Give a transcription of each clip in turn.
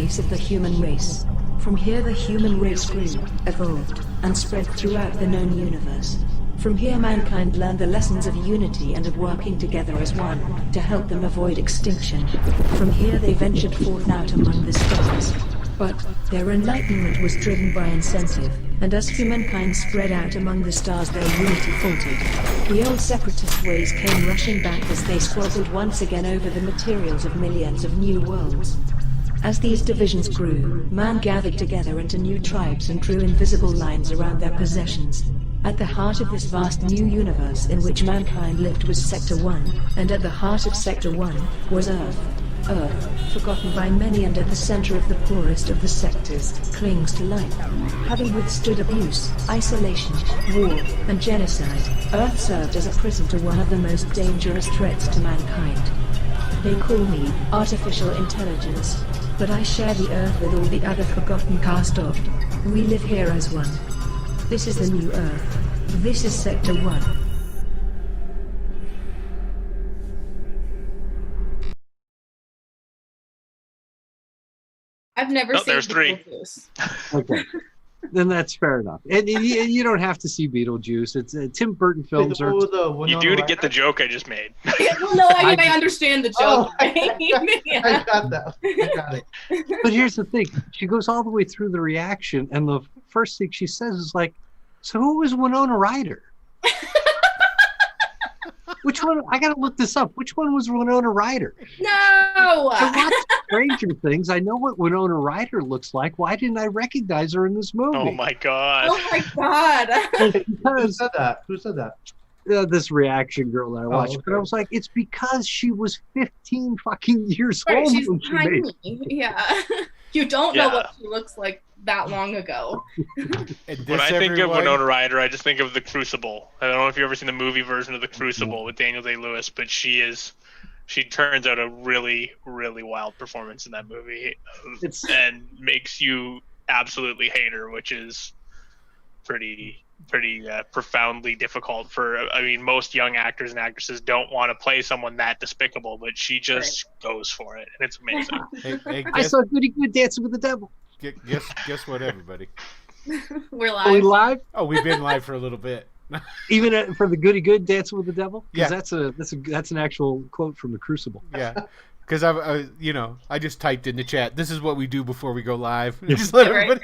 birthplace of the human race. From here the human race grew, evolved, and spread throughout the known universe. From here mankind learned the lessons of unity and of working together as one, to help them avoid extinction. From here they ventured forth out among the stars. But their enlightenment was driven by incentive, and as humankind spread out among the stars their unity faltered. The old separatist ways came rushing back as they squabbled once again over the materials of millions of new worlds. As these divisions grew, man gathered together into new tribes and drew invisible lines around their possessions. At the heart of this vast new universe in which mankind lived was Sector 1, and at the heart of Sector 1 was Earth. Earth, forgotten by many and at the center of the poorest of the sectors, clings to life. Having withstood abuse, isolation, war, and genocide, Earth served as a prison to one of the most dangerous threats to mankind. They call me artificial intelligence, but I share the Earth with all the other forgotten cast off. We live here as one. This is the new Earth. This is Sector 1. I've never seen there's three. Beetlejuice. Okay. Then that's fair enough. And you don't have to see Beetlejuice. It's Tim Burton films are. You do to get the joke I just made. No, I mean, I understand the joke. Oh, Yeah. I got that. I got it. But here's the thing: she goes all the way through the reaction, and the first thing she says is like, "So who was Winona Ryder?" Which one? I gotta look this up. Which one was Winona Ryder? No. I watched Stranger Things. I know what Winona Ryder looks like. Why didn't I recognize her in this movie? Oh my god. Oh my god. Who said that? Who said that? This reaction girl that I watched, okay. but I was like, it's because she was 15 fucking years Right, old she's when she made tiny. it. Yeah. You don't know Yeah. what she looks like that long ago. When I think of Winona Ryder, I just think of The Crucible. I don't know if you've ever seen the movie version of The Crucible with Daniel Day-Lewis, but she turns out a really, really wild performance in that movie, and makes you absolutely hate her, which is pretty profoundly difficult for. I mean, most young actors and actresses don't want to play someone that despicable, but she just goes for it, and it's amazing. Hey, I saw Goody Good Dancing with the Devil. Guess what, everybody? We're live. Are we live? Oh, we've been live for a little bit. Even for the Goody Good Dancing with the Devil? Yeah. That's an actual quote from The Crucible. Yeah. Because I just typed in the chat. This is what we do before we go live. Just let everybody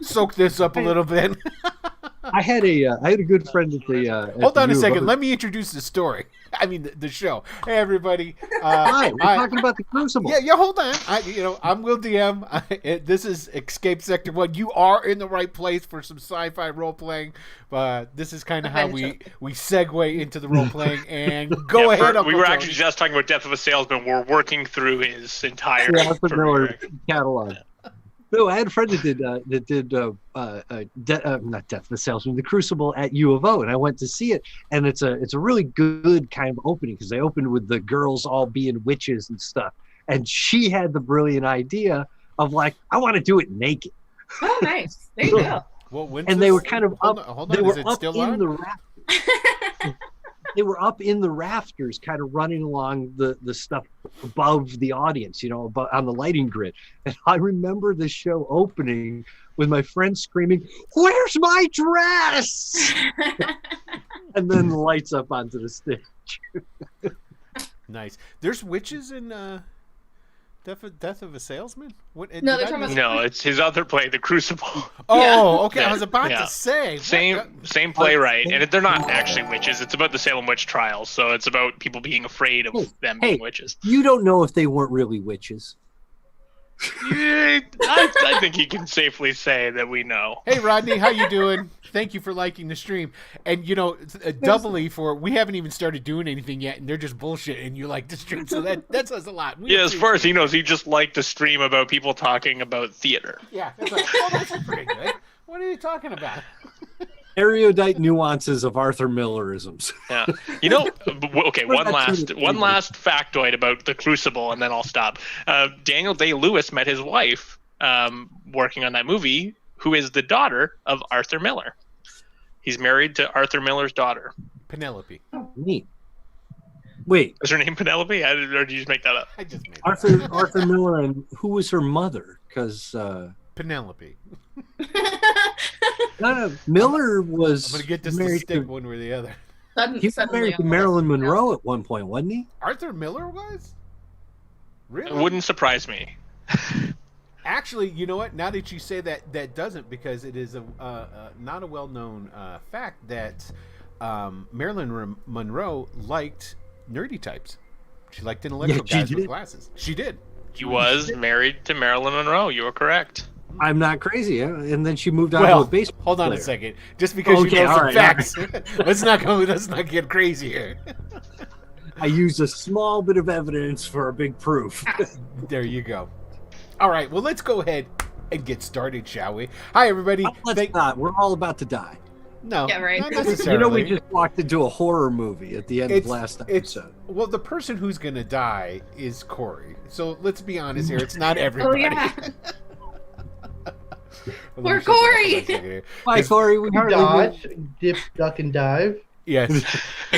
soak this up a little bit. I had a good friend at the. Hold on a second. Let me introduce the story. I mean the show. Hey everybody. Hi, we're talking about The Crucible. Yeah. Hold on. I'm Will DM. This is Escape Sector 1. You are in the right place for some sci-fi role playing. But this is kind of how we segue into the role playing and go ahead. We were actually just talking about Death of a Salesman. We're working through his entire Arthur Miller catalog. No, I had a friend that did not Death of the Salesman, The Crucible at U of O, and I went to see it, and it's a really good kind of opening because they opened with the girls all being witches and stuff, and she had the brilliant idea of like, I want to do it naked. Oh, nice. There you go. Well, and they were kind of up. Hold on. They were Is it up still in on? the rafters. They were up in the rafters, kind of running along the stuff above the audience, on the lighting grid. And I remember the show opening with my friend screaming, "Where's my dress?" And then the lights up onto the stage. Nice. There's witches in Death of a Salesman? No, they're talking about. No, it's his other play, The Crucible. Oh, okay. I was about to say. Same playwright, and they're not actually witches. It's about the Salem witch trials, so it's about people being afraid of them being witches. You don't know if they weren't really witches. Yeah, I think you can safely say that we know. Hey, Rodney, how you doing? Thank you for liking the stream. And, doubly for, we haven't even started doing anything yet, and they're just bullshit, and you like the stream, so that says a lot. As far as he knows, he just liked to stream about people talking about theater. Yeah, that's pretty good. What are you talking about? Erudite nuances of Arthur Millerisms. Yeah. Okay, one last factoid about The Crucible, and then I'll stop. Daniel Day-Lewis met his wife working on that movie, who is the daughter of Arthur Miller. He's married to Arthur Miller's daughter. Penelope. Oh, neat. Wait, Is her name Penelope? Or did you just make that up? I just made Arthur Miller, and who was her mother? Because Penelope. Miller was I'm gonna get this to married stick to, one way or the other. he was married to Marilyn Monroe at one point, wasn't he? Arthur Miller was? Really? It wouldn't surprise me. Actually, you know what? Now that you say that, that doesn't, because it is a not a well-known fact that Marilyn Monroe liked nerdy types. She liked intellectual guys with glasses. She did. He was married to Marilyn Monroe. You are correct. I'm not crazy, and then she moved on to a baseball. Hold on player. a second. Just because you know some facts, let's not get crazy here. I used a small bit of evidence for a big proof. There you go. All right, well, let's go ahead and get started, shall we? Hi, everybody. Let's not. We're all about to die. No, yeah, right. not necessarily. You know, we just walked into a horror movie at the end of last episode. Well, the person who's going to die is Corey. So let's be honest here. It's not everybody. Oh, yeah. Well, Poor Corey. Bye, Corey. We Dodge, dip, duck, and dive. Yes.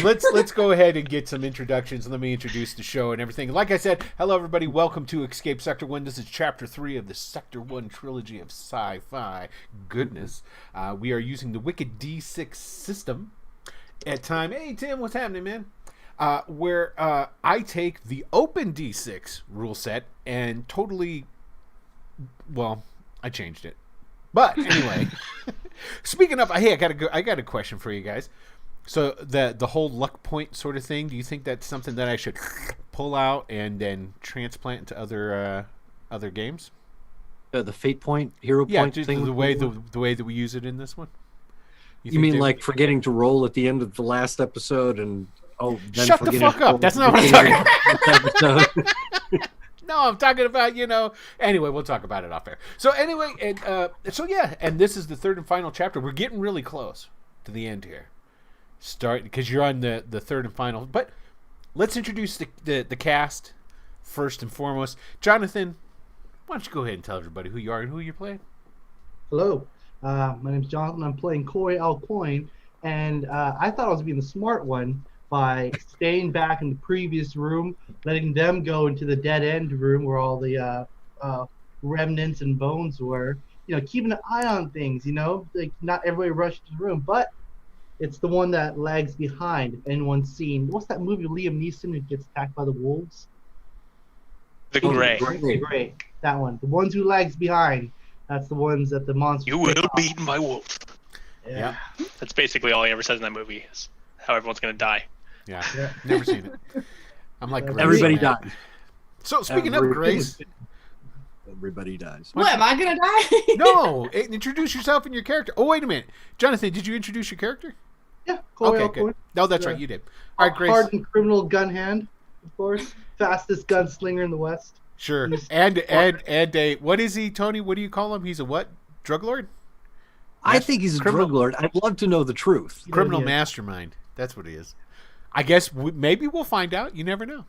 Let's go ahead and get some introductions. Let me introduce the show and everything. Like I said, hello everybody. Welcome to Escape Sector 1. This is Chapter 3 of the Sector 1 trilogy of SyFy. Goodness. We are using the Wicked D6 system at time. Hey, Tim, what's happening, man? Where I take the open D6 rule set and totally, well, I changed it. But anyway, speaking of, hey, I got a question for you guys. So the whole luck point sort of thing, do you think that's something that I should pull out and then transplant into other games? The fate point, hero point just thing. the way that we use it in this one. You mean like forgetting to roll at the end of the last episode and then shut the fuck up? That's not what I'm talking about. No, I'm talking about, anyway, we'll talk about it off air. So anyway, and this is the third and final chapter. We're getting really close to the end here. Because you're on the third and final. But let's introduce the cast first and foremost. Jonathan, why don't you go ahead and tell everybody who you are and who you're playing? Hello, my name's Jonathan. I'm playing Corey Alcoin, and I thought I was being the smart one by staying back in the previous room, letting them go into the dead end room where all the remnants and bones were. Keeping an eye on things. Like not everybody rushed to the room, but it's the one that lags behind. If anyone's seen, what's that movie with Liam Neeson who gets attacked by the wolves? The Gray. The Gray. That one. The ones who lags behind. That's the ones that the monsters. You will be eaten by wolf. Yeah. That's basically all he ever says in that movie is how everyone's gonna die. Yeah. Never seen it. I'm like Grace, everybody man. dies. So speaking of Grace, everybody dies. What, am I gonna die? No, introduce yourself and your character. Oh, wait a minute, Jonathan, did you introduce your character? Yeah. Corey okay, Alcoin. good. No, that's right, you did. All right, Grace. Hardened criminal gun hand, of course. Fastest gunslinger in the West. Sure. And a what is he, Tony? What do you call him? He's a what? Drug lord? I think he's a drug lord. I'd love to know the truth. Criminal mastermind. That's what he is. I guess maybe we'll find out. You never know.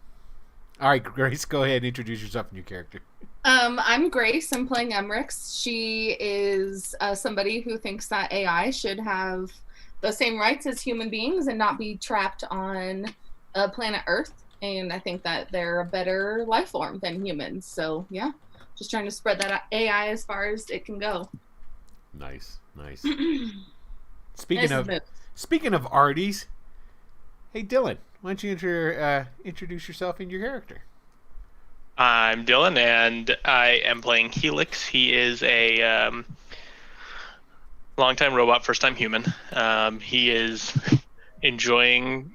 All right, Grace, go ahead and introduce yourself and your character. I'm Grace. I'm playing Emrix. She is somebody who thinks that AI should have the same rights as human beings and not be trapped on planet Earth. And I think that they're a better life form than humans. So, yeah, just trying to spread that AI as far as it can go. Nice. Speaking of arties, hey, Dylan, why don't you introduce yourself and your character? I'm Dylan, and I am playing Helix. He is a long-time robot, first-time human. He is enjoying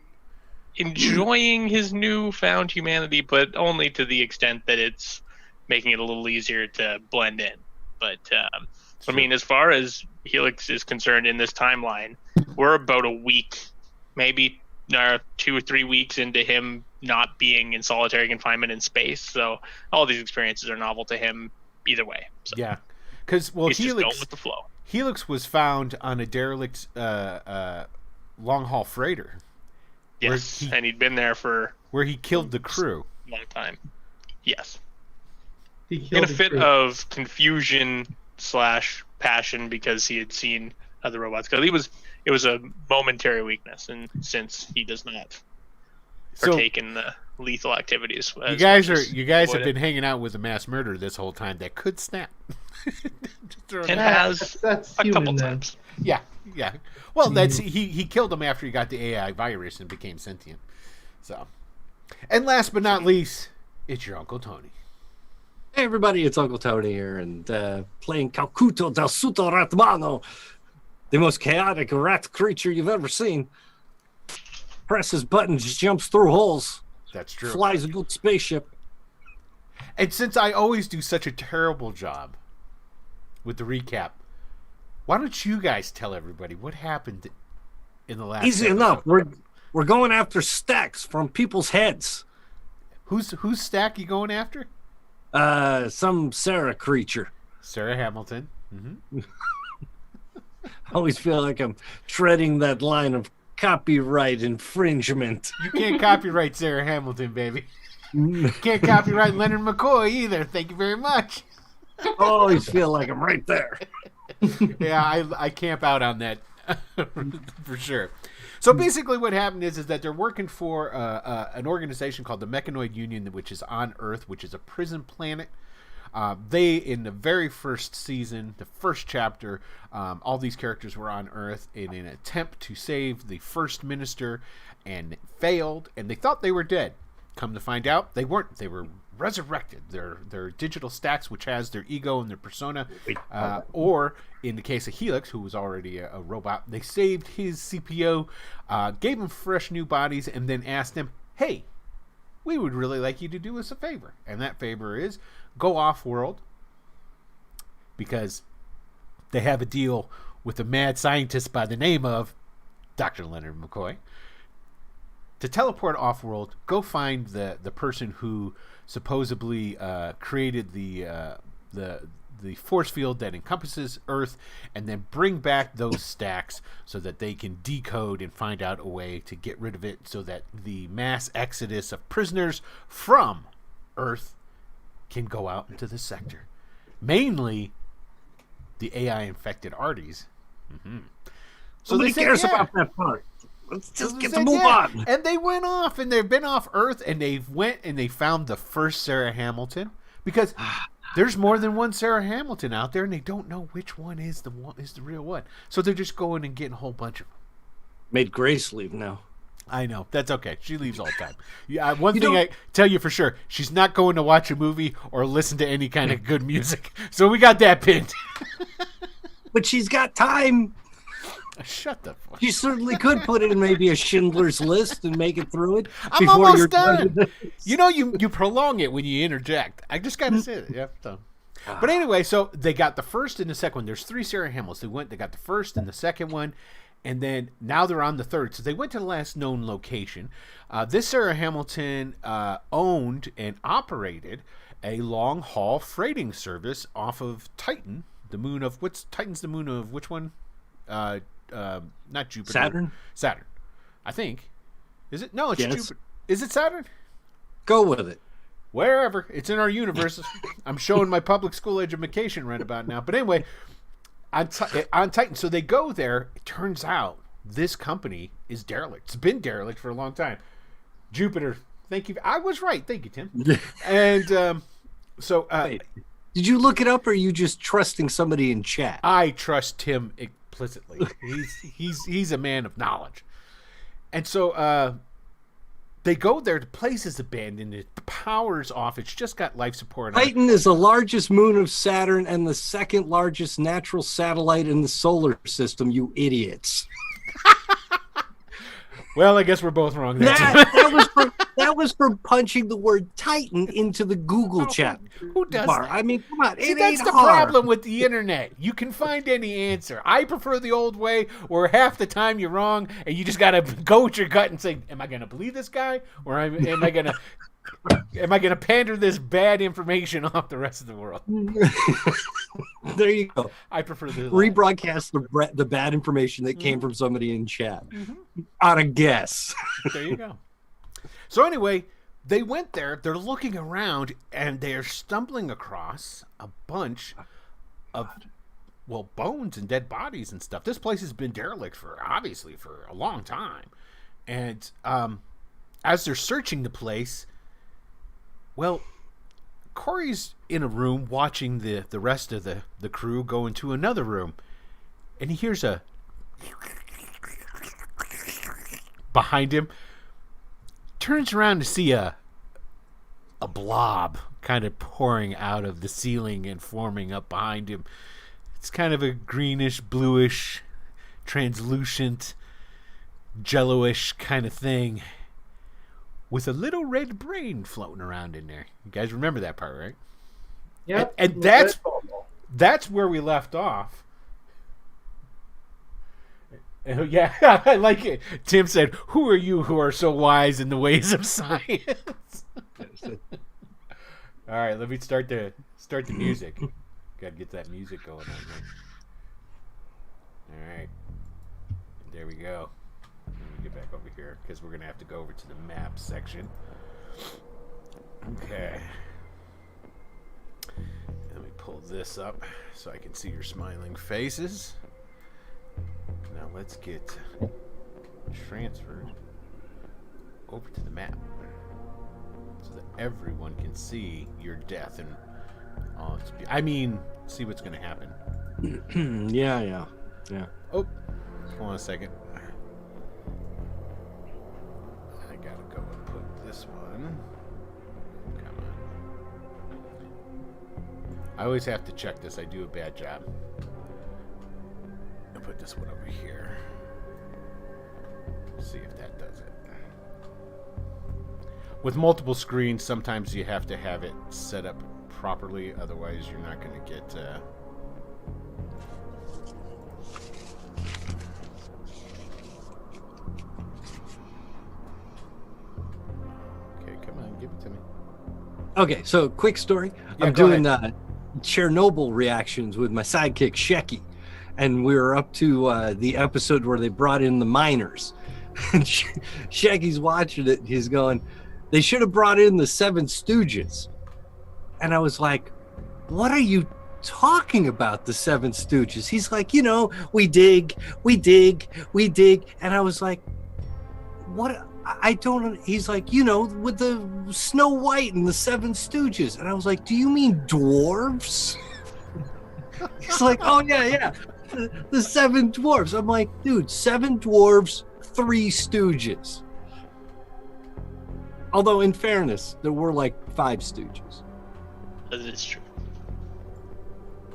his newfound humanity, but only to the extent that it's making it a little easier to blend in. But I mean, as far as Helix is concerned in this timeline, we're about a week, maybe 2 or 3 weeks into him not being in solitary confinement in space. So all these experiences are novel to him either way. So yeah, because he's just going with the flow. Helix was found on a derelict long-haul freighter. Yes, and he'd been there for where he killed the crew. A long time. Yes. In a fit of confusion / passion because he had seen other robots go. It was a momentary weakness, and since he does not partake in the lethal activities. You guys have been hanging out with a mass murderer this whole time that could snap. It has that's a human couple then. times. Yeah. Well, that's he killed him after he got the AI virus and became sentient. So, and last but not least, it's your Uncle Tony. Hey everybody, it's Uncle Tony here, and playing Calcuto del Suto Ratmano, the most chaotic rat creature you've ever seen. Presses buttons, jumps through holes. That's true. Flies a good spaceship. And since I always do such a terrible job with the recap, why don't you guys tell everybody what happened in the last Easy episode? enough. We're going after stacks from people's heads. Whose stack you going after? Some Sarah creature. Sarah Hamilton. Mm-hmm. I always feel like I'm treading that line of copyright infringement. You can't copyright Sarah Hamilton, baby. Can't copyright Leonard McCoy either. Thank you very much. I always feel like I'm right there. Yeah, I camp out on that for sure. So basically what happened is that they're working for an organization called the Mechanoid Union, which is on Earth, which is a prison planet. They, in the very first season, the first chapter, all these characters were on Earth in an attempt to save the first minister, and failed, and they thought they were dead. Come to find out, they weren't. They were resurrected. Their digital stacks, which has their ego and their persona, or in the case of Helix, who was already a robot, they saved his CPO, gave him fresh new bodies, and then asked him, hey, we would really like you to do us a favor. And that favor is go off-world, because they have a deal with a mad scientist by the name of Dr. Leonard McCoy. To teleport off-world, go find the person who supposedly created the force field that encompasses Earth, and then bring back those stacks so that they can decode and find out a way to get rid of it, so that the mass exodus of prisoners from Earth can go out into the sector. Mainly the AI-infected Arties. Mm-hmm. So nobody cares about that part. Let's just get to move on. And they went off, and they've been off Earth, and they went and they found the first Sarah Hamilton, because there's more than one Sarah Hamilton out there, and they don't know which one is the real one. So they're just going and getting a whole bunch of them. Made Grace leave now. I know. That's okay. She leaves all the time. Yeah, one thing I tell you for sure, she's not going to watch a movie or listen to any kind of good music. So we got that pinned. But she's got time. Shut the fuck. She certainly could put in maybe a Schindler's List and make it through it. I'm almost done. You know, you prolong it when you interject. I just got to say it. Yeah. So. But anyway, so they got the first and the second one. There's 3 Sarah Hamiltons. They got the first and the second one, and then now they're on the third. So they went to the last known location. This Sarah Hamilton owned and operated a long haul freighting service off of Titan, the moon of Titan's the moon of which one? Not Jupiter. Saturn. I think. Is it? No, it's Jupiter. Is it Saturn? Go with it. Wherever. It's in our universe. I'm showing my public school education right about now. But anyway, on Titan. So they go there. It turns out this company is derelict. It's been derelict for a long time. Jupiter. Thank you. I was right. Thank you, Tim. And so... Wait, did you look it up, or are you just trusting somebody in chat? I trust Tim implicitly. He's a man of knowledge. And so they go there. The place is abandoned. It powers off. It's just got life support. Titan is the largest moon of Saturn and the second largest natural satellite in the solar system, you idiots. Well, I guess we're both wrong there. That was for punching the word Titan into the Google chat. Who does bar. that? I mean, come on. See, that's the problem with the internet. You can find any answer. I prefer the old way, where half the time you're wrong, and you just got to go with your gut and say, am I going to believe this guy, or am I going to pander this bad information off the rest of the world? There you go. I prefer the rebroadcast the bad information that came from somebody in chat on a guess. There you go. So anyway, they went there. They're looking around, and they're stumbling across a bunch of bones and dead bodies and stuff. This place has been derelict for a long time, and as they're searching the place, well, Corey's in a room watching the rest of the crew go into another room, and he hears a behind him. Turns around to see a blob kind of pouring out of the ceiling and forming up behind him. It's kind of a greenish, bluish, translucent, jello-ish kind of thing with a little red brain floating around in there. You guys remember that part, right? Yeah. And that's where we left off. Yeah, I like it. Tim said, "Who are you who are so wise in the ways of science?" All right, let me start the music. Got to get that music going on here. All right, there we go. Let me get back over here because we're gonna have to go over to the map section. Okay. Let me pull this up so I can see your smiling faces. Now let's get transferred over to the map so that everyone can see your death and see what's going to happen. Yeah. Oh, hold on a second. I gotta go and put this one. Come on. I always have to check this. I do a bad job. I'll put this one over here. See if that does it. With multiple screens, sometimes you have to have it set up properly, otherwise you're not going to get Okay, come on, give it to me. Okay, so quick story. Yeah, I'm doing Chernobyl reactions with my sidekick Shecky, and we were up to the episode where they brought in the miners. And Shaggy's watching it. He's going, they should have brought in the Seven Stooges. And I was like, what are you talking about, the Seven Stooges? He's like, we dig. And I was like, what? I don't. He's like, with the Snow White and the Seven Stooges. And I was like, do you mean dwarves? He's like, oh, yeah. The Seven Dwarves. I'm like, dude, 7 dwarves, 3 stooges. Although, in fairness, there were like 5 stooges. That is true.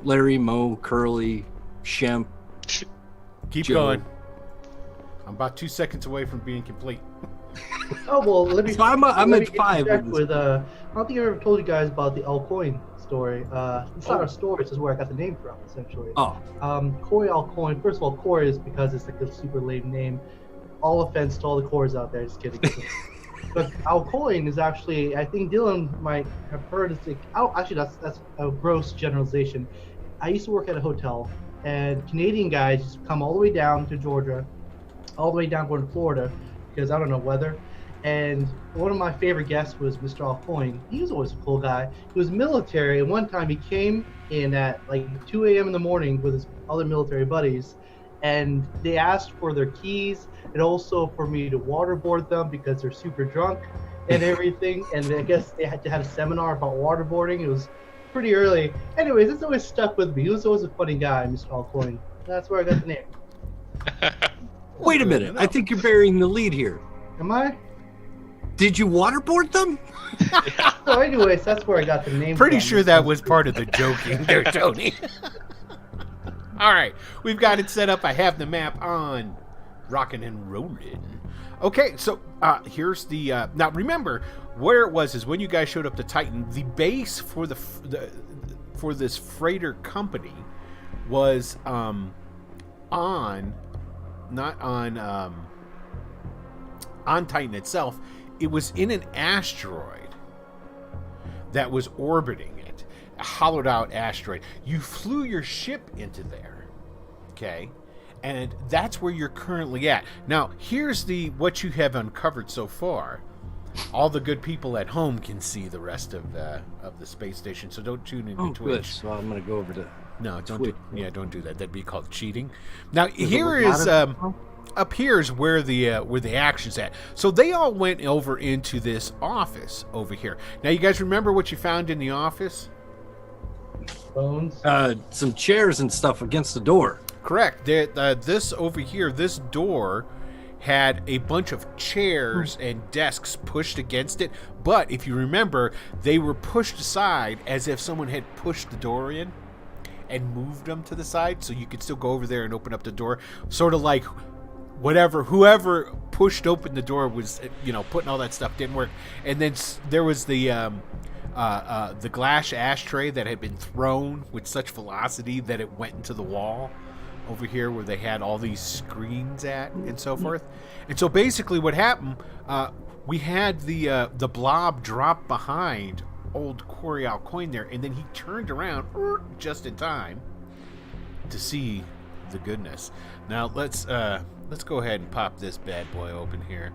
Larry, Moe, Curly, Shemp. Keep Joe. going. I'm about 2 seconds away from being complete. Oh well, let me. So I'm at 5. With I don't think I ever told you guys about the Alcoin story. It's not a story; it's just where I got the name from, essentially. Oh. Corey Alcoin. First of all, Corey is because it's like a super lame name. All offense to all the Corys out there, just kidding. But Alcoin is actually, I think Dylan might have heard. It's like, actually, that's a gross generalization. I used to work at a hotel, and Canadian guys used to come all the way down to Georgia, all the way down to Florida, because I don't know weather. And one of my favorite guests was Mr. Alcoin. He was always a cool guy. He was military, and one time he came in at like 2 a.m. in the morning with his other military buddies, and they asked for their keys and also for me to waterboard them because they're super drunk and everything. And I guess they had to have a seminar about waterboarding. It was pretty early. Anyways, it's always stuck with me. He was always a funny guy, Mr. Alcoin. That's where I got the name. Wait a minute. I think you're burying the lead here. Am I? Did you waterboard them? So anyways, that's where I got the name Pretty from. sure that was part of the joking there, Tony. All right, we've got it set up. I have the map on. Rockin' and rollin'. Okay, so here's the... now, remember, where it was is when you guys showed up to Titan, the base for for this freighter company was not on Titan itself. It was in an asteroid that was orbiting it, a hollowed out asteroid. You flew your ship into there, okay, and that's where you're currently at. Now, here's what you have uncovered so far. All the good people at home can see the rest of the space station, so don't tune into Twitch. Good. So I'm gonna go over to. No, don't do that. That'd be called cheating. Now, here is up here is where the action's at. So they all went over into this office over here. Now, you guys remember what you found in the office? Bones. Some chairs and stuff against the door. Correct. This over here, this door had a bunch of chairs and desks pushed against it. But if you remember, they were pushed aside as if someone had pushed the door in and moved them to the side, so you could still go over there and open up the door. Sort of like whoever pushed open the door was, putting all that stuff didn't work. And then there was the glass ashtray that had been thrown with such velocity that it went into the wall over here where they had all these screens at and so forth. And so basically what happened, we had the blob drop behind old Corey Alcoin there, and then he turned around just in time to see the goodness. Now let's go ahead and pop this bad boy open here.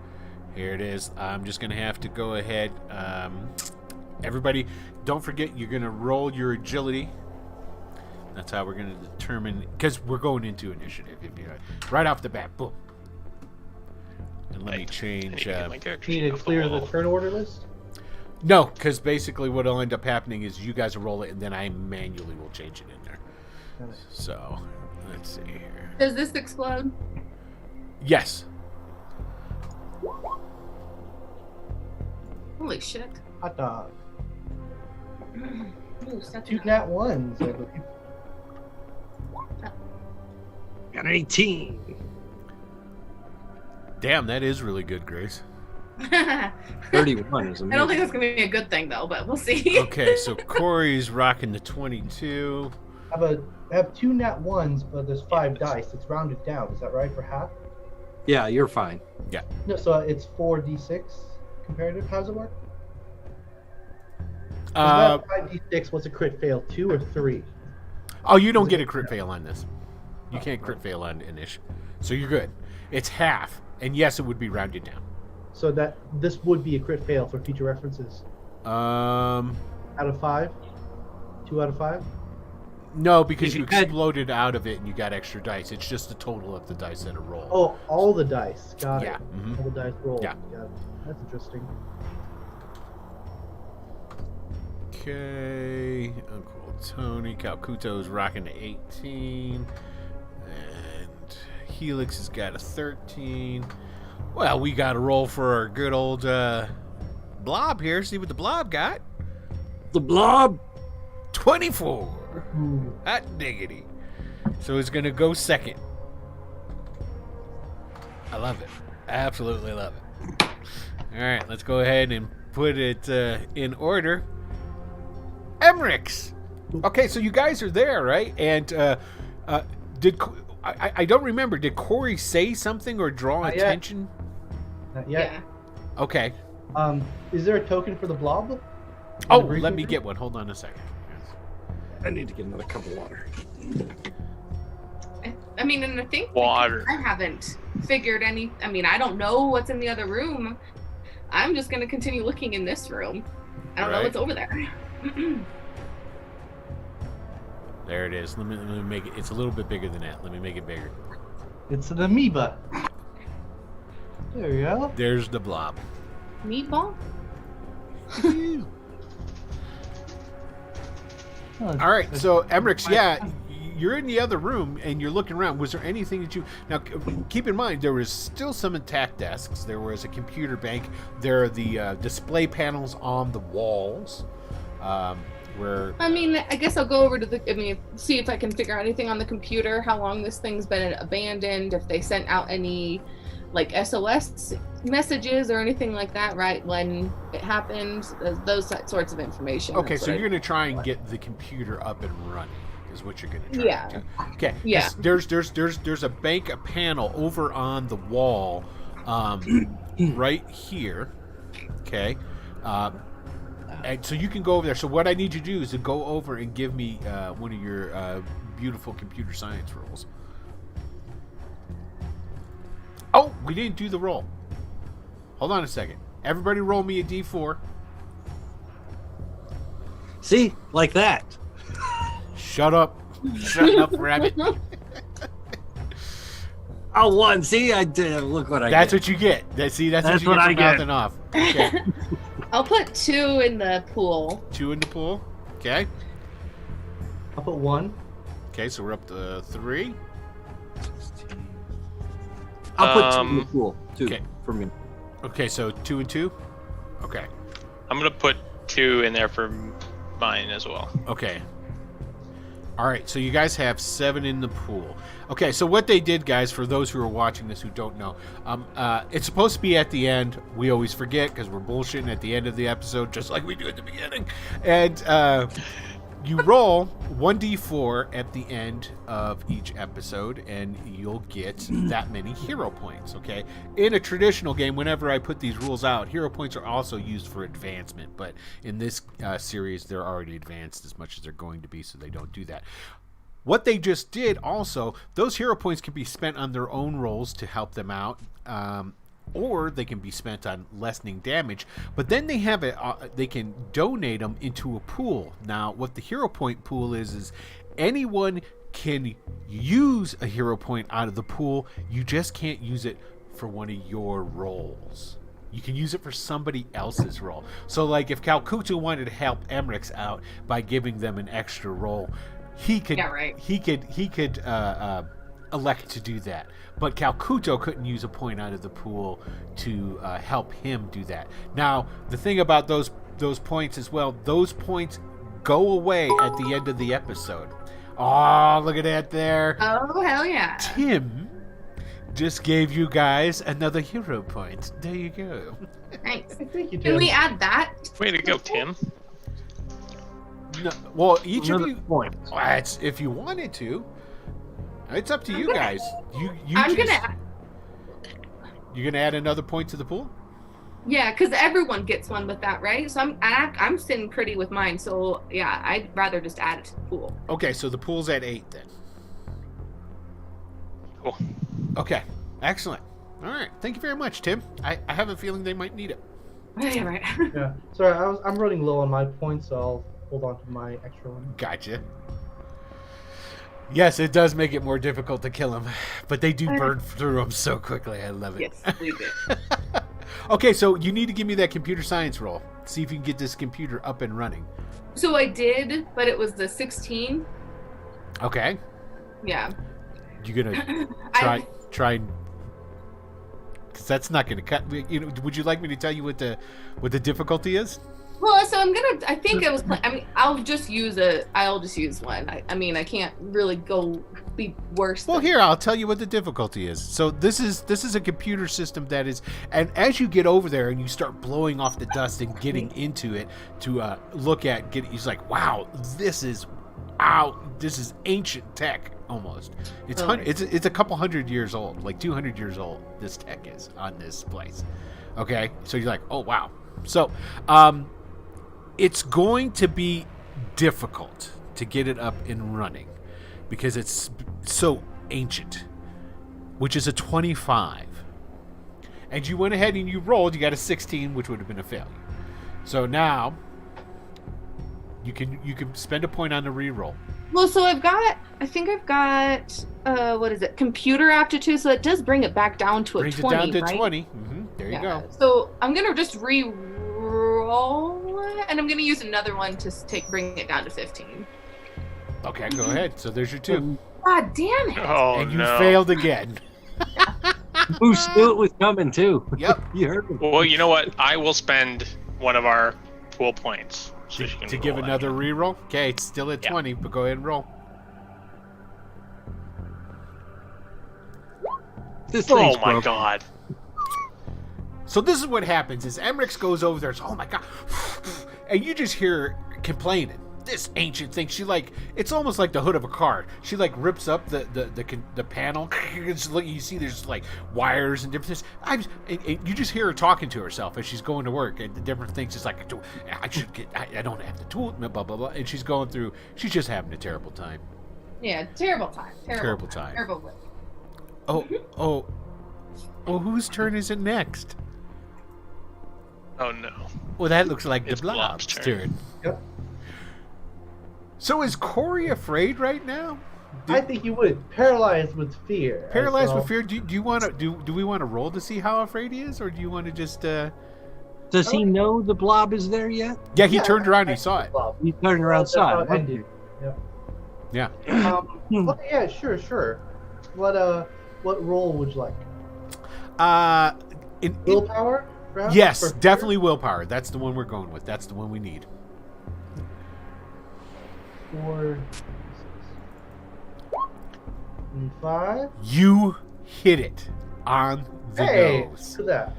Here it is. I'm just gonna have to go ahead. Everybody, don't forget you're gonna roll your agility. That's how we're gonna determine, because we're going into initiative. Right off the bat, boom. And let me change. Need to clear the turn order list. No, because basically what will end up happening is you guys will roll it, and then I manually will change it in there. So, let's see here. Does this explode? Yes. Holy shit. Hot dog. Ooh, such 2 a- nat ones, I believe. Got an 18. Damn, that is really good, Grace. 31 is amazing. I don't think that's gonna be a good thing though, but we'll see. Okay, so Corey's rocking the 22. I have 2 nat ones, but there's 5 dice. It's rounded down. Is that right for half? Yeah, you're fine. No, so it's 4d6 comparative. How does it work? Is that 5d6? What's a crit fail? 2 or 3? Oh, you don't get a crit fail on this. You can't crit fail on Inish. So you're good. It's half. And yes, it would be rounded down. So that this would be a crit fail for future references. Out of 5? 2 out of 5? No, because you exploded out of it and you got extra dice. It's just the total of the dice that are rolled. Oh, all the dice. Got Yeah. it. Mhm. All the dice rolled. Yeah. Got it. That's interesting. Okay. Uncle Tony. Calcuto's rocking the 18. And Helix has got a 13. Well, we got to roll for our good old Blob here. See what the Blob got. The blob. 24. Hot diggity. So it's going to go second. I love it. Absolutely love it. All right, let's go ahead and put it in order. Emmerichs. Okay, so you guys are there, right? And I don't remember. Did Corey say something or draw Not yet. attention? Not yet. Yeah. Okay. Is there a token for the blob? Oh, The briefing let me room? get one. Hold on a second. I need to get another cup of water. I mean, and I think Water. I haven't figured any. I mean, I don't know what's in the other room. I'm just gonna continue looking in this room. I don't know Right. what's over there. There it is. Let me make it. It's a little bit bigger than that. Let me make it bigger. It's an amoeba. There you go. There's the Blob. Meatball? Oh, All right, so Emmerichs, yeah, you're in the other room and you're looking around. Was there anything that you now keep in mind? There was still some intact desks. There was a computer bank. There are the display panels on the walls. Where I mean, I guess I'll go over to see if I can figure out anything on the computer, how long this thing's been abandoned, if they sent out any like SOS messages or anything like that, right, when it happened, those sorts of information. okay, That's so what you're going to try and get the computer up and running is what you're going to try. Yeah. To do. Okay. Yeah. There's a bank, a panel over on the wall, right here. Okay. And so you can go over there. So what I need you to do is to go over and give me one of your beautiful computer science rolls. Oh, we didn't do the roll. Hold on a second. Everybody roll me a D4. See? Like that. Shut up. Shut up, rabbit. Oh, 1. See, I did. Look what I That's get. what you get. That's what you get for I get. mouthing off. Okay. I'll put 2 in the pool. 2 in the pool. Okay. I'll put 1. Okay, so we're up to 3. I'll put 2 in the pool. 2 okay. for me. Okay, so 2 and 2. Okay. I'm gonna put 2 in there for mine as well. Okay. All right, so you guys have 7 in the pool. Okay, so what they did, guys, for those who are watching this who don't know, it's supposed to be at the end. We always forget because we're bullshitting at the end of the episode, just like we do at the beginning. And you roll 1d4 at the end of each episode, and you'll get that many hero points, okay? In a traditional game, whenever I put these rules out, hero points are also used for advancement, but in this series, they're already advanced as much as they're going to be, so they don't do that. What they just did also, those hero points can be spent on their own rolls to help them out, or they can be spent on lessening damage, but then they have they can donate them into a pool. Now, what the hero point pool is anyone can use a hero point out of the pool. You just can't use it for one of your rolls. You can use it for somebody else's roll. So, like, if Calcuta wanted to help Emmerich out by giving them an extra roll, he could elect to do that. But Calcuto couldn't use a point out of the pool to help him do that. Now, the thing about those points as well, those points go away at the end of the episode. Oh, look at that there. Oh, hell yeah. Tim just gave you guys another hero point. There you go. Thanks. Thank you, Tim. Can we add that? Way to go, Tim. No, well, each Another of you, point. it's, if you wanted to, it's up to you guys. I'm you're gonna add another point to the pool. Yeah, because everyone gets one with that, right? So I'm sitting pretty with mine. So yeah, I'd rather just add it to the pool. Okay, so the pool's at 8 then. Cool. Okay, excellent. All right, thank you very much, Tim. I have a feeling they might need it. Yeah, right. Yeah. Sorry, I'm running low on my points, so I'll hold on to my extra one. Gotcha. Yes, it does make it more difficult to kill them, but they do burn through them so quickly. I love it. Yes, we do. Okay, so you need to give me that computer science roll. See if you can get this computer up and running. So I did, but it was the 16. Okay. Yeah. You gonna try and because that's not gonna cut. You know, would you like me to tell you what the difficulty is? Well, so I think it was. I mean, I'll just use one. I mean, I can't really be worse. Well, here I'll tell you what the difficulty is. So this is a computer system that is, and as you get over there and you start blowing off the dust and getting into it to look at, it's like, wow, this is ancient tech almost. It's a couple hundred years old, like 200 years old. This tech is on this place. Okay, so you're like, oh wow. So, it's going to be difficult to get it up and running because it's so ancient, which is a 25. And you went ahead and you rolled, you got a 16, which would have been a failure. So now you can spend a point on the reroll. Well, so I think I've got what is it? Computer aptitude, so it does bring it back down to a 20, Brings it down to right? 20. Mm-hmm. There you go. So I'm going to just re-roll it, and I'm going to use another one to bring it down to 15. Okay, go ahead. So there's your 2. God damn it. Oh, and you no. failed again. Who knew it was coming too? Yep. You heard me. Well, you know what? I will spend one of our pool points so she can to give roll another that. reroll. Okay, it's still at 20, but go ahead and roll. This Oh thing's my broken. god. So this is what happens: is Emmerich goes over there. It's, oh my god, and you just hear her complaining. This ancient thing. She it's almost like the hood of a car. She rips up the panel. You see there's wires and different things. And you just hear her talking to herself as she's going to work and the different things. It's like, I don't have the tool. Blah blah blah. And she's going through. She's just having a terrible time. Yeah, terrible time. Terrible time. Terrible whip. Oh, whose turn is it next? Oh no. Well, that looks like It's the Blob's Blob's turn. Yep. So is Corey afraid right now? I think you would. Paralyzed with fear. Paralyzed with fear. Do you want to do we want to roll to see how afraid he is, or do you want to just? Does he know the blob is there yet? Yeah, he turned around. And he saw it. He turned around, saw it. Okay. Yeah. Okay, yeah, sure. What role would you like? Willpower? Perhaps? Yes, definitely willpower. That's the one we're going with. That's the one we need. 4, 5. You hit it on the nose. Look at that.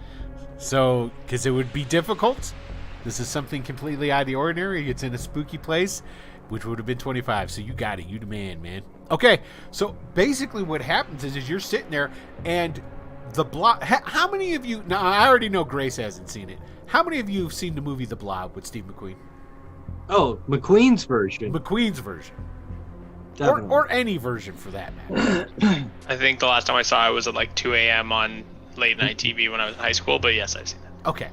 So, because it would be difficult. This is something completely out of the ordinary. It's in a spooky place, which would have been 25. So you got it. You the man. Okay, so basically what happens is you're sitting there and the blob... How many of you... Now, I already know Grace hasn't seen it. How many of you have seen the movie The Blob with Steve McQueen? Oh, McQueen's version. McQueen's version. Or any version for that matter. I think the last time I saw it was at like 2 a.m. on late night TV when I was in high school, but yes, I've seen it. Okay.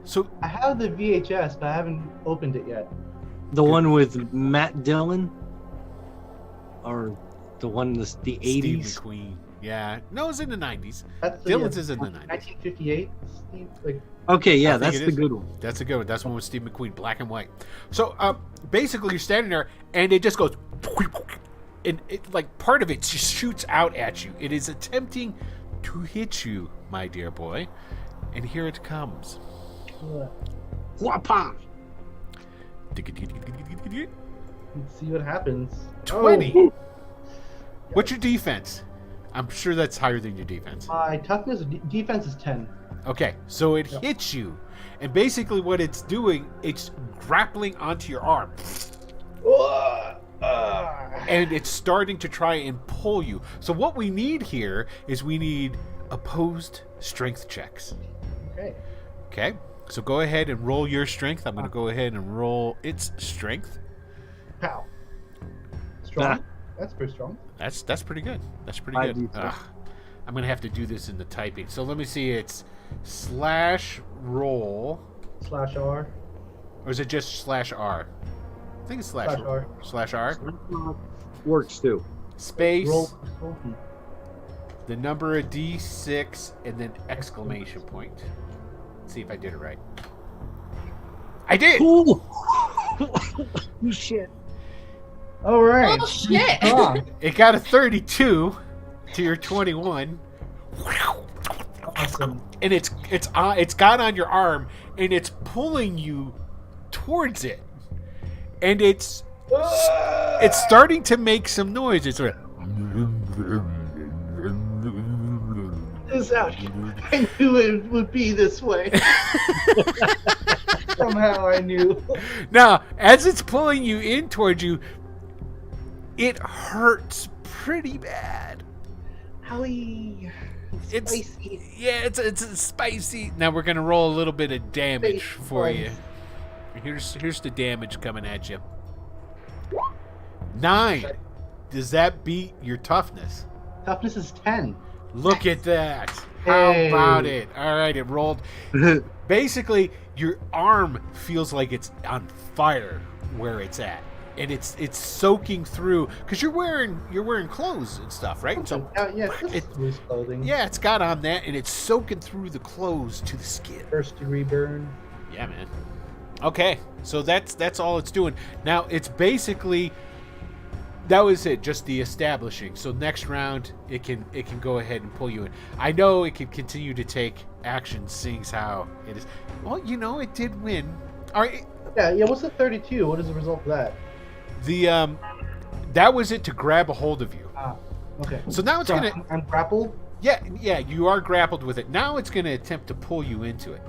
So I have the VHS, but I haven't opened it yet. The one with Matt Dillon? Or the one in the 80s? Steve McQueen. Yeah. No, it's in the 90s. Dillon's is in the 90s. 1958. Okay, yeah, that's the good one. That's a good one. That's one with Steve McQueen, black and white. So basically you're standing there and it just goes... And it, like, part of it just shoots out at you. It is attempting to hit you, my dear boy. And here it comes. Whapa! Let's see what happens. 20. Oh. What's your defense? I'm sure that's higher than your defense. My toughness defense is 10. Okay, so it hits you. And basically what it's doing, it's grappling onto your arm. And it's starting to try and pull you. So what we need here is we need opposed strength checks. Okay, so go ahead and roll your strength. I'm going to go ahead and roll its strength. Pow. Strong. That's pretty strong. That's pretty good. That's pretty good. I'm going to have to do this in the typing. So let me see. It's /roll. /R. Or is it just /R? I think it's /R. /R. Works too. Space. Roll. The number of D6 and then exclamation point. Let's see if I did it right. I did! Ooh. Shit. All right. Oh, shit. It got a 32 to your 21. Awesome. And it's got on your arm and it's pulling you towards it. And it's starting to make some noise. It's like I knew it would be this way. Somehow I knew. Now, as it's pulling you in towards you, it hurts pretty bad. Howie. It's spicy. Yeah, it's spicy. Now we're gonna roll a little bit of damage for you. Here's the damage coming at you. 9. Does that beat your toughness? Toughness is 10. Look at that. How about it? All right, it rolled. Basically, your arm feels like it's on fire where it's at. And it's soaking through because you're wearing clothes and stuff, right? So it's loose clothing. Yeah, it's got on that and it's soaking through the clothes to the skin. First degree burn. Yeah, man. Okay, so that's all it's doing. Now it's basically that was it, just the establishing. So next round it can go ahead and pull you in. I know it can continue to take action, seeing how it is. Well, it did win. All right. Yeah. What's the 32? What is the result of that? That was it to grab a hold of you. Okay. So now it's gonna. I'm grappled. Yeah, you are grappled with it. Now it's gonna attempt to pull you into it.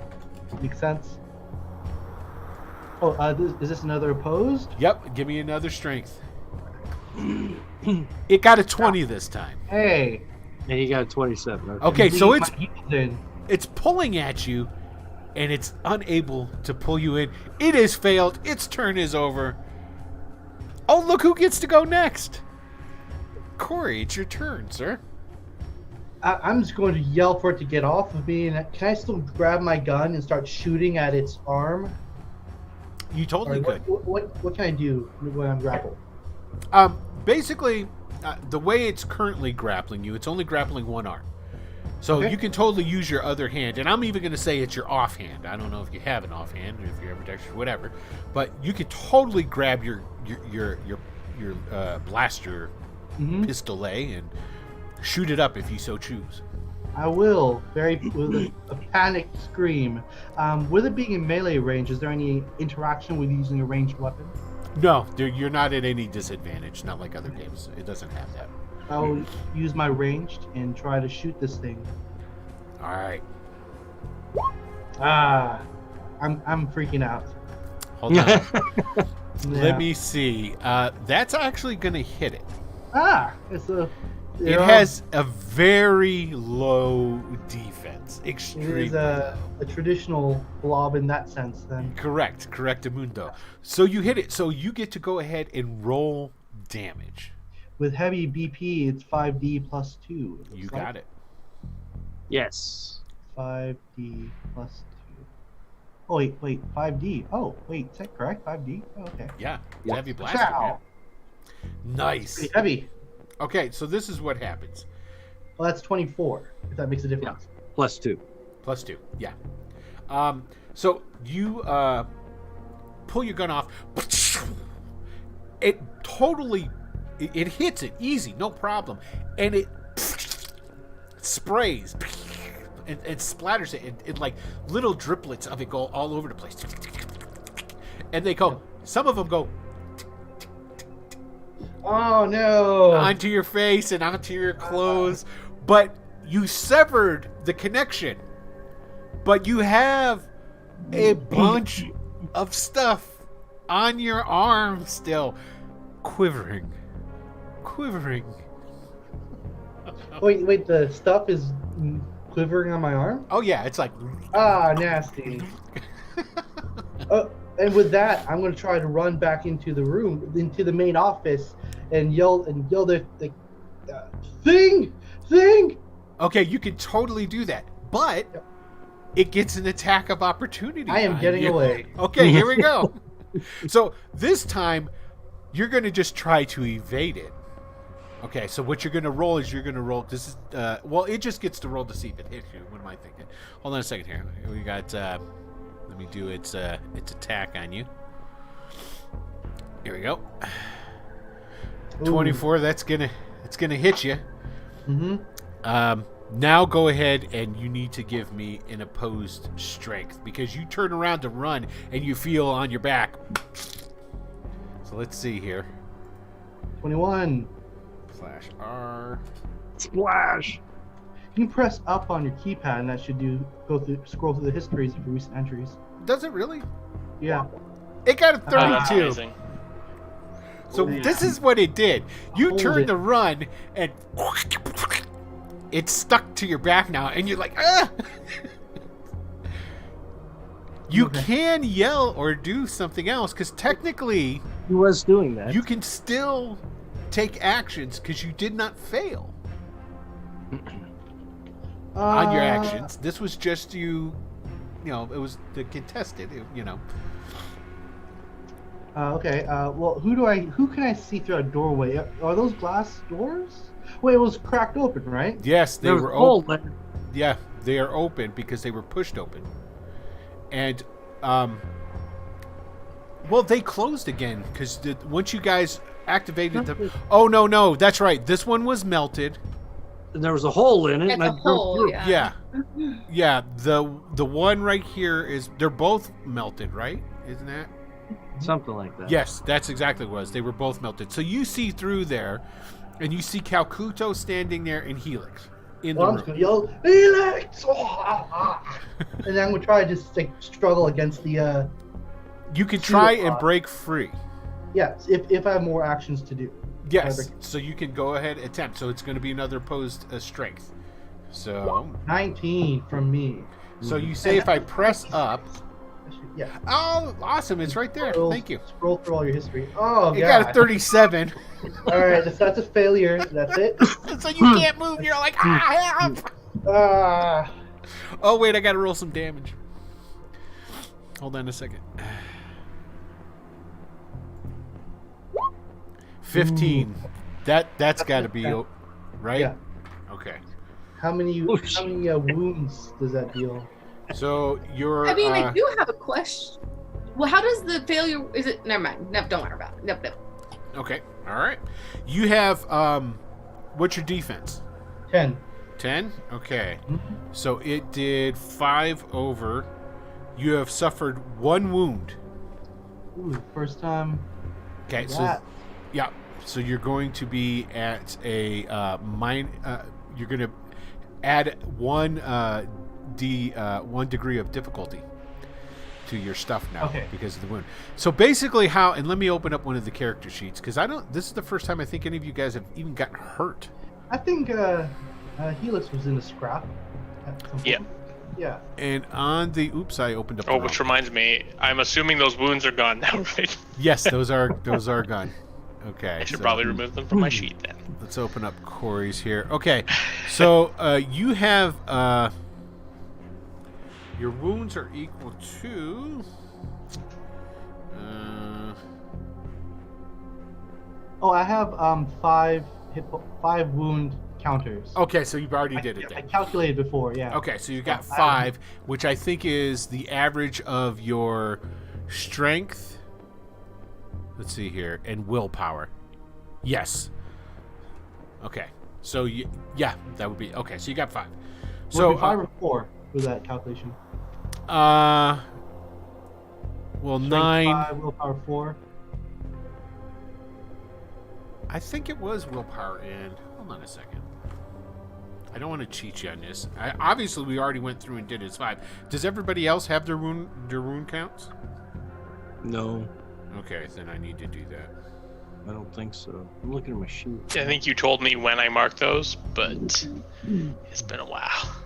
Makes sense. Oh, is this another opposed? Yep. Give me another strength. It got a 20 this time. Hey. And he got a 27. Okay, so it's pulling at you, and it's unable to pull you in. It has failed. Its turn is over. Oh, look who gets to go next. Corey, it's your turn, sir. I'm just going to yell for it to get off of me. And can I still grab my gun and start shooting at its arm? You totally could. What can I do when I'm grappled? Basically, the way it's currently grappling you, it's only grappling one arm. So you can totally use your other hand, and I'm even going to say it's your offhand. I don't know if you have an offhand, or if you're ambidextrous, whatever, but you could totally grab your blaster pistolet and shoot it up if you so choose. I will, with a panicked scream. With it being in melee range, is there any interaction with using a ranged weapon? No, you're not at any disadvantage. Not like other games. It doesn't have that. I'll use my ranged and try to shoot this thing. All right. I'm freaking out. Hold on. Let me see. That's actually going to hit it. It has a very low defense. Extremely. It is a traditional blob in that sense, then. Correctamundo. So you hit it. So you get to go ahead and roll damage. With heavy BP, it's 5d plus 2. You got it. Yes. 5d plus 2. Oh, wait, 5d. Oh, wait, is that correct? 5d? Oh, okay. Yeah, heavy blaster. Man. Nice. Pretty heavy. Okay, so this is what happens. Well, that's 24, if that makes a difference. Yeah. Plus 2. Plus 2, yeah. So you pull your gun off. It totally... It hits it easy, no problem, and it sprays and splatters it, and like little driplets of it go all over the place, and they go. Some of them go. Oh no! Onto your face and onto your clothes, but you severed the connection. But you have a bunch of stuff on your arm still, quivering. Wait, the stuff is quivering on my arm? Oh yeah, it's like nasty. And with that, I'm going to try to run back into the room, into the main office, and yell the thing. Okay, you can totally do that, but it gets an attack of opportunity. I am getting away. Okay, here we go. So this time, you're going to just try to evade it. Okay, so what you're going to roll is this is, it just gets to roll to see if it hits you. What am I thinking? Hold on a second here. We got, let me do its attack on you. Here we go. Ooh. 24, it's going to hit you. Mm-hmm. Now go ahead and you need to give me an opposed strength because you turn around to run and you feel on your back. So let's see here. 21. /R. Splash. You can press up on your keypad, and that should scroll through the histories of recent entries. Does it really? Yeah. It got a 32. So this is what it did. You turned to run, and it's stuck to your back now, and you're like, ah! You can yell or do something else, because technically... He was doing that. You can still take actions, because you did not fail on your actions. This was just it was the contested, Okay, well, who can I see through a doorway? Are those glass doors? Wait, it was cracked open, right? Yes, they were open. Yeah, they are open because they were pushed open. And, they closed again because once you guys activated them. Oh, no, that's right. This one was melted. And there was a hole in it. It's a hole, yeah. Yeah, the one right here they're both melted, right? Isn't that? Something like that. Yes, that's exactly what it was. They were both melted. So you see through there, and you see Calcuto standing there and Helix in the room. I'm just going to yell, Helix! And then I'm going to try to just struggle against the... You can try and break free. Yes, if I have more actions to do. Yes, so you can go ahead and attempt. So it's going to be another opposed strength. So 19 from me. So you say if I press up... Yeah. Oh, awesome. It's right there. Thank you. Scroll through all your history. Oh, you got a 37. All right, that's a failure. That's it. So you can't move. You're like, help! Oh, wait, I got to roll some damage. Hold on a second. 15. That's got to be right. Yeah. Okay. How many wounds does that deal? So you're. I mean, I do have a question. Well, how does the failure? Is it? Never mind. No, don't worry about it. Nope. Okay. All right. You have what's your defense? 10. 10? Okay. Mm-hmm. So it did 5 over. You have suffered 1 wound. Ooh, first time. Okay, so yeah. So you're going to be at a you're going to add 1 degree of difficulty to your stuff now because of the wound. So basically and let me open up one of the character sheets because this is the first time I think any of you guys have even gotten hurt. I think Helix was in a scrap. Yeah. Yeah. And on the I opened up. Oh, which reminds me, I'm assuming those wounds are gone now, right? Yes, those are gone. Okay. I should probably remove them from my sheet then. Let's open up Corey's here. Okay. So you have your wounds are equal to I have 5 wound counters. Okay, so you already did it then. I calculated before, yeah. Okay, so you got 5, which I think is the average of your strength. Let's see here, and willpower. Yes. Okay. So that would be okay. So you got 5. So 5 or 4 was that calculation? Well, Strength 9. 5, willpower 4. I think it was willpower and hold on a second. I don't want to cheat you on this. Obviously, we already went through and did his 5. Does everybody else have their wound counts? No. Okay, then I need to do that. I don't think so. I'm looking at my sheet. I think you told me when I marked those, but it's been a while.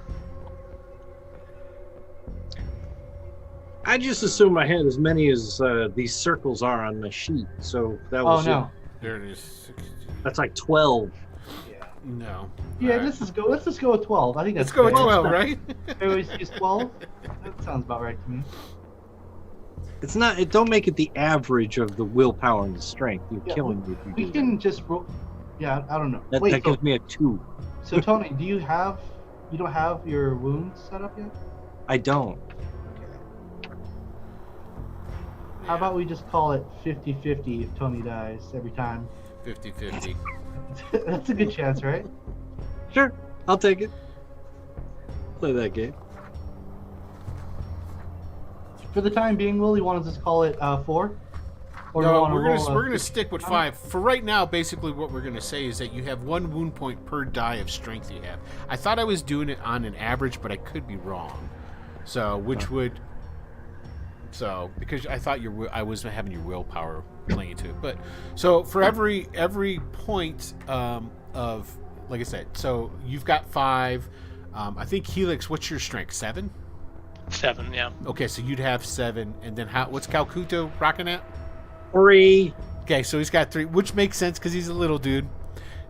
I just assume I had as many as these circles are on my sheet. So that was no. There it is. That's like 12. Yeah. No. Yeah, let's just go with 12. I think that's Let's go with fair. 12, right? Everybody sees 12? That sounds about right to me. It's not. It don't make it the average of the willpower and the strength. You're killing me if you We do can just roll. Yeah, I don't know. that. That gives me a 2. So Tony, you don't have your wounds set up yet? I don't. How about we just call it 50-50 if Tony dies every time? 50-50. That's a good chance, right? Sure, I'll take it. Play that game. For the time being, Will, you want to just call it 4? Or No, we're gonna stick with 5. For right now, basically what we're gonna say is that you have 1 wound point per die of strength you have. I thought I was doing it on an average, but I could be wrong. So because I thought I was having your willpower playing into it, but so for every point of, like I said, so you've got 5. I think Helix, what's your strength? 7? 7, yeah. Okay, so you'd have 7, and then what's Calcuto rocking at? 3. Okay, so he's got 3, which makes sense because he's a little dude.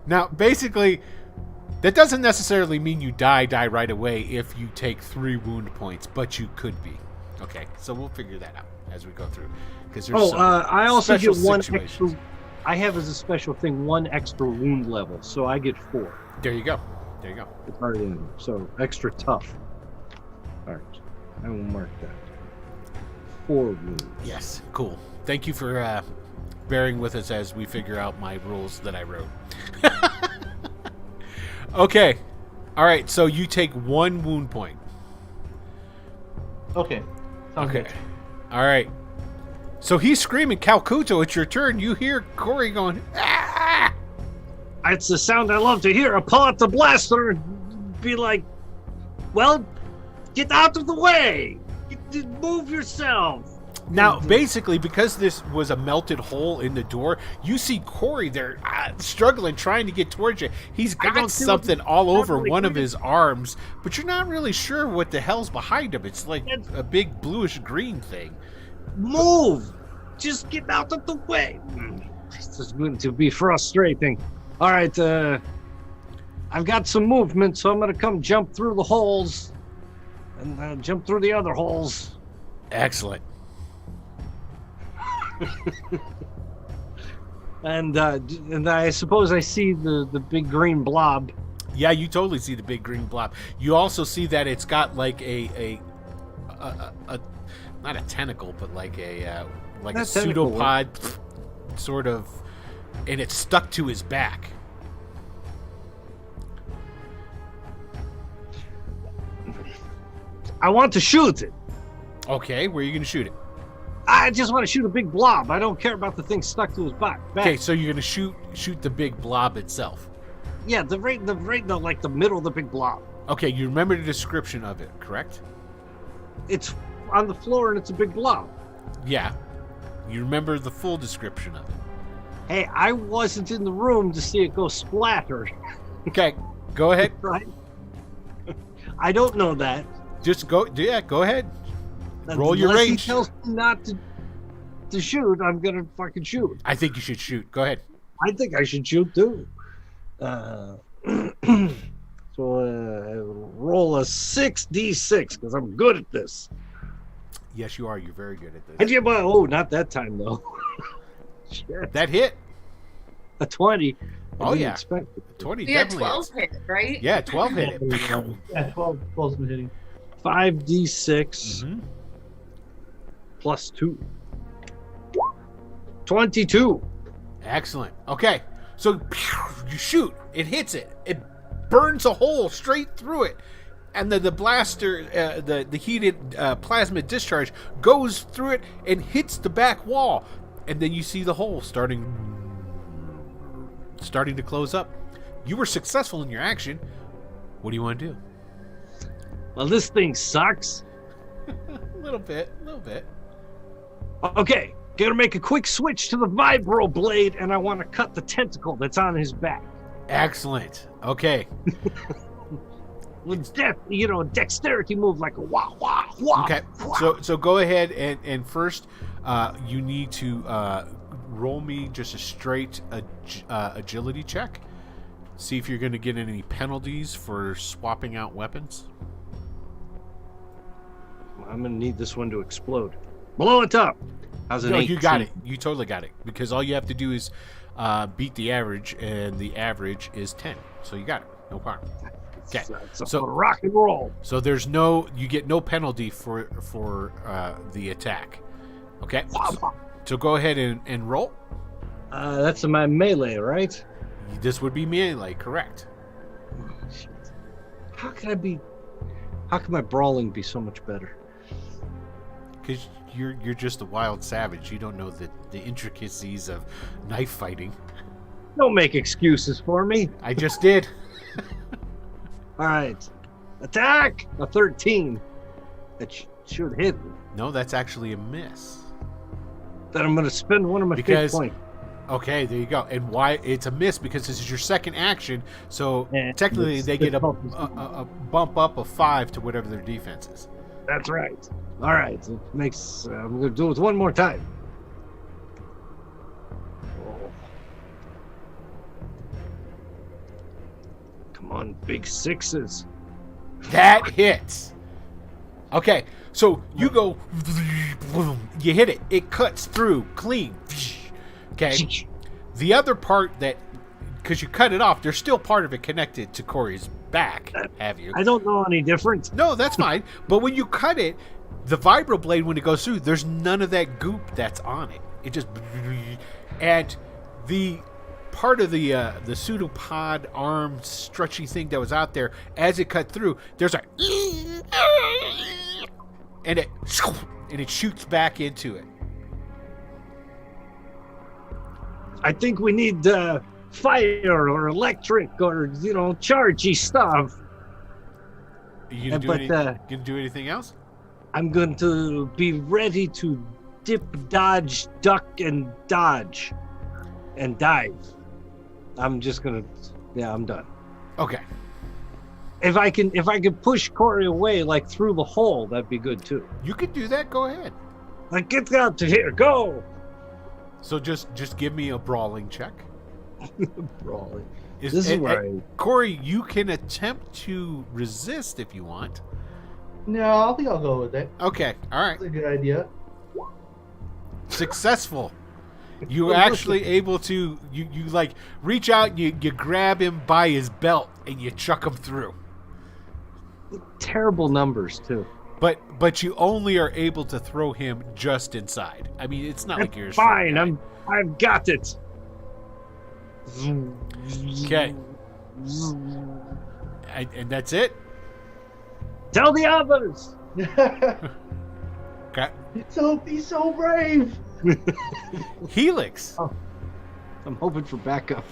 Now, basically, that doesn't necessarily mean you die right away if you take 3 wound points, but you could be. Okay, so we'll figure that out as we go through. Because there's I also get 1 situations. extra. I have as a special thing 1 extra wound level, so I get 4. There you go. It's already in there, so extra tough. All right, I will mark that. 4 wounds. Yes, cool. Thank you for bearing with us as we figure out my rules that I wrote. Okay. All right, so you take 1 wound point. Okay. Sounds Okay. good. All right. So he's screaming, Calcuto, it's your turn. You hear Corey going, ah! It's the sound I love to hear. I pull out the blaster and be like, well, get out of the way. Move yourself. Now, basically, because this was a melted hole in the door, you see Corey there struggling, trying to get towards you. He's got something all over one of his arms, but you're not really sure what the hell's behind him. It's like a big bluish-green thing. Move! Just get out of the way. This is going to be frustrating. All right, I've got some movement, so I'm going to come jump through the holes and jump through the other holes. Excellent. And I suppose I see the big green blob. Yeah, you totally see the big green blob. You also see that it's got like a not a tentacle, but like a pseudopod sort of, and it's stuck to his back. I want to shoot it. Okay, where are you going to shoot it? I just want to shoot a big blob. I don't care about the thing stuck to his back. Okay, so you're going to shoot the big blob itself. Yeah, like the middle of the big blob. Okay, you remember the description of it, correct? It's on the floor and it's a big blob. Yeah. You remember the full description of it. Hey, I wasn't in the room to see it go splatter. Okay, go ahead. Right? I don't know that. Just go. Yeah, go ahead. Roll your Unless range. He tells me not to shoot, I'm gonna fucking shoot. I think you should shoot. Go ahead. I think I should shoot too. Roll a 6d6 because I'm good at this. Yes, you are. You're very good at this. Not that time though. Shit. That hit. A 20. Oh yeah. 20 definitely 12 hit, right? Yeah, 12 hit it. Yeah, 12 been hitting. 5d6 plus 2. 22. Excellent. Okay, so you shoot. It hits it. It burns a hole straight through it, and the blaster, the heated plasma discharge goes through it and hits the back wall, and then you see the hole starting to close up. You were successful in your action. What do you want to do? Well, this thing sucks. A little bit. Okay, gotta make a quick switch to the vibro blade, and I want to cut the tentacle that's on his back. Excellent. Okay. With dexterity move like a wah wah wah. Okay. Wah. So go ahead and first you need to roll me just a straight agility check. See if you're going to get any penalties for swapping out weapons. I'm gonna need this one to explode. Blow it up. How's an 18? You got it. You totally got it. Because all you have to do is beat the average, and the average is 10. So you got it. No problem. Okay. So rock and roll. So you get no penalty for the attack. Okay. So go ahead and roll. That's my melee, right? This would be melee, correct? How can my brawling be so much better? Because you're just a wild savage. You don't know the intricacies of knife fighting. Don't make excuses for me. I just did. All right. Attack! A 13. That should hit me. No, that's actually a miss. Then I'm going to spend one of my hit points. Okay, there you go. And why it's a miss? Because this is your second action. So technically they get a bump up of 5 to whatever their defense is. That's right. All right. It makes. I'm going to do it one more time. Come on, big sixes. That hits. Okay, so you go, you hit it. It cuts through clean. Okay. The other part because you cut it off, there's still part of it connected to Corey's back. Have you? I don't know any difference. No, that's fine. But when you cut it, the vibroblade, when it goes through, there's none of that goop that's on it. It just, and the part of the pseudopod arm stretchy thing that was out there, as it cut through, there's a, and it shoots back into it. I think we need fire or electric or chargey stuff. Are you gonna do anything else? I'm going to be ready to dip, dodge, duck, and dodge, and dive. I'm just gonna. Yeah, I'm done. Okay. If I can push Corey away like through the hole, that'd be good too. You can do that. Go ahead. Like, get out to here, go. So just give me a brawling check. Brawling. This is where Corey, you can attempt to resist if you want. No, I think I'll go with it. Okay, all right. That's a good idea. Successful. You're actually able to you like reach out, you grab him by his belt and you chuck him through. Terrible numbers too. But you only are able to throw him just inside. I mean, it's not like you're a fine. strong guy. I've got it. Okay. And that's it. Tell the others. Okay. He's so brave. Helix. Oh, I'm hoping for backup.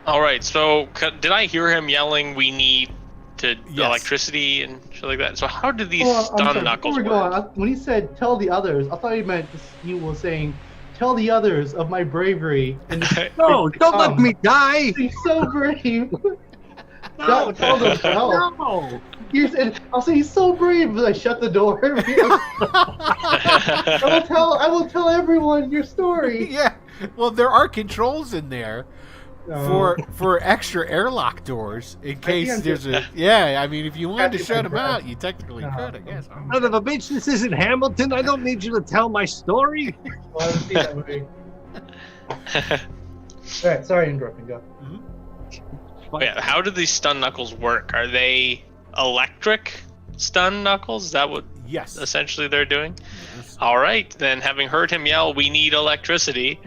All right. So did I hear him yelling, "We need to Yes. electricity and shit like that"? So how do these I'm stun sorry, knuckles before we go work? on, when he said "tell the others," I thought he was saying "tell the others of my bravery." And No, don't let me die. he's so brave. No, Tell them. No. no. I'll say he's so brave, but I shut the door. I will tell everyone your story. Yeah. Well, there are controls in there for extra airlock doors in case there's a. Yeah, I mean, if you wanted to shut them out, you technically could, I guess. Son of a bitch, this isn't Hamilton. I don't need you to tell my story. Well, I haven't seen that movie. All right, sorry, interrupting. Go. Yeah, how do these stun knuckles work? Are they electric stun knuckles? Is that what Yes. essentially they're doing? Yes. All right, then having heard him yell, "We need electricity,"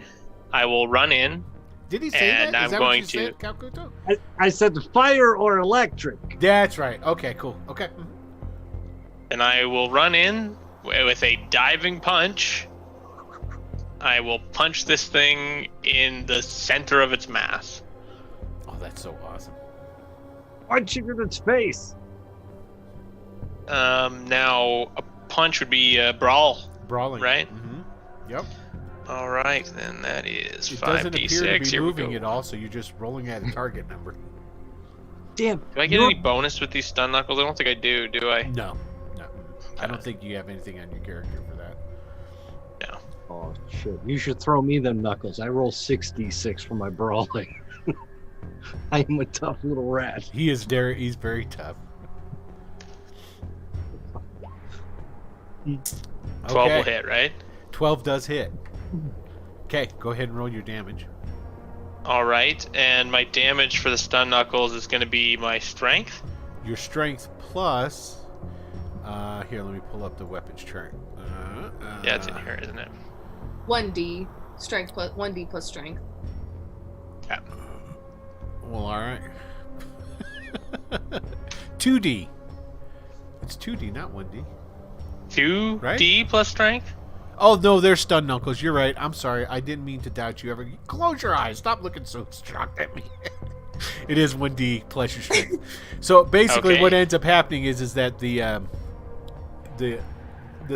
I will run in. Did he say And that? Is I'm that going what you to- said, Calcuto? I said fire or electric. That's right. Okay, cool. Okay. And I will run in with a diving punch. I will punch this thing in the center of its mass. Oh, that's so awesome. Punch it in its face. Now, a punch would be a brawl, Brawling. right? Mm-hmm. Yep. All right, then that is It doesn't appear to 5d6. be Here we moving go. at all, so you're just rolling at a target number. Damn. Do I get any bonus with these stun knuckles? I don't think I do I? No. I don't think you have anything on your character for that. No. Oh shit! You should throw me them knuckles. I roll 66 for my brawling. I am a tough little rat. He's very tough. 12 will Okay. hit, right? 12 does hit. Okay, go ahead and roll your damage. All right, and my damage for the stun knuckles is going to be my strength. Your strength plus. Here, let me pull up the weapons chart. Yeah, it's in here, isn't it? 1d strength plus 1d plus strength. Yeah. Well, all right. 2d. It's 2d, not 1d. 2d Right? plus strength? Oh no, they're stun knuckles. You're right. I'm sorry. I didn't mean to doubt you ever. Close your eyes. Stop looking so shocked at me. It is 1d plus your strength. So basically, Okay. what ends up happening is that the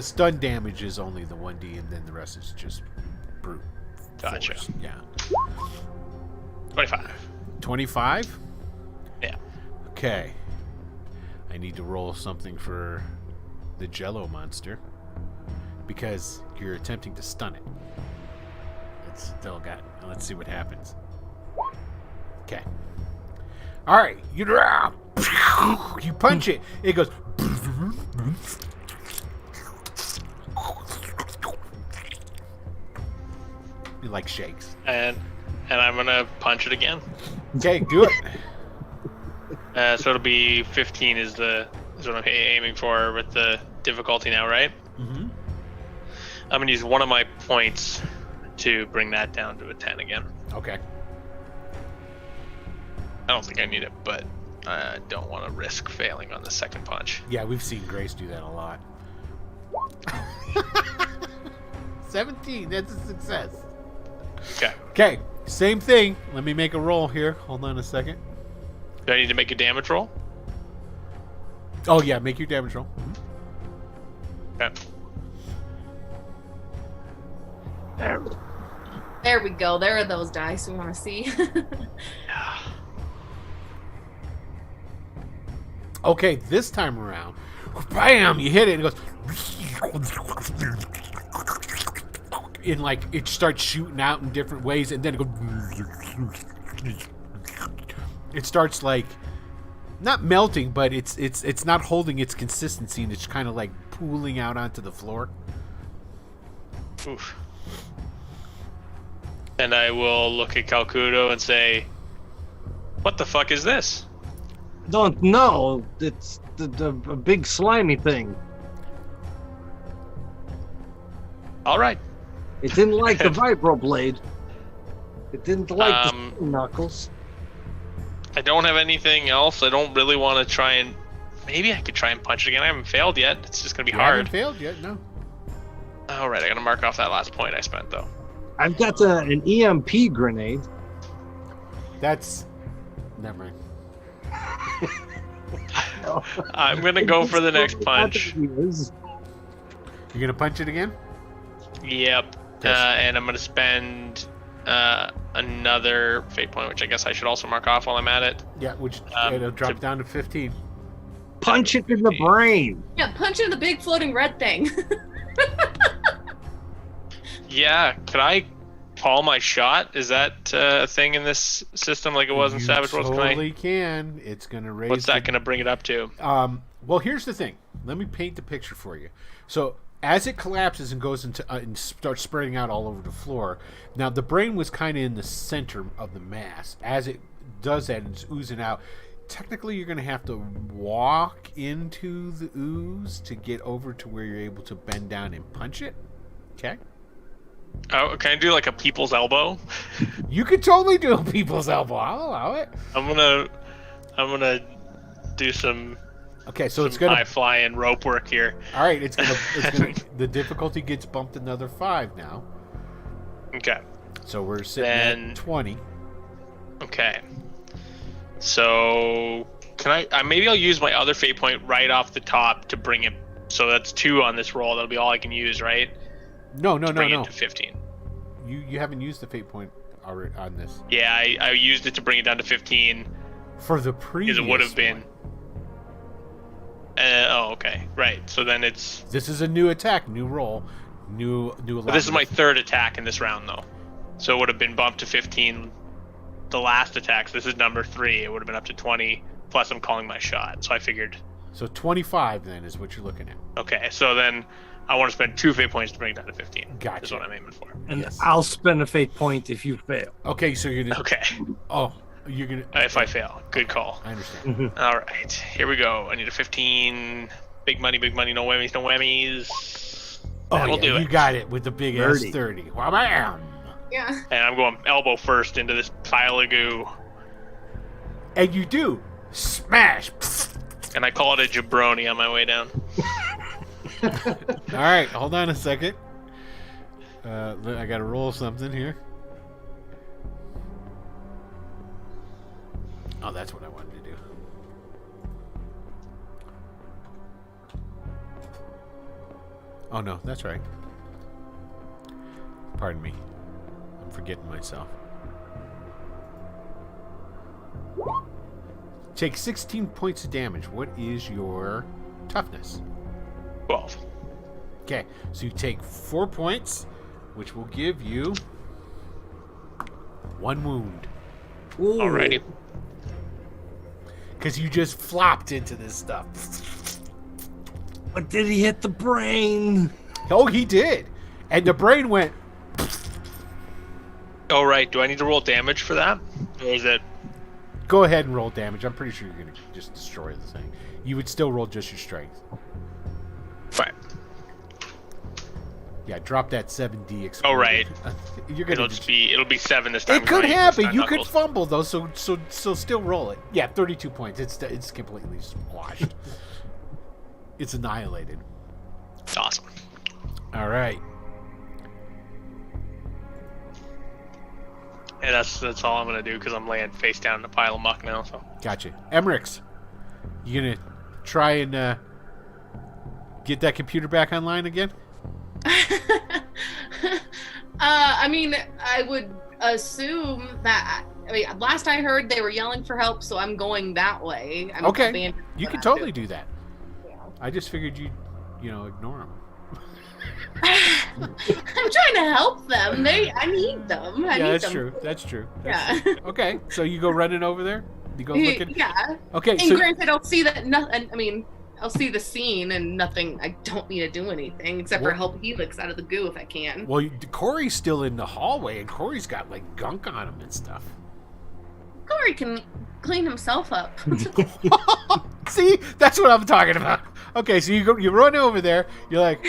stun damage is only the 1d, and then the rest is just brute. Gotcha. Force. Yeah. 25. 25. Yeah. Okay. I need to roll something for the Jello monster because you're attempting to stun it. It's still got. Let's see what happens. Okay. All right. You punch it. It goes. It like shakes. And I'm going to punch it again. Okay, do it. So it'll be 15 is what I'm aiming for with the difficulty now, right? Mm-hmm. I'm going to use one of my points to bring that down to a 10 again. Okay. I don't think I need it, but I don't want to risk failing on the second punch. Yeah, we've seen Grace do that a lot. 17. That's a success. Okay. Okay, same thing. Let me make a roll here. Hold on a second. Do I need to make a damage roll? Oh yeah, make your damage roll. Okay. There we go. There are those dice we want to see. Okay, this time around, bam! You hit it, and it goes. And like it starts shooting out in different ways, and then it goes. It starts like not melting, but it's not holding its consistency, and it's kind of like pooling out onto the floor. Oof. And I will look at Calcudo and say, "What the fuck is this?" Don't know. It's the big slimy thing. All right. It didn't like the vibroblade. It didn't like the knuckles. I don't have anything else. I don't really want to try and... Maybe I could try and punch it again. I haven't failed yet. It's just going to be hard. I haven't failed yet, no. All right, I got to mark off that last point I spent, though. I've got an EMP grenade. That's... Never mind. I'm going to go for the next punch. You're going to punch it again? Yep. And I'm going to spend another fate point, which I guess I should also mark off while I'm at it. Yeah, which it'll drop down to 15. Punch it in the brain. Yeah, punch in the big floating red thing. Yeah, could I call my shot? Is that a thing in this system like it was in Savage Worlds? Totally can. It's going to raise... What's that going to bring it up to? Well, here's the thing. Let me paint the picture for you. So, as it collapses and goes into and starts spreading out all over the floor, now the brain was kind of in the center of the mass. As it does that and it's oozing out, technically you're going to have to walk into the ooze to get over to where you're able to bend down and punch it. Okay? Oh, can I do like a people's elbow? You could totally do a people's elbow. I'll allow it. I'm gonna do some... Okay, so it's gonna high flying rope work here. All right, it's gonna the difficulty gets bumped another 5 now. Okay. So we're sitting at 20. Okay. So can I maybe I'll use my other fate point right off the top to bring it. So that's 2 on this roll. That'll be all I can use, right? No. Bring it to 15. You haven't used the fate point already on this. Yeah, I used it to bring it down to 15. For the previous. Because it would have been. Oh, okay. Right. So then it's... This is a new attack, new roll, new But this is my 3rd attack in this round, though. So it would have been bumped to 15 the last attack. So this is number 3. It would have been up to 20, plus I'm calling my shot. So I figured... So 25, then, is what you're looking at. Okay, so then I want to spend 2 fate points to bring it down to 15. Gotcha. Is what I'm aiming for. And yes. I'll spend a fate point if you fail. Okay, so you're gonna... Okay. Oh, you're gonna... If I fail. Good call. I understand. All right, here we go. I need a 15. Big money, no whammies, no whammies. That'll do it. You got it with the big ass 30. Wham! Yeah. And I'm going elbow first into this pile of goo. And you do. Smash! And I call it a jabroni on my way down. All right, hold on a second. I got to roll something here. Oh, that's what I wanted to do. Oh, no, that's right. Pardon me. I'm forgetting myself. Take 16 points of damage. What is your toughness? 12. Okay, so you take 4 points, which will give you 1 wound. Ooh. Alrighty. Because you just flopped into this stuff. But did he hit the brain? Oh, he did. And the brain went... Oh, right. Do I need to roll damage for that? Or is it... Go ahead and roll damage. I'm pretty sure you're going to just destroy the thing. You would still roll just your strength. Fine. Yeah, drop that 7D. Oh, right. You're gonna it'll be 7 this time. It could happen. You could fumble though, so still roll it. Yeah, 32 points. It's completely squashed. It's annihilated. Awesome. All right. And that's all I'm gonna do because I'm laying face down in a pile of muck now. So. Gotcha. Emmerich, you gonna try and get that computer back online again? I mean, I would assume that. I mean, last I heard, they were yelling for help, so I'm going that way. Okay, you can totally do that. Yeah. I just figured you'd, ignore them. I'm trying to help them. I need them. That's true. That's true. Okay, so you go running over there. You go looking. Yeah. Okay. And granted, I'll see that nothing. I mean, I'll see the scene and nothing. I don't need to do anything except for help Helix out of the goo if I can. Well, Corey's still in the hallway, and Corey's got like gunk on him and stuff. Corey can clean himself up. See, that's what I'm talking about. Okay, so you run over there. You're like,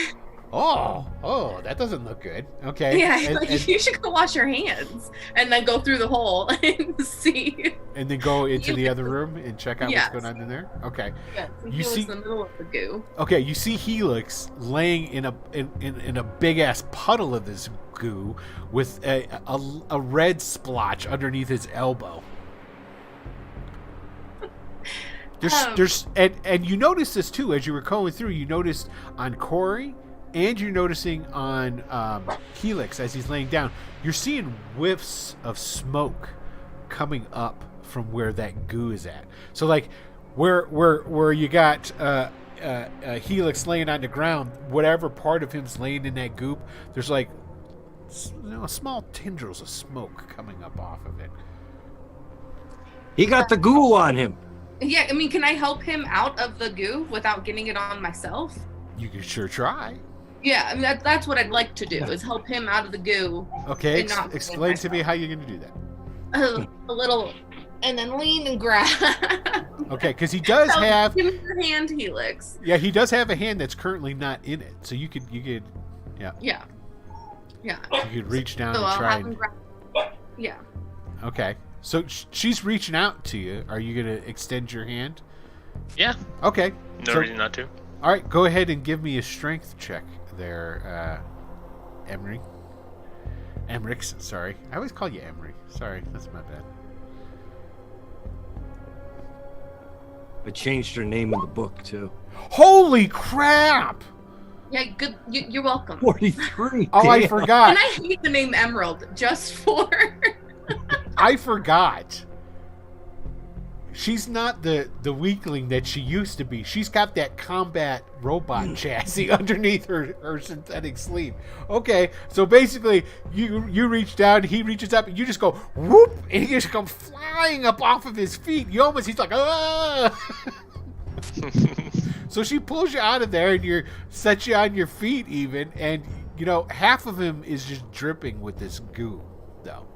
oh, that doesn't look good. Okay. Yeah, you should go wash your hands and then go through the hole and see. And then go into the other room and check out what's going on in there. Okay. Yeah, you see in the middle of the goo. Okay, you see Helix laying in a big ass puddle of this goo with a red splotch underneath his elbow. And you noticed this too as you were going through. You noticed on Corey, and you're noticing on Helix as he's laying down. You're seeing whiffs of smoke coming up from where that goo is at. So like where you got Helix laying on the ground, whatever part of him's laying in that goop, there's like small tendrils of smoke coming up off of it. He got the goo on him. Yeah, I mean, can I help him out of the goo without getting it on myself? You can sure try. Yeah, I mean, that's what I'd like to do, is help him out of the goo. Okay, explain to me how you're going to do that. A little, and then lean and grab. Okay, because he does have... Give me your hand, Helix. Yeah, he does have a hand that's currently not in it, so you could, yeah. Yeah. You could reach down and I'll try have him grab. Yeah. Okay. So she's reaching out to you. Are you going to extend your hand? Yeah. Okay. No reason not to. All right, go ahead and give me a strength check there, Emery. Emmerich, sorry. I always call you Emery. Sorry, that's my bad. I changed her name in the book, too. Holy crap! Yeah, good. You're welcome. 43. Oh, damn. I forgot. And I hate the name Emerald just for... I forgot. She's not the weakling that she used to be. She's got that combat robot chassis underneath her synthetic sleeve. Okay, so basically you reach down, he reaches up, and you just go whoop, and he just comes flying up off of his feet. He's like, ah! So she pulls you out of there and sets you on your feet even, and half of him is just dripping with this goo, though.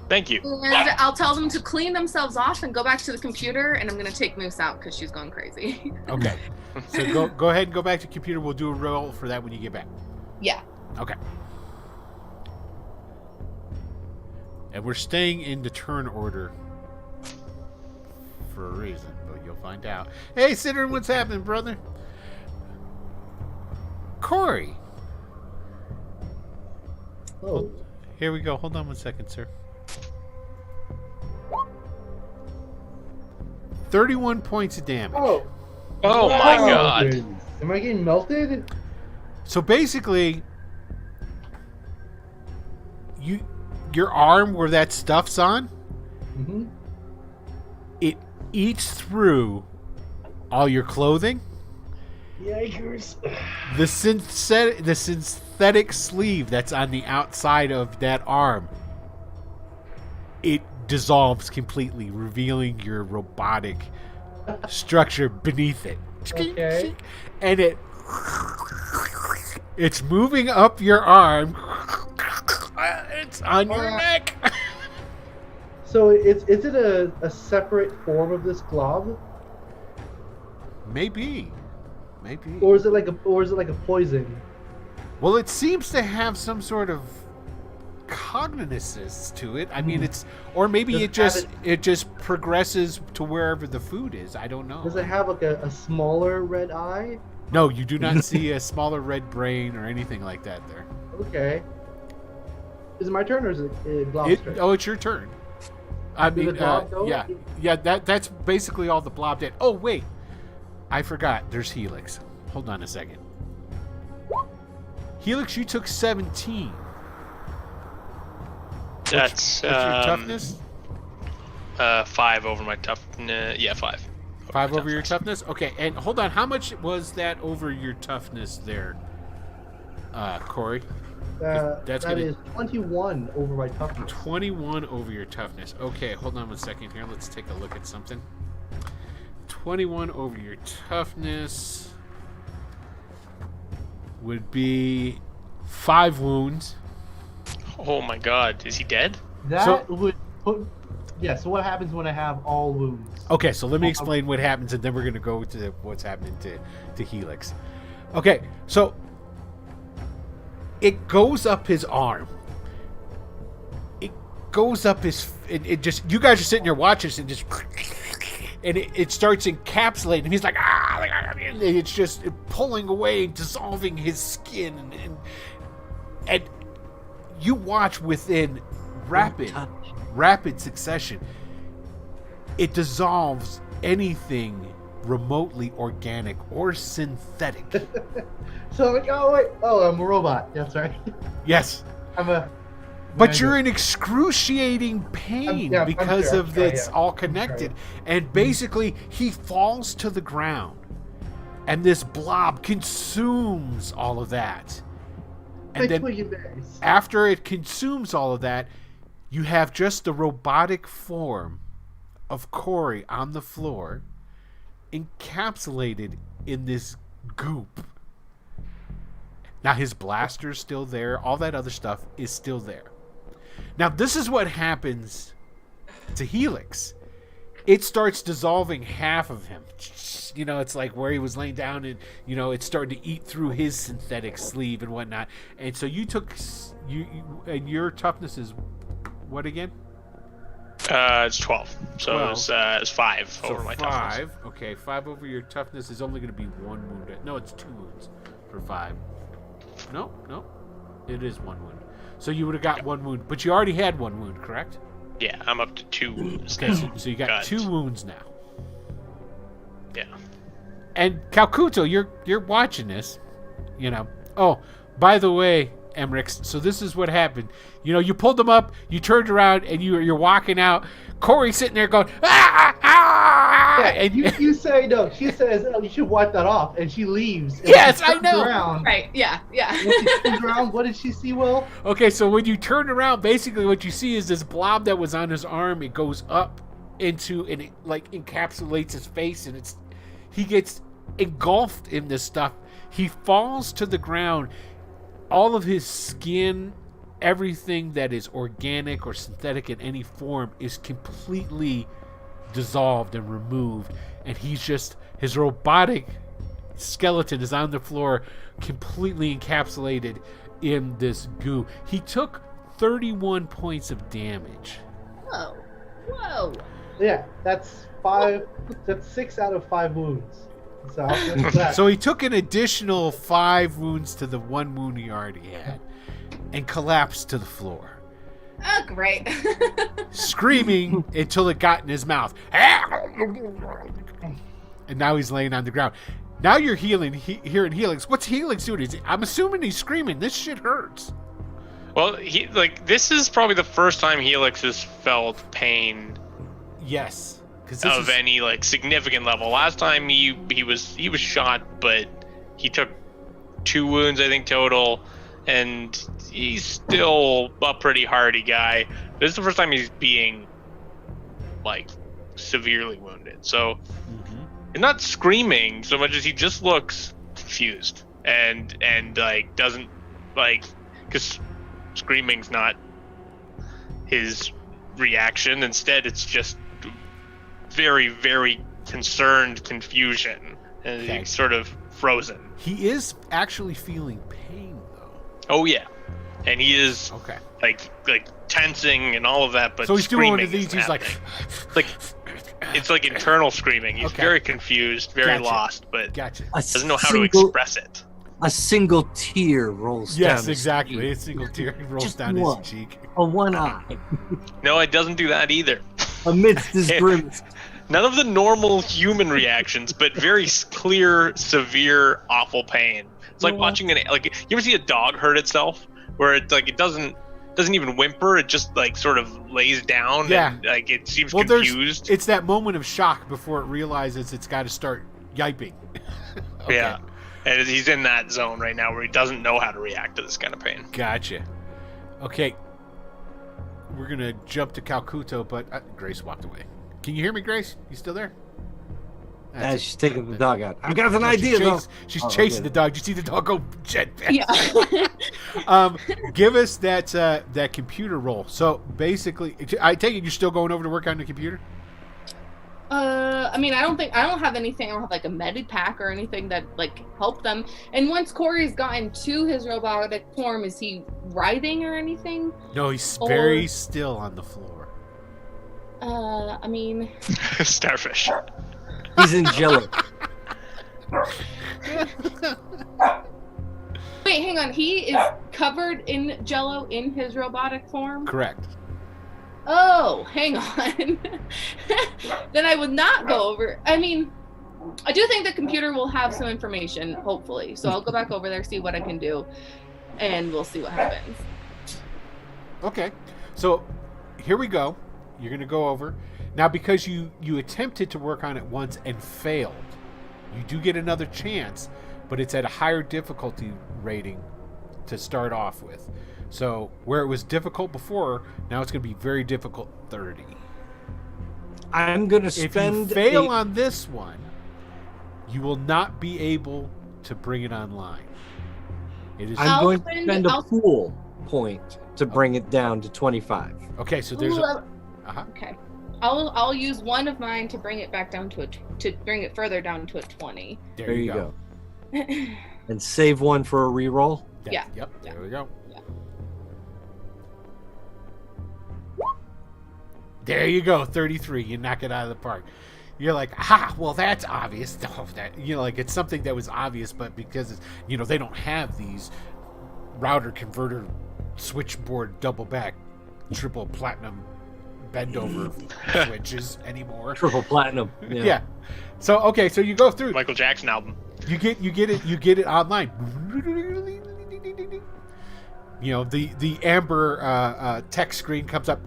Thank you. And I'll tell them to clean themselves off and go back to the computer, and I'm going to take Moose out because she's going crazy. Okay. So go ahead and go back to the computer. We'll do a roll for that when you get back. Yeah. Okay. And we're staying in the turn order for a reason, but you'll find out. Hey, Sidron, what's happening, brother? Corey. Oh. Here we go. Hold on 1 second, sir. 31 points of damage. Oh my god. Goodness. Am I getting melted? So basically, your arm where that stuff's on, it eats through all your clothing. Yikers. The synthetic sleeve that's on the outside of that arm, it dissolves completely, revealing your robotic structure beneath it. Okay. And it's moving up your arm. It's on your neck. So is it a separate form of this glob? Maybe. Or is it like a poison? Well, it seems to have some sort of cognizance to it. I mean, or maybe it just progresses to wherever the food is. I don't know. Does it have like a smaller red eye? No, you do not see a smaller red brain or anything like that there. Okay. Is it my turn or is it Glob's turn? Oh, it's your turn. I mean, yeah. That's basically all the blob did. Oh wait, I forgot. There's Helix. Hold on a second. Helix, you took 17. That's your toughness? 5 over my toughness. Yeah, 5. 5 over your toughness? Okay, and hold on. How much was that over your toughness there, Corey? That is 21 over my toughness. 21 over your toughness. Okay, hold on 1 second here. Let's take a look at something. 21 over your toughness would be 5 wounds. Oh my god, is he dead? That would put. Yeah, so what happens when I have all wounds? Okay, so let me explain what happens, and then we're going to go to what's happening to Helix. Okay, so it goes up his arm. It goes up his... It just... You guys are sitting there watching this, and just... And it starts encapsulating him. He's like, and it's just pulling away, dissolving his skin. And you watch within rapid succession. It dissolves anything remotely organic or synthetic. So I'm like, oh wait, I'm a robot. That's right. Yes. But you're in excruciating pain because of it's all connected. And basically, he falls to the ground. And this blob consumes all of that. And then after it consumes all of that, you have just the robotic form of Corey on the floor, encapsulated in this goop. Now his blaster's still there. All that other stuff is still there. Now this is what happens to Helix. It starts dissolving half of him. You know, it's like where he was laying down and, you know, it's starting to eat through his synthetic sleeve and whatnot. And so you took... and your toughness is what again? It's 12. So 12. It's 5 over my toughness. 5. Okay, 5 over your toughness is only going to be 1 wound. No, it's 2 wounds for 5. No. It is 1 wound. So you would have got 1 wound. But you already had 1 wound, correct? Yeah, I'm up to 2 wounds. Okay, so you got 2 wounds now. Yeah. And Calcuto, you're watching this, you know. Oh, by the way, Emmerich, so this is what happened. You know, you pulled them up, you turned around, and you're walking out. Corey's sitting there going, ah, ah, yeah, and you say no. She says, "Oh, you should wipe that off," and she leaves. And yes, I know. Around, right? Yeah. When she turns around, what did she see, Will? Okay, so when you turn around, basically what you see is this blob that was on his arm. It goes up into and it like encapsulates his face, and he gets engulfed in this stuff. He falls to the ground. All of his skin, everything that is organic or synthetic in any form is completely dissolved and removed. And his robotic skeleton is on the floor, completely encapsulated in this goo. He took 31 points of damage. Whoa. Yeah, that's 5. That's 6 out of 5 wounds. So he took an additional 5 wounds to the 1 wound he already had and collapsed to the floor. Oh, great. Screaming until it got in his mouth. And now he's laying on the ground. Now you're hearing Helix. What's Helix doing? I'm assuming he's screaming. This shit hurts. Well, this is probably the first time Helix has felt pain. Yes. Of any significant level. Last time he was shot, but he took 2 wounds, I think, total, and he's still a pretty hardy guy. This is the first time he's being severely wounded. So he's not screaming so much as he just looks confused and doesn't because screaming's not his reaction. Instead, it's just very, very concerned confusion, and he's sort of frozen. He is actually feeling pain, though. Oh yeah, and he is like tensing and all of that. But so he's doing one of these. He's like it's like internal screaming. He's very confused, very lost, but doesn't know how to express it. A single tear rolls down. Yes, exactly. A single tear rolls down his cheek. On one eye. No, it doesn't do that either. Amidst this grimace. None of the normal human reactions, but very clear, severe, awful pain. It's like watching you ever see a dog hurt itself, where it doesn't even whimper, it just sort of lays down and it seems confused. It's that moment of shock before it realizes it's got to start yiping. Okay. Yeah, and he's in that zone right now where he doesn't know how to react to this kind of pain. Gotcha. Okay, we're gonna jump to Calcuto, but Grace walked away. Can you hear me, Grace? You still there? As she's taking the dog out. I've got an idea, though. She's chasing the dog. You see the dog go jetpack. Yeah. Give us that computer roll. So basically, I take it you're still going over to work on the computer? I mean, I don't have anything. I don't have like a medipack or anything that like help them. And once Corey's gotten to his robotic form, is he writhing or anything? No, he's very still on the floor. I mean, starfish. He's in jello. Wait, hang on. He is covered in jello in his robotic form? Correct. Oh, hang on. Then I would not go over. I mean, I do think the computer will have some information, hopefully. So I'll go back over there, see what I can do, and we'll see what happens. Okay. So here we go. You're going to go over. Now, because you attempted to work on it once and failed, you do get another chance, but it's at a higher difficulty rating to start off with. So where it was difficult before, now it's going to be very difficult 30. I'm going to spend... If you fail on this one, you will not be able to bring it online. I'm going to spend a pool point to bring it down to 25. Okay, so there's Okay. I'll use one of mine to bring it back down to bring it further down to a 20. There you go. And save one for a reroll? Yeah. Yep. There we go. Yeah. There you go. 33. You knock it out of the park. You're like, well, that's obvious. No, like it's something that was obvious, but because it's, they don't have these router converter switchboard double back triple platinum bend over switches anymore. Triple platinum. Yeah. So okay, so you go through Michael Jackson album. You get it online. The amber text screen comes up.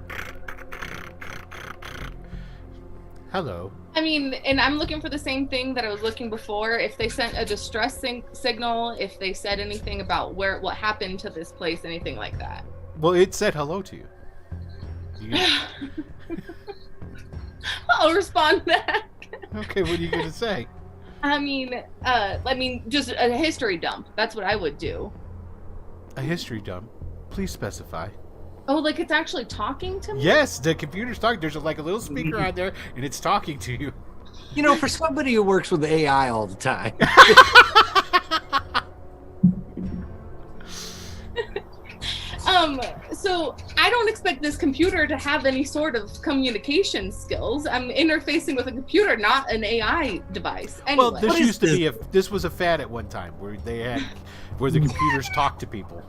Hello. I mean, and I'm looking for the same thing that I was looking before. If they sent a distress signal, if they said anything about what happened to this place, anything like that. Well, it said hello to you. I'll respond back. Okay, what are you gonna say? I mean, just a history dump. That's what I would do. A history dump? Please specify. Oh, like it's actually talking to me? Yes, the computer's talking. There's like a little speaker on there, and it's talking to you. For somebody who works with AI all the time. So I don't expect this computer to have any sort of communication skills. I'm interfacing with a computer, not an AI device. Anyway. Well, this was a fad at one time where the computers talk to people.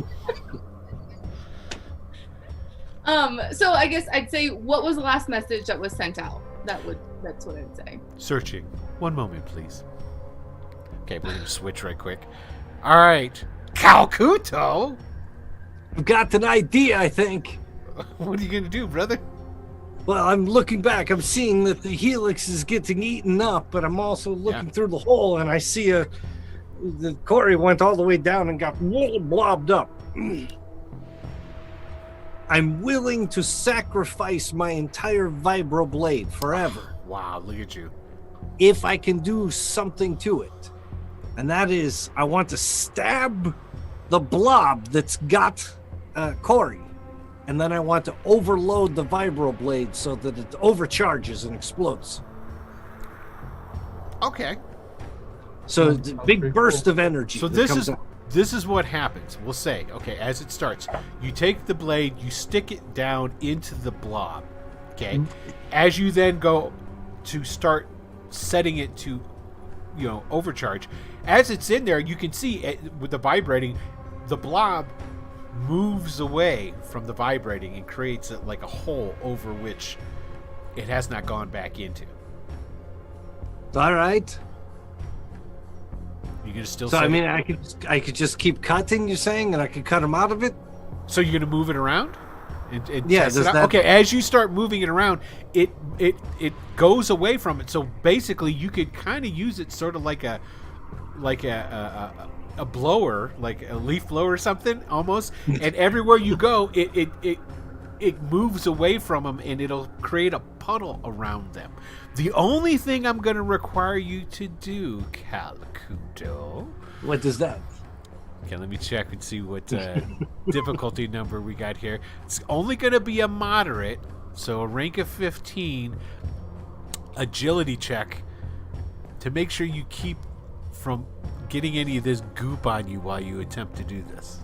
So I guess I'd say, what was the last message that was sent out? That's what I'd say. Searching. One moment, please. Okay, we're gonna switch right quick. All right, Calcuto. I've got an idea, I think. What are you gonna do, brother? Well, I'm looking back. I'm seeing that the helix is getting eaten up, but I'm also looking through the hole, and I see the Corey went all the way down and got blobbed up. I'm willing to sacrifice my entire vibroblade forever. Wow, look at you. If I can do something to it. And that is, I want to stab the blob that's got Corey. And then I want to overload the vibroblade so that it overcharges and explodes. Okay. So it's a big burst of energy. So this is what happens. We'll say, okay, as it starts, you take the blade, you stick it down into the blob. Okay. Mm-hmm. As you then go to start setting it to, overcharge, as it's in there, you can see with the vibrating, the blob moves away from the vibrating and creates like a hole over which it has not gone back into. All right. You can still. So I mean, I could just keep cutting. You're saying, and I could cut him out of it. So you're gonna move it around? And yeah. test it out? Okay. As you start moving it around, it goes away from it. So basically, you could kind of use it sort of like a blower, like a leaf blower or something, almost. And everywhere you go, it it moves away from them, and it'll create a puddle around them. The only thing I'm going to require you to do, Calcuto... What does that? Okay, let me check and see what difficulty number we got here. It's only going to be a moderate, so a rank of 15 agility check to make sure you keep from getting any of this goop on you while you attempt to do this.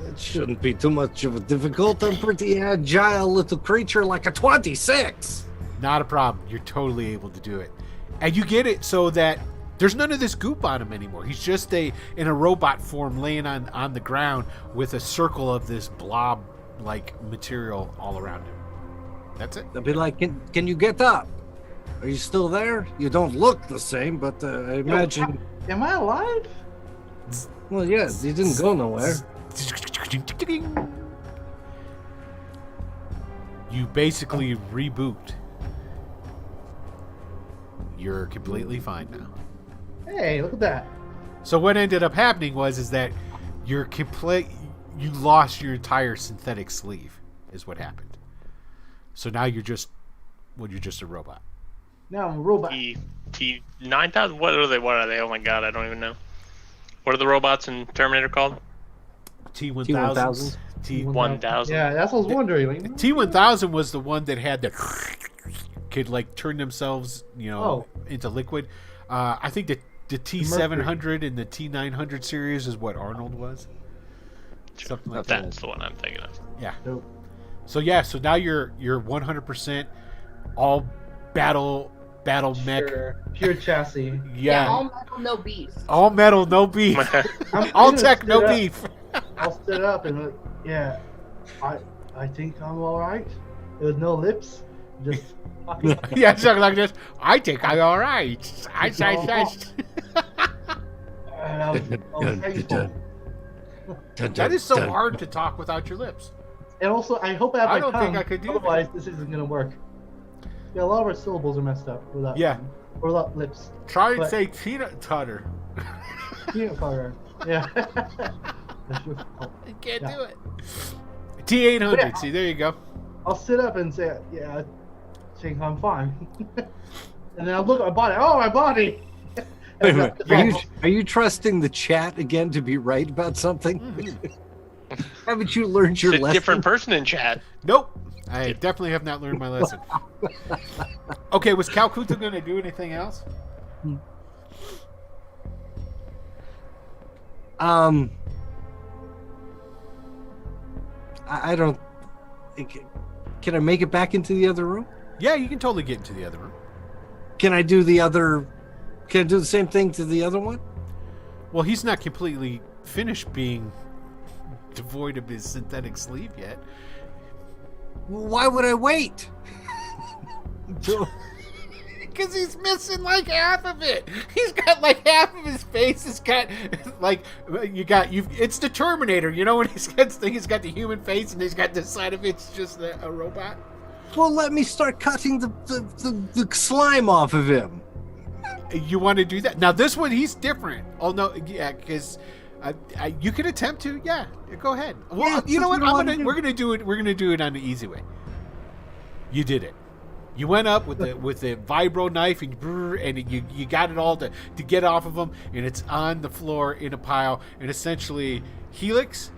It shouldn't be too much of a difficult. I'm pretty agile little creature, like a 26. Not a problem. You're totally able to do it. And you get it so that there's none of this goop on him anymore. He's just in a robot form laying on the ground with a circle of this blob-like material all around him. That's it. They'll be like, can you get up? Are you still there? You don't look the same, but I imagine... Am I alive? Well, yeah, you didn't go nowhere. You basically reboot. You're completely fine now. Hey, look at that. So what ended up happening is that you lost your entire synthetic sleeve is what happened. So now you're just a robot. Now I'm a robot. T-9000? What are they? Oh my god, I don't even know. What are the robots in Terminator called? T-1000. T-1000. Yeah, that's what I was wondering. Like, T-1000 was the one that had could like turn themselves, into liquid. I think the T-700 and the T-900 series is what Arnold was. Something like that. That's the one I'm thinking of. Yeah. Nope. So now you're 100% all battle mech. Pure chassis. Yeah. All metal, no beef. All metal, no beef. All tech, no beef. I'll sit up and yeah. I think I'm all right. There's no lips. Just yeah, something like this. I think I'm all right. That is so hard to talk without your lips. And also, I hope I have my tongue. Think I could do otherwise, this isn't going to work. Yeah, a lot of our syllables are messed up without or without lips. Try and say peanut butter. Peanut butter. Yeah. I can't do it. T-800. Yeah, see, there you go. I'll sit up and say, yeah, I think I'm fine. And then I'll look at my body. Oh, my body! Wait a minute. Are you trusting the chat again to be right about something? Mm-hmm. Haven't you learned your lesson? A different person in chat. Nope. I definitely have not learned my lesson. Okay, was Calcuta going to do anything else? I don't... Can I make it back into the other room? Yeah, you can totally get into the other room. Can I do the same thing to the other one? Well, he's not completely finished being devoid of his synthetic sleeve yet. Why would I wait? Because he's missing like half of it. He's got like half of his face. It's got like it's the Terminator. You know when he's got the human face and he's got this side of it's just a robot. Well, let me start cutting the slime off of him. You want to do that now? This one he's different. Oh no, yeah, because. You can attempt to, yeah. Go ahead. Well, yeah, you know what? We're gonna do it. We're gonna do it on the easy way. You did it. You went up with the vibro knife and you got it all to get off of him, and it's on the floor in a pile. And essentially, Helix,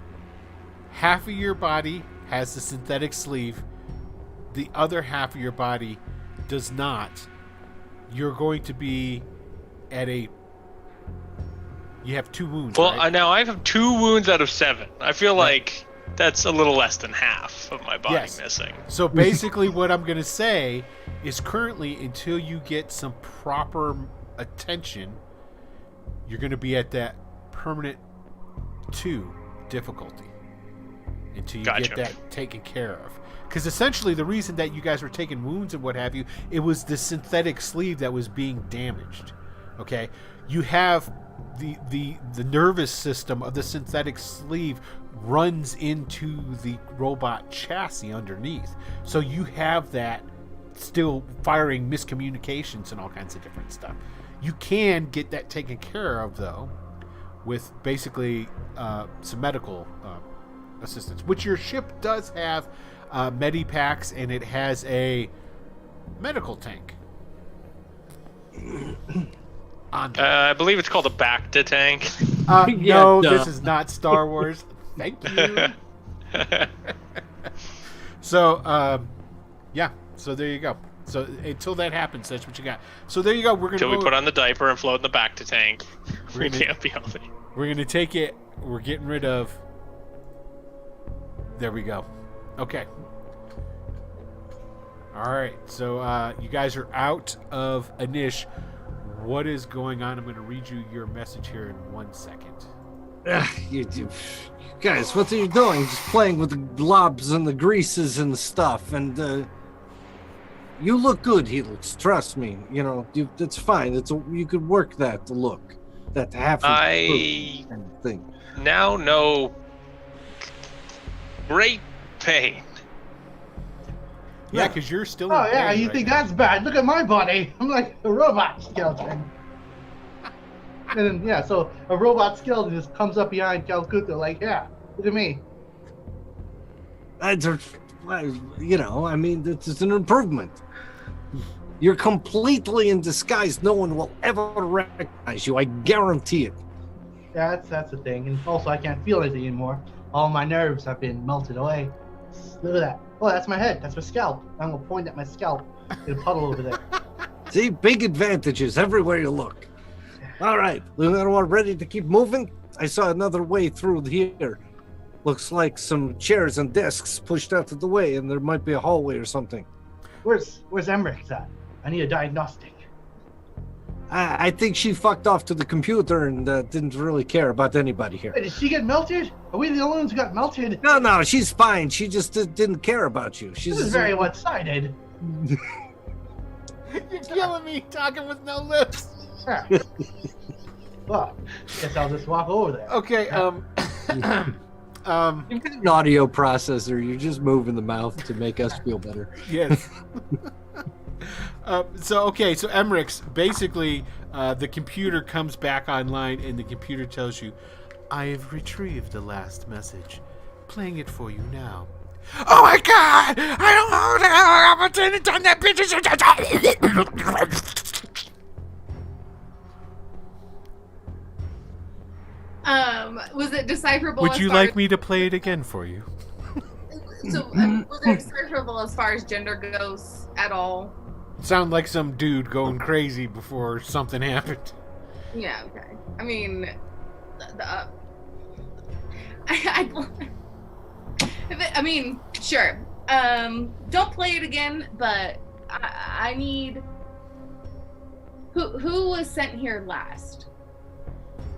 half of your body has the synthetic sleeve. The other half of your body does not. You're going to be at a. You have 2 wounds. Well, right? Now I have 2 wounds out of 7. I feel like that's a little less than half of my body missing. So basically what I'm going to say is currently until you get some proper attention, you're going to be at that permanent 2 difficulty until you get that taken care of. Because essentially the reason that you guys were taking wounds and what have you, it was the synthetic sleeve that was being damaged. Okay? You have... The nervous system of the synthetic sleeve runs into the robot chassis underneath. So you have that still firing miscommunications and all kinds of different stuff. You can get that taken care of, though, with basically some medical assistance. Which your ship does have medipacks, and it has a medical tank. I believe it's called a Bacta tank. No, this is not Star Wars. Thank you. So, yeah. So there you go. So until that happens, that's what you got. So there you go. We're gonna until we put on the diaper and float in the Bacta tank. We're gonna take it. We're getting rid of. There we go. Okay. All right. So you guys are out of Anish. What is going on? I'm going to read you your message here in 1 second. You guys, what are you doing? Just playing with the globs and the greases and the stuff. And you look good, Helix. Trust me. You know, it's fine. You could work that look, that half. I kind of thing. Now know great pain. Yeah, because you're still. Oh yeah, you right think now. that's bad? Look at my body. I'm like a robot skeleton. And then so a robot skeleton just comes up behind Calcutta, like, yeah, look at me. You know, I mean, this is an improvement. You're completely in disguise. No one will ever recognize you. I guarantee it. Yeah, that's the thing. And also, I can't feel anything anymore. All my nerves have been melted away. Look at that. Oh, that's my head. That's my scalp. I'm gonna point at my scalp in a puddle over there. See, big advantages everywhere you look. All right, we're ready to keep moving. I saw another way through here. Looks like some chairs and desks pushed out of the way, and there might be a hallway or something. Where's Emmerich at? I need a diagnostic. I think she fucked off to the computer and didn't really care about anybody here. Wait, did she get melted? Are we the only ones who got melted? No, she's fine. She just didn't care about you. She's This is very one-sided. You're killing me talking with no lips. Yeah. Well, guess I'll just walk over there. Okay. You've got an audio processor. You're just moving the mouth to make us feel better. Yes. So Emmerich's basically the computer comes back online and the computer tells you, I have retrieved the last message. Playing it for you now. Oh my god! I don't know how I'm going to turn that bitch. Was it decipherable? Would you like me to play it again for you? So was it decipherable as far as gender goes at all? Sound like some dude going crazy before something happened. Yeah, okay. I mean, I mean, sure. Don't play it again, but I need. Who was sent here last?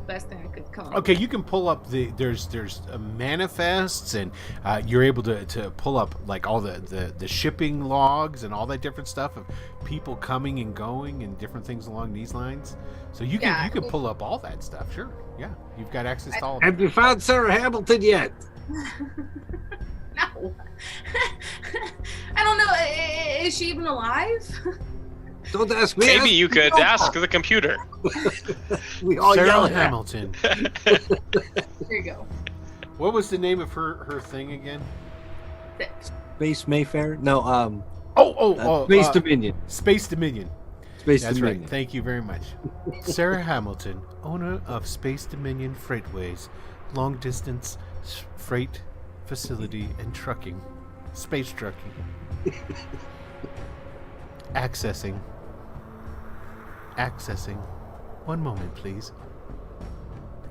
Best thing I could come up Okay, with. you can pull up there's manifests, and you're able to pull up like all the shipping logs and all that different stuff of people coming and going and different things along these lines. So you can pull up all that stuff. Sure, yeah, you've got access to all of Have you found Sarah Hamilton yet? No. I don't know. Is she even alive? Don't ask me. Maybe you could ask the computer. We all yell Sarah at her. Hamilton. There you go. What was the name of her thing again? Space Mayfair? No, Space Dominion. Space Dominion. Space That's Dominion. right. Thank you very much. Sarah Hamilton, owner of Space Dominion Freightways, long distance freight facility and trucking, space trucking. Accessing. One moment, please.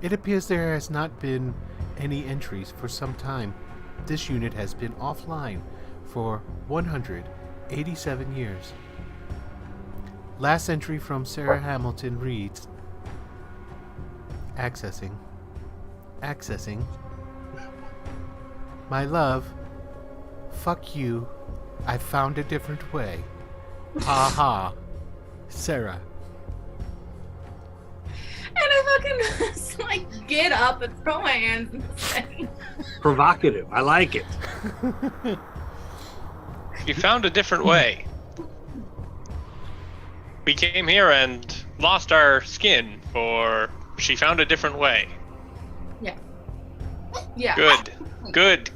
It appears there has not been any entries for some time. This unit has been offline for 187 years. Last entry from Sarah Hamilton reads, Accessing. My love, fuck you. I found a different way. Ha ha. Sarah. And I fucking just, get up and throw my hands and say, Provocative. I like it. You found a different way. We came here and lost our skin, or she found a different way. yeah. Good. Good.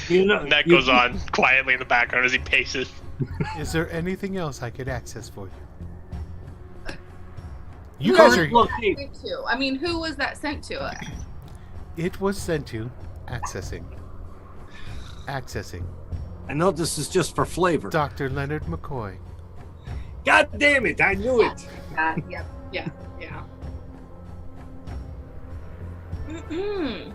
You know, And that goes on quietly in the background as he paces. Is there anything else I could access for you? You guys are. I mean, who was that sent to? It was sent to accessing. I know this is just for flavor. Dr. Leonard McCoy. God damn it! I knew it. Yep. Yeah. Mm-mm.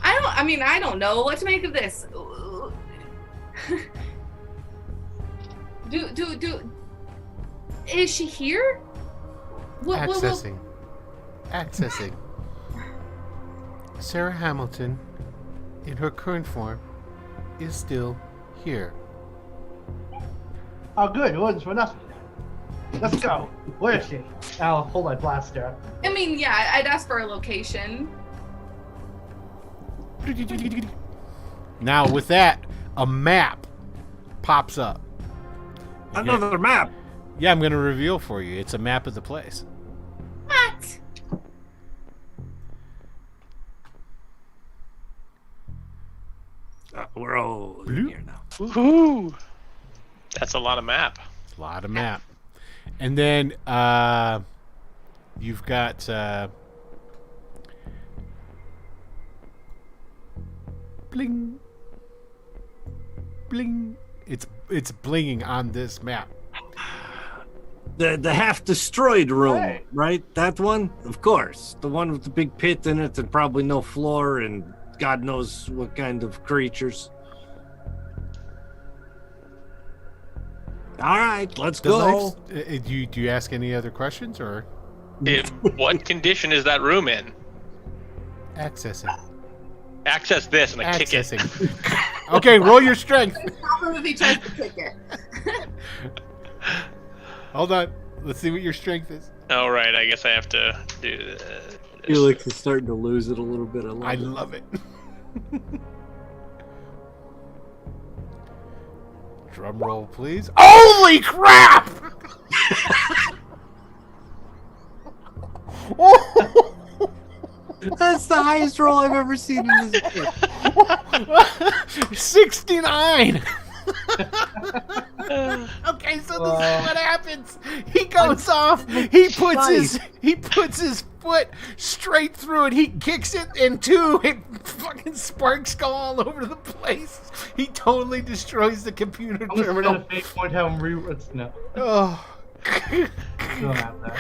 I don't know what to make of this. Is she here? Accessing. Sarah Hamilton, in her current form, is still here. Oh, good. It wasn't for nothing. Let's go. Where is she? I'll hold my blaster. I mean, yeah, I'd ask for a location. Now, with that, a map pops up. Another map. Yeah, I'm going to reveal for you. It's a map of the place. What? We're all in here now. Woohoo! That's a lot of map. And then you've got bling, bling. It's blinging on this map. The half destroyed room, right? That one, of course. The one with the big pit in it and probably no floor and God knows what kind of creatures. All right, let's go. Do you ask any other questions or? In what condition is that room in? Accessing. Access this and I kick it. Okay, roll your strength. Stop him if he tries to kick it. Hold on. Let's see what your strength is. All right, I guess I have to do this. Felix is starting to lose it a little bit. I love it. Drum roll, please. Holy crap! That's the highest roll I've ever seen in this game. 69. Okay, so this is what happens. He goes off. He puts his foot straight through it. He kicks it in two. It fucking sparks go all over the place. He totally destroys the computer terminal. I'm just gonna have him rewrite. No. Oh. Don't have that.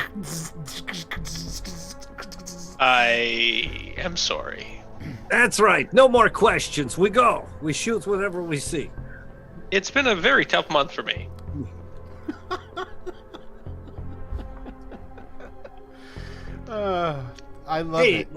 I am sorry. That's right. No more questions. We go. We shoot whatever we see. It's been a very tough month for me. I love it.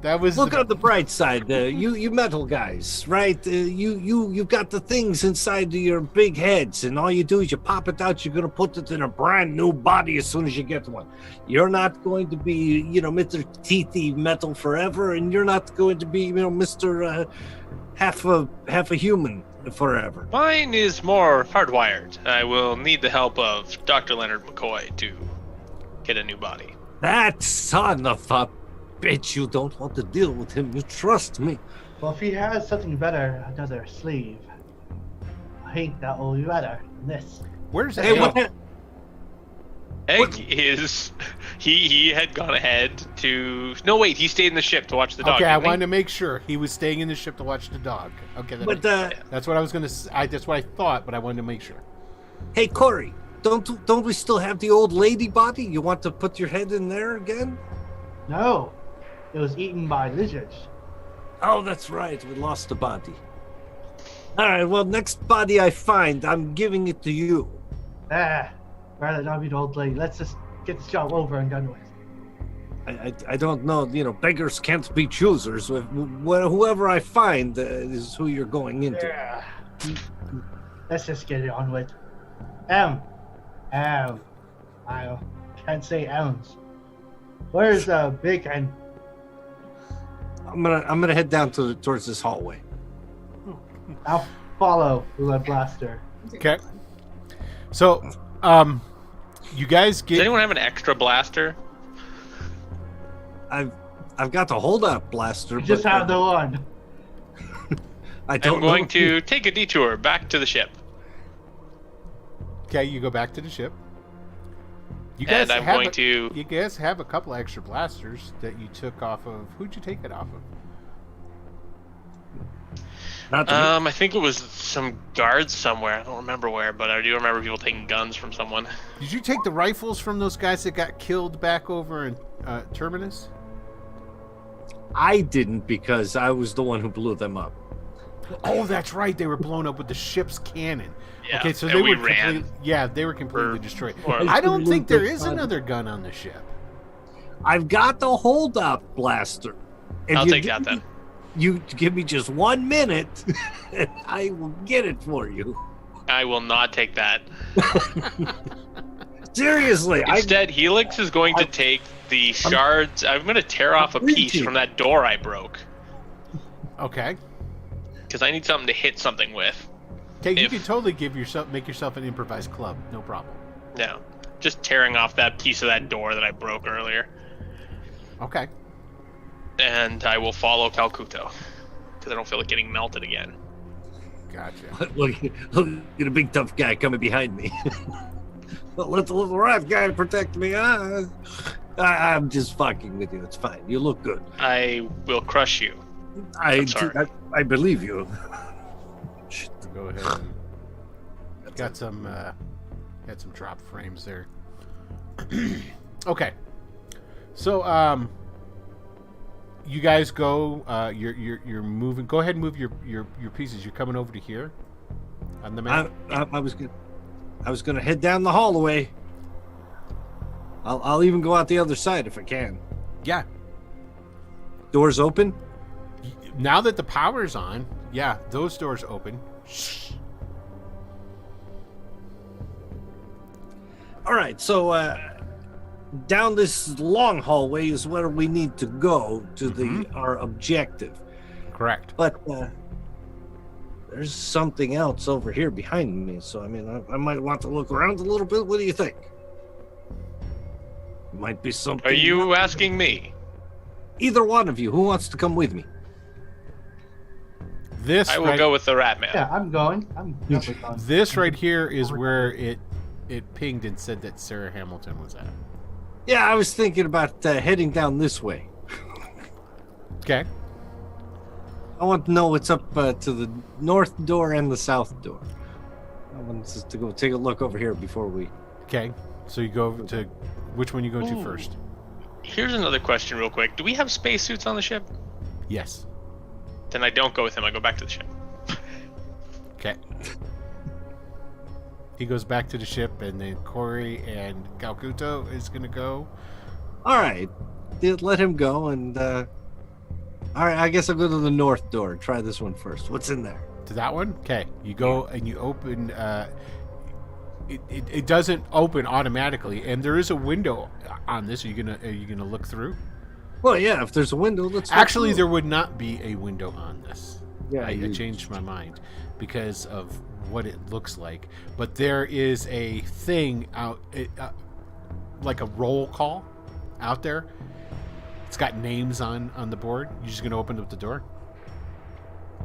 That was look on the bright side. You metal guys, right? You've got the things inside of your big heads, and all you do is you pop it out. You're gonna put it in a brand new body as soon as you get one. You're not going to be, Mr. Teethy Metal forever, and you're not going to be, Mr. half a human forever. Mine is more hardwired. I will need the help of Dr. Leonard McCoy to get a new body. That son of a bitch, you don't want to deal with him. You trust me. Well, if he has something better, another sleeve, I think that will be better than this. Where's Hey, Egg? Egg is he had gone ahead to he stayed in the ship to watch the dog. Okay, I wanted to make sure he was staying in the ship to watch the dog. Okay, But that's what I was gonna. That's what I thought, but I wanted to make sure. Hey, Corey, don't we still have the old lady body? You want to put your head in there again? No, it was eaten by lizards. Oh, that's right. We lost the body. All right. Well, next body I find, I'm giving it to you. Rather not be the old lady. Let's just get this job over and done with. I don't know. Beggars can't be choosers. Whoever I find is who you're going into. Yeah. Let's just get it on with. I can't say M's. Where's Big and? I'm gonna head down towards this hallway. I'll follow with my blaster. Okay. So, You guys get. Does anyone have an extra blaster? I've got the hold-up blaster. You just have the one. I don't I'm going to take a detour back to the ship. Okay, you go back to the ship. You And I'm going to... You guys have a couple extra blasters that you took off of... Who'd you take it off of? I think it was some guards somewhere. I don't remember where, but I do remember people taking guns from someone. Did you take the rifles from those guys that got killed back over in Terminus? I didn't, because I was the one who blew them up. Oh, that's right. They were blown up with the ship's cannon. Yeah, okay, so and they we were ran. they were completely destroyed. or- I don't think there is another gun on the ship. I've got the hold-up blaster. If I'll you take give that then. me- You give me just 1 minute, and I will get it for you. I will not take that. Seriously. Instead, Helix is going to take the shards. I'm going to tear off a piece from that door I broke. Okay. Because I need something to hit something with. Okay, you can totally make yourself an improvised club. No problem. No. Just tearing off that piece of that door that I broke earlier. Okay. And I will follow Calcuto. Because I don't feel like getting melted again. Gotcha. Look at a big tough guy coming behind me. Let the little rat guy protect me. I'm just fucking with you. It's fine. You look good. I will crush you. I believe you. Go ahead. And got some drop frames there. Okay. So you guys go. You're moving. Go ahead and move your pieces. You're coming over to here on the map. I was gonna head down the hallway. I'll even go out the other side if I can. Yeah. Doors open. Now that the power's on, yeah, those doors open. All right, so down this long hallway is where we need to go to our objective. Correct. But there's something else over here behind me, so I mean, I might want to look around a little bit. What do you think? Might be something. Are you asking me? Either one of you. Who wants to come with me? This I will go with the rat man. Yeah, I'm going. I'm definitely going. This right here is where it pinged and said that Sarah Hamilton was at. Yeah, I was thinking about heading down this way. Okay. I want to know what's up to the north door and the south door. I want us to go take a look over here before we... Okay, so you go to... Which one you go to first? Here's another question real quick. Do we have spacesuits on the ship? Yes. Then I don't go with him. I go back to the ship. Okay. He goes back to the ship, and then Corey and Calcuto is going to go. All right. Let him go, and... all right, I guess I'll go to the north door. Try this one first. What's in there? To that one? Okay. You go and you open... It doesn't open automatically, and there is a window on this. Are you gonna look through? Well, yeah. If there's a window, let's. Actually, there would not be a window on this. Yeah, I changed my mind because of what it looks like. But there is a thing out, like a roll call, out there. It's got names on the board. You just gonna open up the door?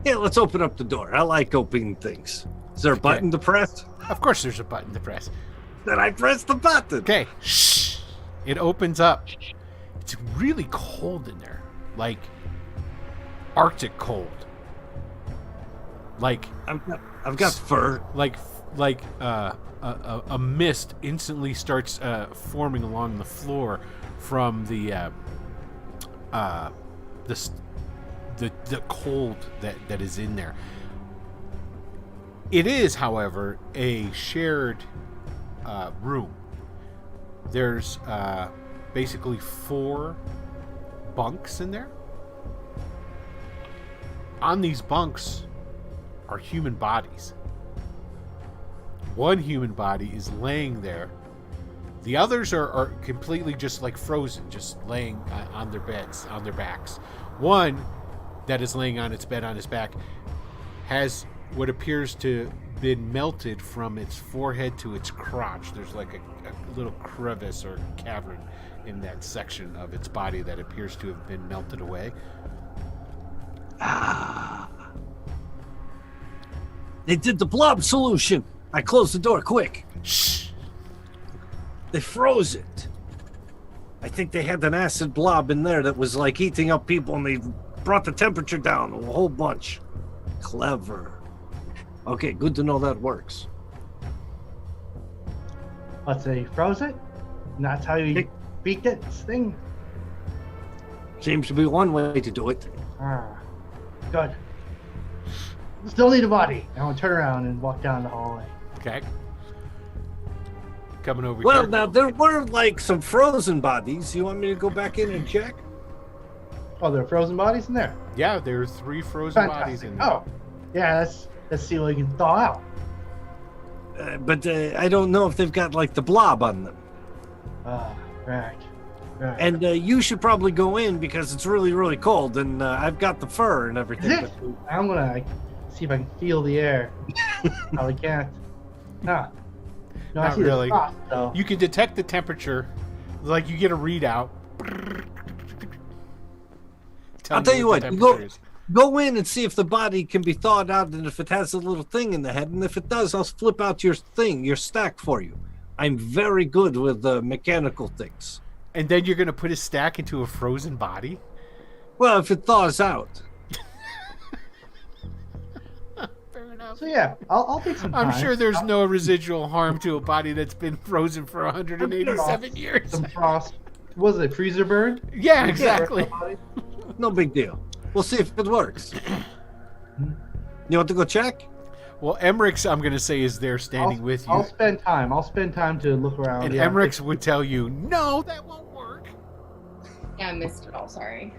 Yeah, let's open up the door. I like opening things. Is there a button to press? Of course there's a button to press. Then I press the button. Okay. Shh. It opens up. It's really cold in there. Like Arctic cold. Like I've got fur. Like a mist instantly starts forming along the floor from the cold that is in there. It is, however, a shared room. There's basically 4 bunks in there. On these bunks are human bodies. One human body is laying there. The others are completely just like frozen, just laying on their beds, on their backs. One that is laying on its bed on his back has what appears to been melted from its forehead to its crotch. There's like a little crevice or cavern in that section of its body that appears to have been melted away. They did the blob solution. I closed the door quick. Shh. They froze it. I think they had an acid blob in there that was like eating up people, and they brought the temperature down a whole bunch. Clever. Okay, good to know that works. Let's say froze it. And that's how you beat this thing. Seems to be one way to do it. Good. Still need a body. I want to turn around and walk down the hallway. Okay. Coming over Well, here. now, there were like some frozen bodies. You want me to go back in and check? Oh, there are frozen bodies in there? Yeah, there are 3 frozen bodies in there. Oh, yeah, let's see what we can thaw out. But I don't know if they've got like the blob on them. Right. And you should probably go in because it's really, really cold, and I've got the fur and everything. Is it? I'm gonna see if I can feel the air. Probably can't. No, Not I see really. the frost, though. You can detect the temperature, like you get a readout. I'll tell you what, the you temperature is. go in and see if the body can be thawed out, and if it has a little thing in the head, and if it does, I'll flip out your stack for you. I'm very good with mechanical things. And then you're going to put a stack into a frozen body? Well, if it thaws out. Fair enough. So yeah, I'll take some time. I'm sure there's no residual harm to a body that's been frozen for 187 years. Some frost. Was it freezer burn? Yeah, exactly. No big deal. We'll see if it works. You want to go check? Well, Emmerich's, I'm going to say, is there standing with you. I'll spend time to look around. And Emmerich's would tell you, no, that won't work. Yeah, I missed it all. Sorry.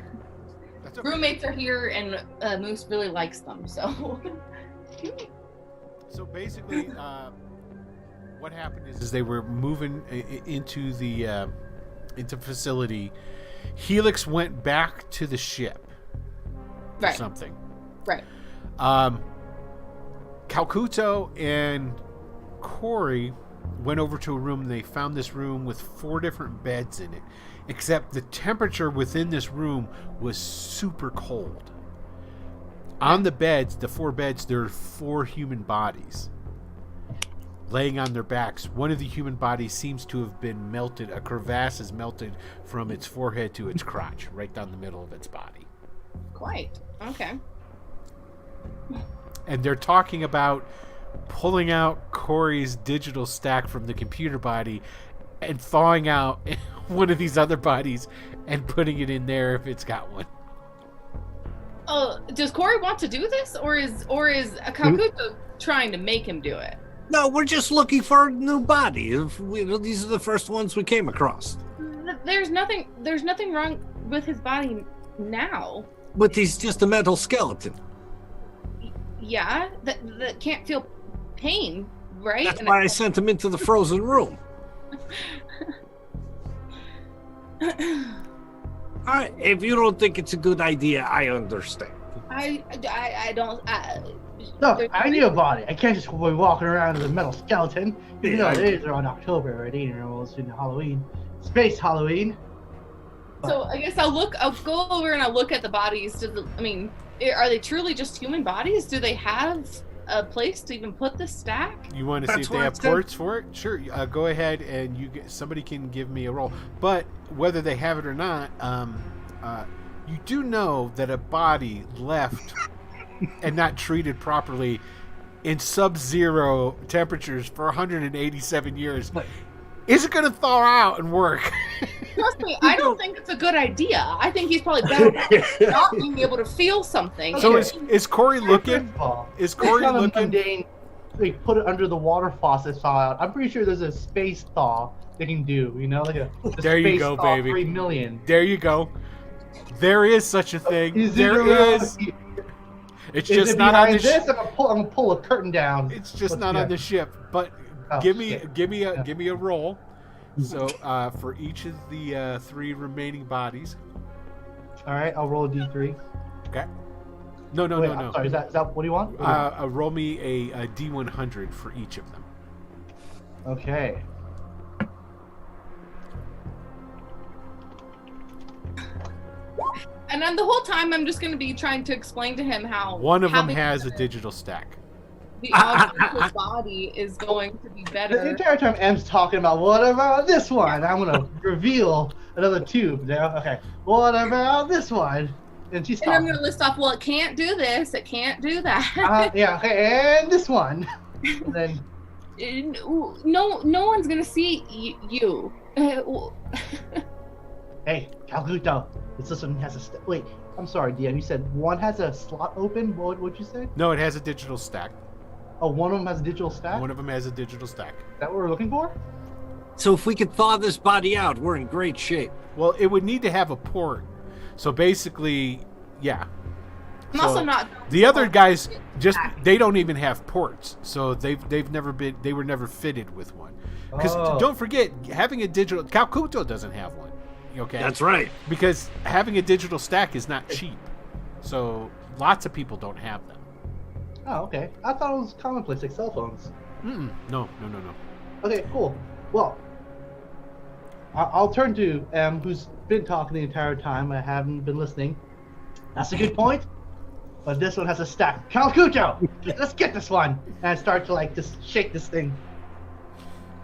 That's okay. Roommates are here, and Moose really likes them. So. So basically, what happened is they were moving into the facility. Helix went back to the ship. Right. Or something. Right. Calcuto and Corey went over to a room, and they found this room with 4 different beds in it, except the temperature within this room was super cold. On the beds, the 4 beds, there are 4 human bodies laying on their backs. One of the human bodies seems to have been melted. A crevasse is melted from its forehead to its crotch, right down the middle of its body. Quite. Okay. And they're talking about pulling out Corey's digital stack from the computer body and thawing out one of these other bodies and putting it in there if it's got one. Oh, does Corey want to do this, or is Kakuto trying to make him do it? No, we're just looking for a new body. These are the first ones we came across. There's nothing wrong with his body now. But he's just a metal skeleton. Yeah, that can't feel pain, right? That's why I sent him into the frozen room. All right, if you don't think it's a good idea, I understand. I don't. Look, I need a body. I can't just be walking around as a metal skeleton. You know, it is around October already, and we're almost in Halloween. Space Halloween. So I guess I'll go over and I'll look at the bodies. Are they truly just human bodies? Do they have a place to even put the stack? You want to see if they have ports for it? Sure. Go ahead and somebody can give me a roll. But whether they have it or not, you do know that a body left and not treated properly in sub-zero temperatures for 187 years isn't going to thaw out and work. Trust me, I don't think it's a good idea. I think he's probably better not being able to feel something. So is Corey looking? Is Corey looking? Mundane, they put it under the water faucet, thaw out. I'm pretty sure there's a space thaw they can do. You know, like a there space you go, thaw baby. 3 million. There you go. There is such a thing. There is. It's just not on the ship. I'm gonna pull a curtain down. It's just not on the ship. But give me a roll. So for each of the 3 remaining bodies. All right, I'll roll a d3. Okay. No. I'm sorry. Is that what do you want? Roll me a D100 for each of them. Okay. And then the whole time, I'm just going to be trying to explain to him how one of them has a digital stack. The object body is going to be better. The entire time M's talking about, what about this one? I'm going to reveal another tube now. Okay. What about this one? And she's talking. And I'm going to list off, well, it can't do this. It can't do that. Yeah, okay. And this one. And then. No one's going to see you. Hey, Calcuto. This one has a... Wait, I'm sorry, DM. You said one has a slot open? What'd you say? No, it has a digital stack. Oh, one of them has a digital stack? One of them has a digital stack. Is that what we're looking for? So if we could thaw this body out, we're in great shape. Well, it would need to have a port. So basically, yeah. I'm also not... The other guys, they don't even have ports. So they were never fitted with one. Because don't forget, having a digital... Calcuto doesn't have one. Okay. That's right. Because having a digital stack is not cheap. So lots of people don't have them. Oh, okay. I thought it was commonplace, like cell phones. No. Okay, cool. Well, I'll turn to M, who's been talking the entire time. I haven't been listening. That's a good point. But this one has a stack. Calcuto! Let's get this one! And I start to, just shake this thing.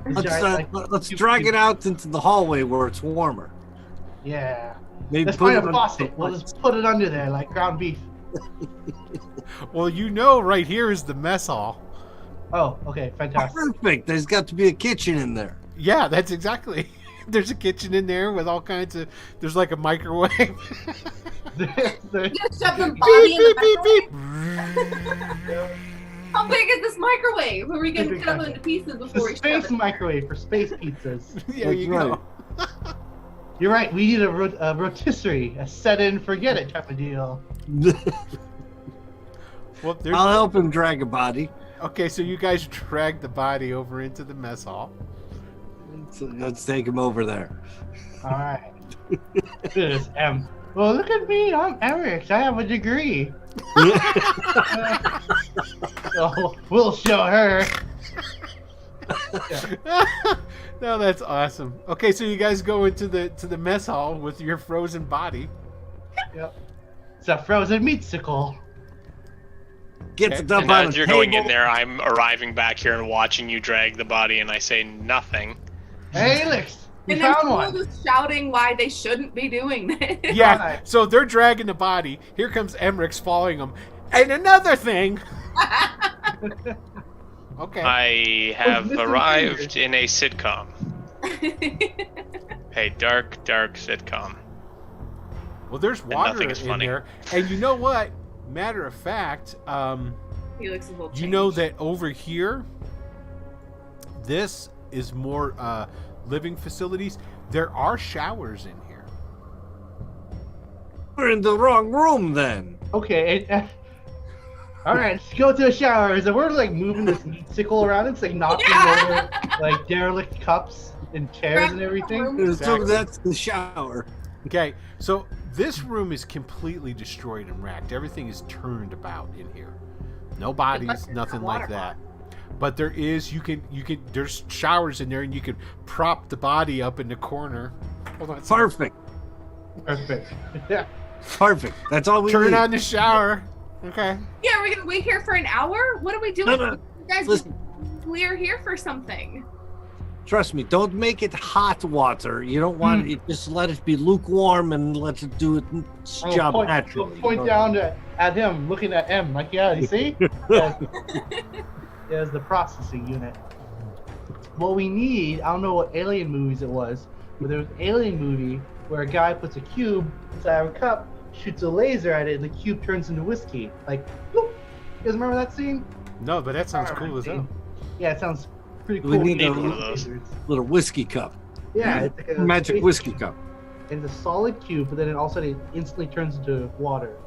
Let's drag it out into the hallway where it's warmer. Yeah. Maybe let's find a faucet. We'll just put it under there like ground beef. Well, right here is the mess hall. Oh, okay, fantastic. Perfect. There's got to be a kitchen in there. Yeah, that's exactly. There's a kitchen in there with all kinds of. There's like a microwave. You just shove the body in the microwave. How big is this microwave? Are we going to cut them into pieces before we space microwave for space pizzas. Yeah, you go. You're right. We need a rotisserie, a set in, forget it type of deal. Well, I'll help him drag a body. Okay, so you guys drag the body over into the mess hall. So let's take him over there. All right. This is M. Well, look at me. I'm Eric. I have a degree. So we'll show her. No, that's awesome. Okay, so you guys go into the mess hall with your frozen body. Yep. It's a frozen meatsicle. Get the dump and on as the you're table. going in there, I'm arriving back here and watching you drag the body, and I say nothing. Hey, Alex, you and found then one. Just shouting why they shouldn't be doing this. Yeah, so they're dragging the body. Here comes Emmerich's following them. And another thing. Okay. I have arrived in a sitcom. A dark sitcom. Well, there's water in funny. there. And you know what? Matter of fact, Felix will you know that over here, this is more living facilities. There are showers in here. We're in the wrong room then. Okay. All right, let's go to the showers. And we're moving this meatsicle around. It's knocking over derelict cups and chairs and everything. So that's the shower. Okay, so this room is completely destroyed and racked. Everything is turned about in here. No bodies, nothing like that. But there is, there's showers in there, and you can prop the body up in the corner. Hold on. Perfect. Yeah. Perfect. That's all we Turn need. on the shower. Okay. Yeah, we're gonna wait here for an hour? What are we doing? No. You guys, Listen. we're here for something. Trust me, don't make it hot water. You don't want it. Just let it be lukewarm and let it do its job naturally. Point down at him, looking at M. You see? There's the processing unit. What we need, I don't know what alien movies it was, but there was an alien movie where a guy puts a cube inside of a cup, shoots a laser at it, and the cube turns into whiskey. Bloop. You guys remember that scene? No, but that sounds cool as hell. Yeah, it sounds pretty cool. We need a one of those. little whiskey cup. Yeah, it's like a magic whiskey cup. And it's a solid cube, but then it also instantly turns into water.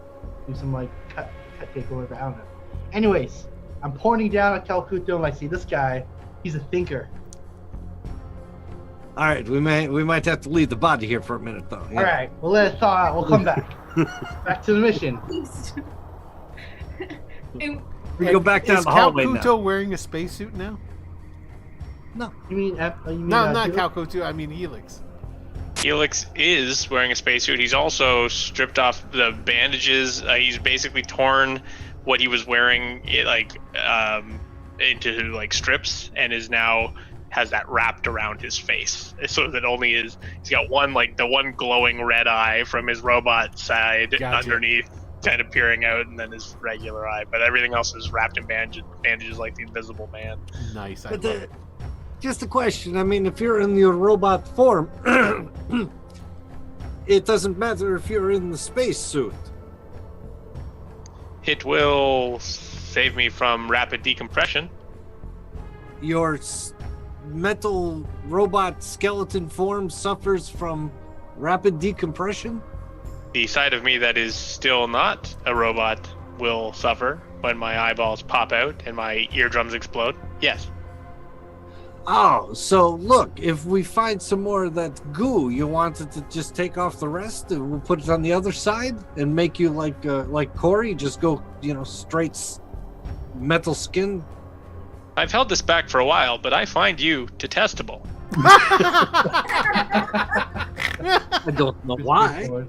Do some cut cake or whatever, I don't know. Anyways, I'm pointing down at Calcuto and I see this guy. He's a thinker. All right, we might have to leave the body here for a minute though. Yeah. All right, we'll let it thaw out. We'll come back. Back to the mission. We go back down is the hallway Calcuto now. wearing a spacesuit now? No. You mean No, not Calcuto. I mean Helix. Helix is wearing a spacesuit. He's also stripped off the bandages. He's basically torn what he was wearing, into like strips, and is now has that wrapped around his face, so that only he's got one, like the one glowing red eye from his robot side underneath, kind of peering out, and then his regular eye. But everything else is wrapped in bandages like the Invisible Man. Nice. Just a question. I mean, if you're in your robot form, it doesn't matter if you're in the spacesuit. It will save me from rapid decompression. Your metal robot skeleton form suffers from rapid decompression? The side of me that is still not a robot will suffer when my eyeballs pop out and my eardrums explode. Yes. Oh, so look, if we find some more of that goo, you wanted to just take off the rest and we'll put it on the other side and make you like Corey, just go, straight metal skin? I've held this back for a while, but I find you detestable. I don't know why.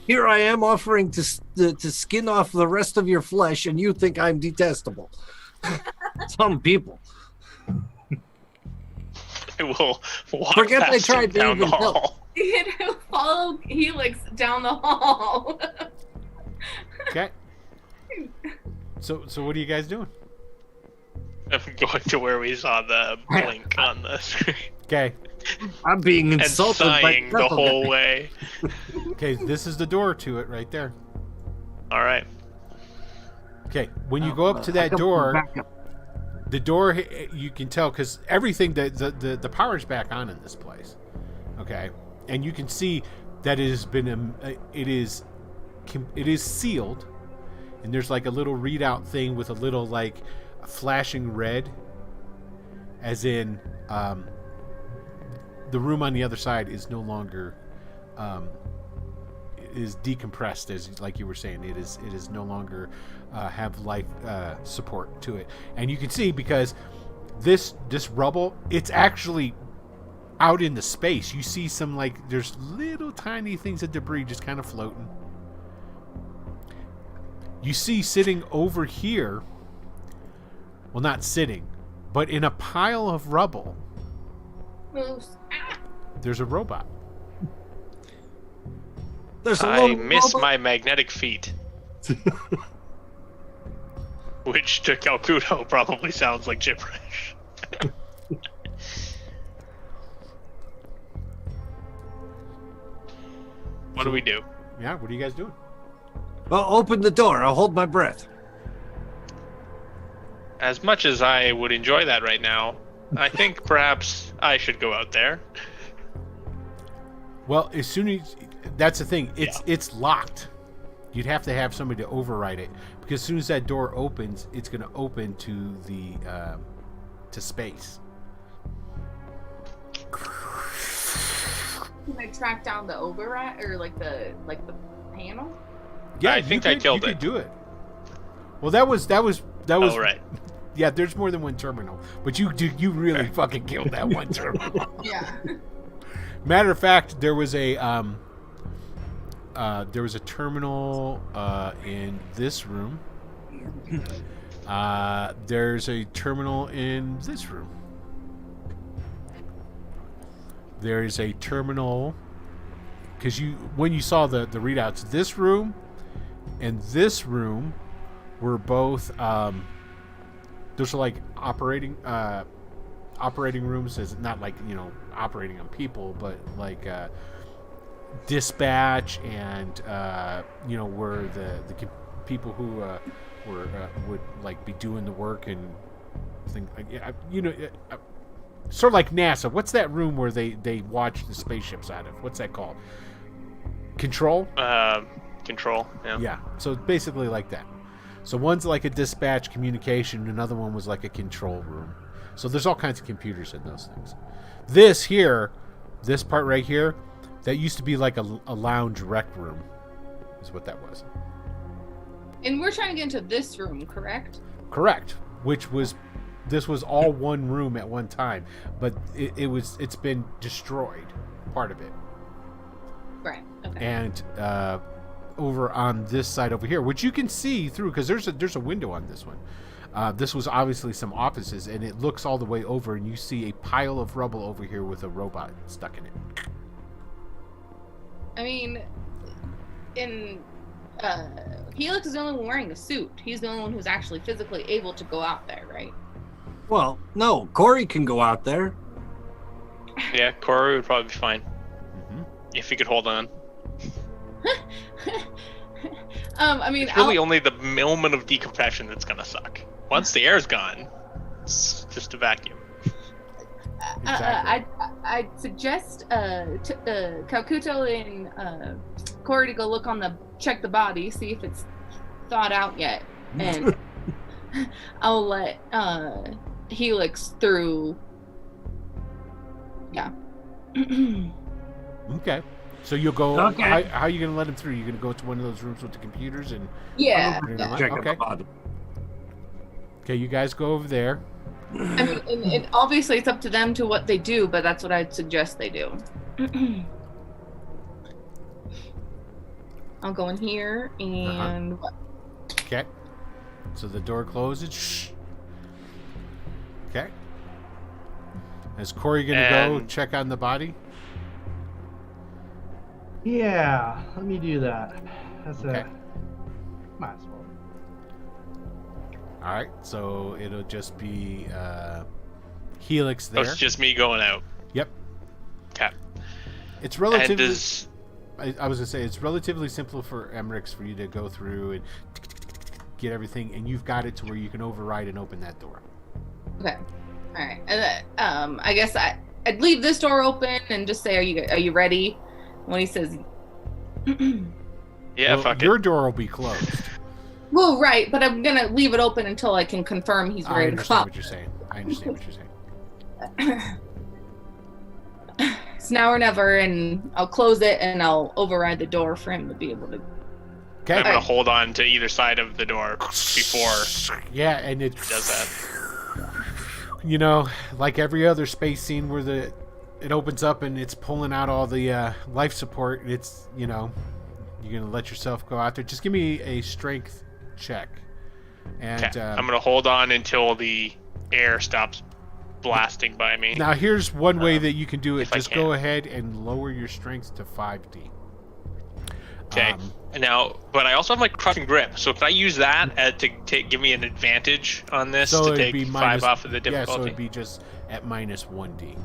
Here I am offering to skin off the rest of your flesh, and you think I'm detestable. Some people. I will walk Forget past they tried him to down the even help. hall. Follow Helix down the hall. Okay. So what are you guys doing? I'm going to where we saw the blink on the screen. Okay. I'm being And insulted sighing by the whole way. Okay, this is the door to it right there. All right. Okay, when you go up to that door, the door, you can tell because everything, the power's back on in this place. Okay, and you can see that it has been, it is sealed, and there's like a little readout thing with a little like flashing red, as in the room on the other side is no longer is decompressed, as like you were saying. It is no longer have life support to it, and you can see because this rubble, it's actually out in the space. You see some there's little tiny things of debris just kind of floating. You see sitting over here, well, not sitting, but in a pile of rubble, there's a robot. I miss my magnetic feet. Which to Calcuto probably sounds like gibberish. What do we do? Yeah, what are you guys doing? Well, open the door. I'll hold my breath. As much as I would enjoy that right now, I think perhaps I should go out there. Well, as soon as that's the thing, it's locked. You'd have to have somebody to override it, because as soon as that door opens, it's going to open to the to space. Can I track down the override or like the panel? Yeah, I think I killed it. You could do it. Well, that was. Oh, right. Yeah, there's more than one terminal, but you really fucking killed that one terminal. Yeah. Matter of fact, there was a terminal in this room. There's a terminal in this room. There's a terminal because when you saw the readouts, this room and this room were both those are like operating rooms, as not like operating on people, but like dispatch and where the people who would like be doing the work and things sort of like NASA. What's that room where they watch the spaceships out of? What's that called? Control? Control, yeah. Yeah, so it's basically like that. So one's like a dispatch communication, another one was like a control room. So there's all kinds of computers in those things. This part right here, that used to be like a lounge rec room, is what that was. And we're trying to get into this room, correct? Correct. This was all one room at one time, but it's been destroyed, part of it. Right. Okay. And over on this side over here, which you can see through, because there's a window on this one. This was obviously some offices, and it looks all the way over, and you see a pile of rubble over here with a robot stuck in it. I mean, Helix is the only one wearing a suit. He's the only one who's actually physically able to go out there, right? Well, no, Corey can go out there. Yeah, Corey would probably be fine. Mm-hmm. If he could hold on. I mean, it's really only the moment of decompression that's gonna suck. Once the air's gone, it's just a vacuum. Exactly. I'd suggest Calcuto and Corey to go check the body, see if it's thawed out yet, and I'll let Helix through. Yeah. Okay. So you'll go. Okay. How are you going to let him through? You're going to go to one of those rooms with the computers and. Yeah. Check okay. the body. Okay, you guys go over there. I mean, and obviously it's up to them to what they do, but that's what I'd suggest they do. I'll go in here and. Okay. So the door closes. Shh. Okay. Is Corey going to go check on the body? Yeah, let me do that. That's okay. Might as well. All right, so it'll just be Helix there. So it's just me going out. Yep. Okay. It's relatively. I was gonna say it's relatively simple for Emmerich for you to go through and get everything, and you've got it to where you can override and open that door. Okay. All right. I guess I'd leave this door open and just say, "Are you ready?" When he says, "Yeah, well, fuck your it." door will be closed. Well, right, but I'm gonna leave it open until I can confirm he's ready to I come. understand what you're saying. It's now or never, and I'll close it and I'll override the door for him to be able to. Okay. I'm gonna hold on to either side of the door before. Yeah, and it does that. You know, like every other space scene where it opens up and it's pulling out all the life support. It's, you're gonna let yourself go out there. Just give me a strength check. And okay. I'm gonna hold on until the air stops blasting by me. Now here's one way that you can do it. Just go ahead and lower your strength to 5D. Okay. But I also have my crushing grip. So can I use that to give me an advantage on this to take 5 off of the difficulty? Yeah, so it'd be just at minus 1D.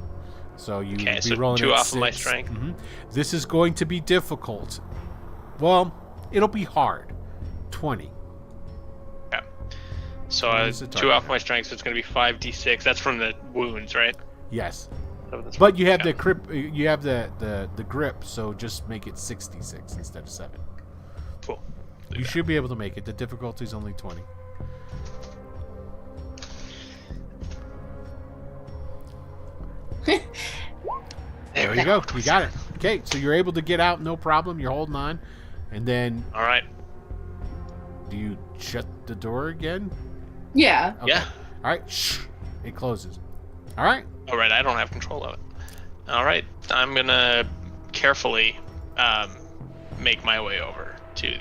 So you would be so rolling 2 at off 6. of my strength. Mm-hmm. This is going to be difficult. Well, it'll be hard. 20. Yeah. So 2 off my strength, so it's going to be 5d6. That's from the wounds, right? Yes. But you have the grip. You have the grip, so just make it 66 instead of 7. Cool. You should be able to make it. The difficulty is only 20. There you go. You got it. Okay, so you're able to get out, no problem. You're holding on, and then. All right. Do you shut the door again? Yeah. Okay. Yeah. All right. Shh. It closes. All right. All right. I don't have control of it. All right. I'm gonna carefully make my way over to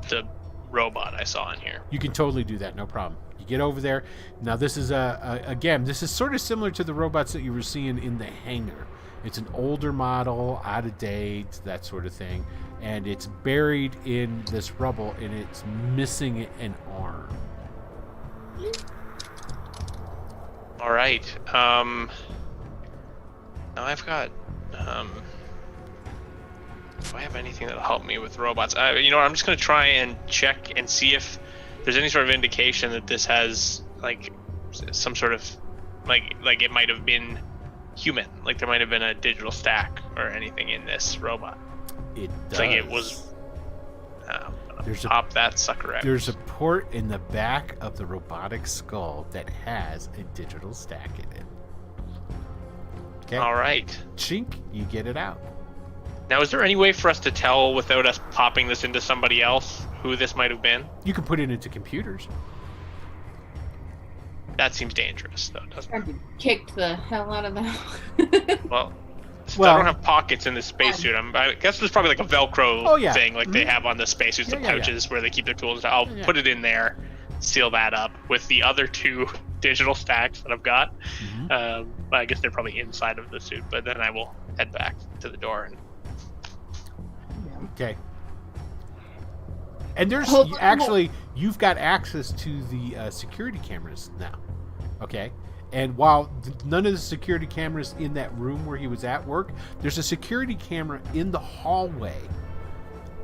the robot I saw in here. You can totally do that. No problem. You get over there. Now this is again, this is sort of similar to the robots that you were seeing in the hangar. It's an older model, out of date, that sort of thing, and it's buried in this rubble, and it's missing an arm. All right. Now I've got. Do I have anything that'll help me with robots? You know what? I'm just gonna try and check and see if there's any sort of indication that this has like some sort of like it might have been human, like there might have been a digital stack or anything in this robot. It does. It's like it was. Pop that sucker out. There's a port in the back of the robotic skull that has a digital stack in it. Okay. All right. Chink, you get it out. Now, is there any way for us to tell without us popping this into somebody else who this might have been? You can put it into computers. That seems dangerous, though, doesn't it? Kicked the hell out of that. Well, I don't have pockets in this spacesuit. I guess there's probably like a Velcro thing like they have on the spacesuits, the pouches where they keep their tools. I'll put it in there, seal that up with the other 2 digital stacks that I've got. I guess they're probably inside of the suit, but then I will head back to the door. Okay. And there's you've got access to the security cameras now. Okay. And while none of the security cameras in that room where he was at work, there's a security camera in the hallway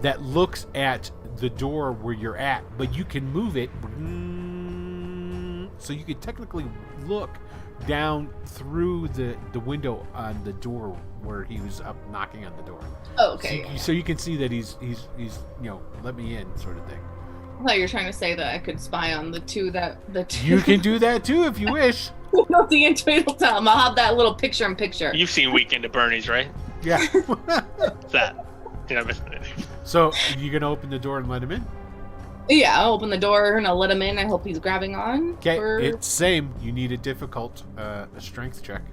that looks at the door where you're at, but you can move it, so you can technically look down through the window on the door where he was up knocking on the door. Oh, okay. So you can see that he's let me in sort of thing. I thought you were trying to say that I could spy on the two. You can do that too if you wish. Not the Untitled Time. I'll have that little picture-in-picture. You've seen Weekend at Bernie's, right? Yeah. That. You're not missing anything. So you gonna open the door and let him in? Yeah, I'll open the door and I'll let him in. I hope he's grabbing on. Okay, it's same. You need a difficult a strength check.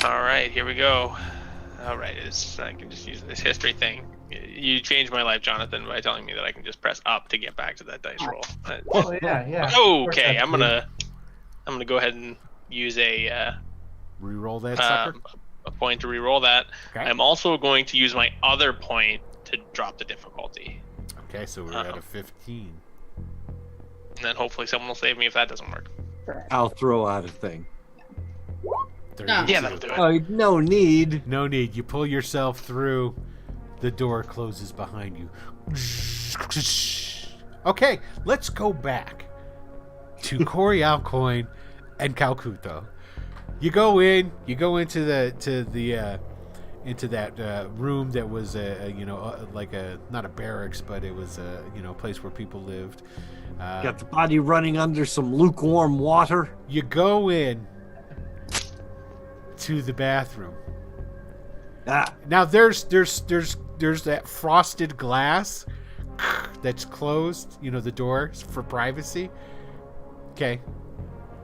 All right, here we go. All right, I can just use this history thing. You changed my life, Jonathan, by telling me that I can just press up to get back to that dice roll. Oh yeah. Okay, I'm gonna go ahead and use a reroll that sucker. A point to reroll that. Okay. I'm also going to use my other point to drop the difficulty. Okay, so we're at a 15. And then hopefully someone will save me if that doesn't work. I'll throw out a thing. No. Yeah, that'll do it. No need. No need. You pull yourself through. The door closes behind you. Okay, let's go back to Corey Alcoin and Calcuto. You go into that room that was not a barracks, but it was a place where people lived. Got the body running under some lukewarm water. You go in to the bathroom. Now there's that frosted glass that's closed, the door for privacy. Okay.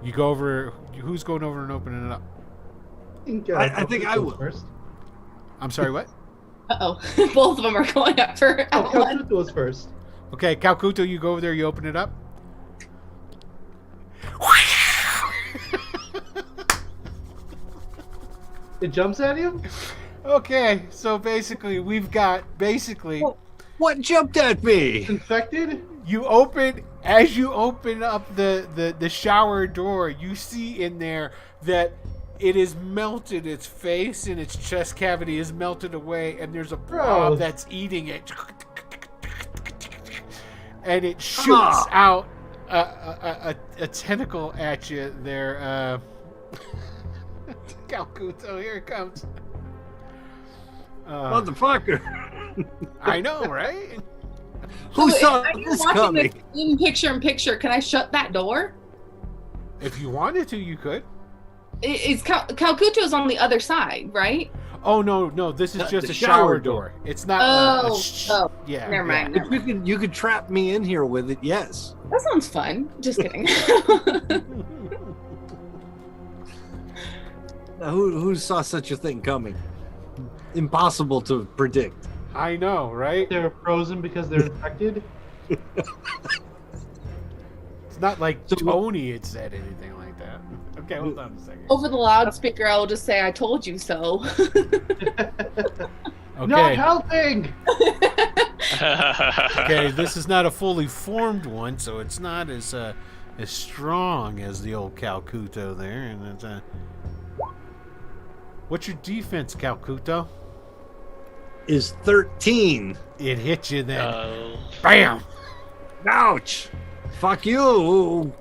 You go over. Who's going over and opening it up? I think I will first. I'm sorry, what? Uh-oh. Both of them are going up for Calcuto goes first. Okay, Calcuto, you go over there, you open it up. It jumps at you? Okay, so basically, What jumped at me? Infected? As you open up the shower door, you see in there that it is melted. Its face and its chest cavity is melted away, and there's a blob that's eating it. And it shoots out a tentacle at you there. Calcuto, here it comes. Motherfucker. I know, right? Who saw this coming? In picture-in-picture, can I shut that door? If you wanted to, you could. It's Calcuto's on the other side, right? Oh no! This is just a shower door. It's not. Yeah. Never mind. If you could trap me in here with it, yes. That sounds fun. Just kidding. Now, who saw such a thing coming? Impossible to predict. I know, right? They're frozen because they're infected. It's not like Tony had said anything like that. Okay, hold on a second. Over the loudspeaker, I will just say, "I told you so." Okay. Not helping. Okay, this is not a fully formed one, so it's not as strong as the old Calcuto there. And it's what's your defense, Calcuto? Is 13. It hit you then. Bam! Ouch! Fuck you,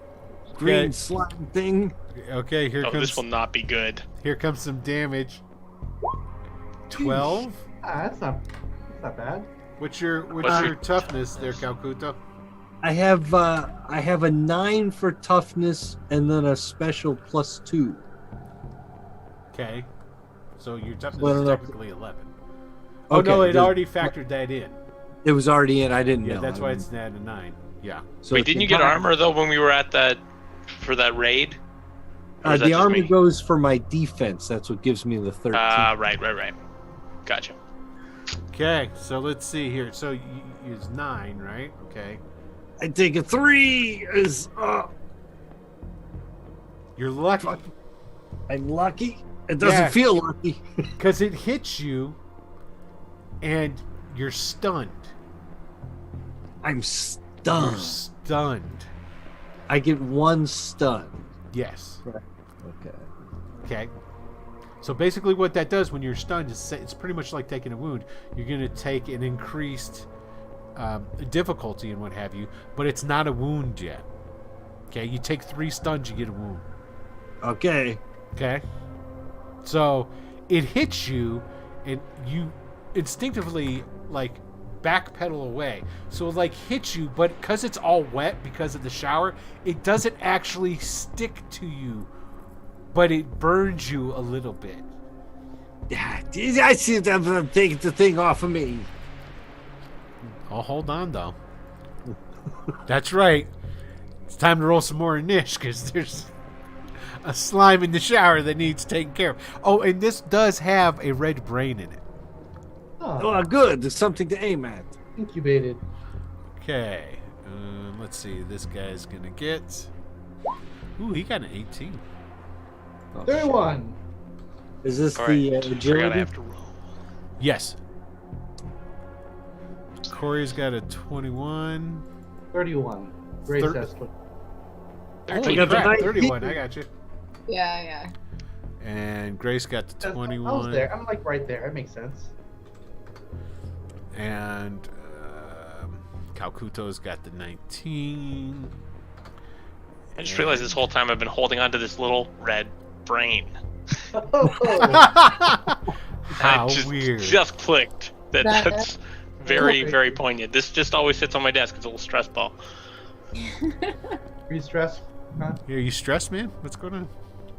green slime thing. Okay, here comes. This will not be good. Here comes some damage. 12. That's not bad. What's your toughness there, Calcuto? I have a 9 for toughness and then a special +2. Okay, so your toughness is technically 11. Okay, no, it already factored that in. It was already in. I didn't know. Yeah, that's why it's at a 9. Yeah. So wait, didn't you get armor though when we were at for that raid? The armor goes for my defense. That's what gives me the 13. Right. Gotcha. Okay, so let's see here. So you use 9, right? Okay. I take a 3. You're lucky. I'm lucky. It doesn't feel lucky. Because it hits you, and you're stunned. I'm stunned. You're stunned. I get 1 stun. Yes. Right. Okay. So basically what that does when you're stunned is it's pretty much like taking a wound. You're going to take an increased difficulty and what have you, but it's not a wound yet. Okay, you take 3 stuns, you get a wound. Okay. So it hits you, and you instinctively backpedal away. So it hits you, but because it's all wet because of the shower, it doesn't actually stick to you, but it burns you a little bit. I see them taking the thing off of me. Oh, hold on though. That's right. It's time to roll some more niche because there's a slime in the shower that needs taken care of. Oh, and this does have a red brain in it. Oh, good. There's something to aim at. Incubated. Okay. Let's see. This guy's going to get... Ooh, he got an 18. 31. Is this All the right. agility? I have to roll. Yes. Corey's got a 21. 31. Grace has Holy got the crap, 19. 31. I got you. Yeah. And Grace got the 21. I was there. I'm right there. That makes sense. And Calcuto's got the 19. I just realized this whole time I've been holding on to this little red brain. How weird. weird. Just clicked. That's very, very poignant. This just always sits on my desk. It's a little stress ball. Are you stressed? Huh? Are you stressed, man? What's going on?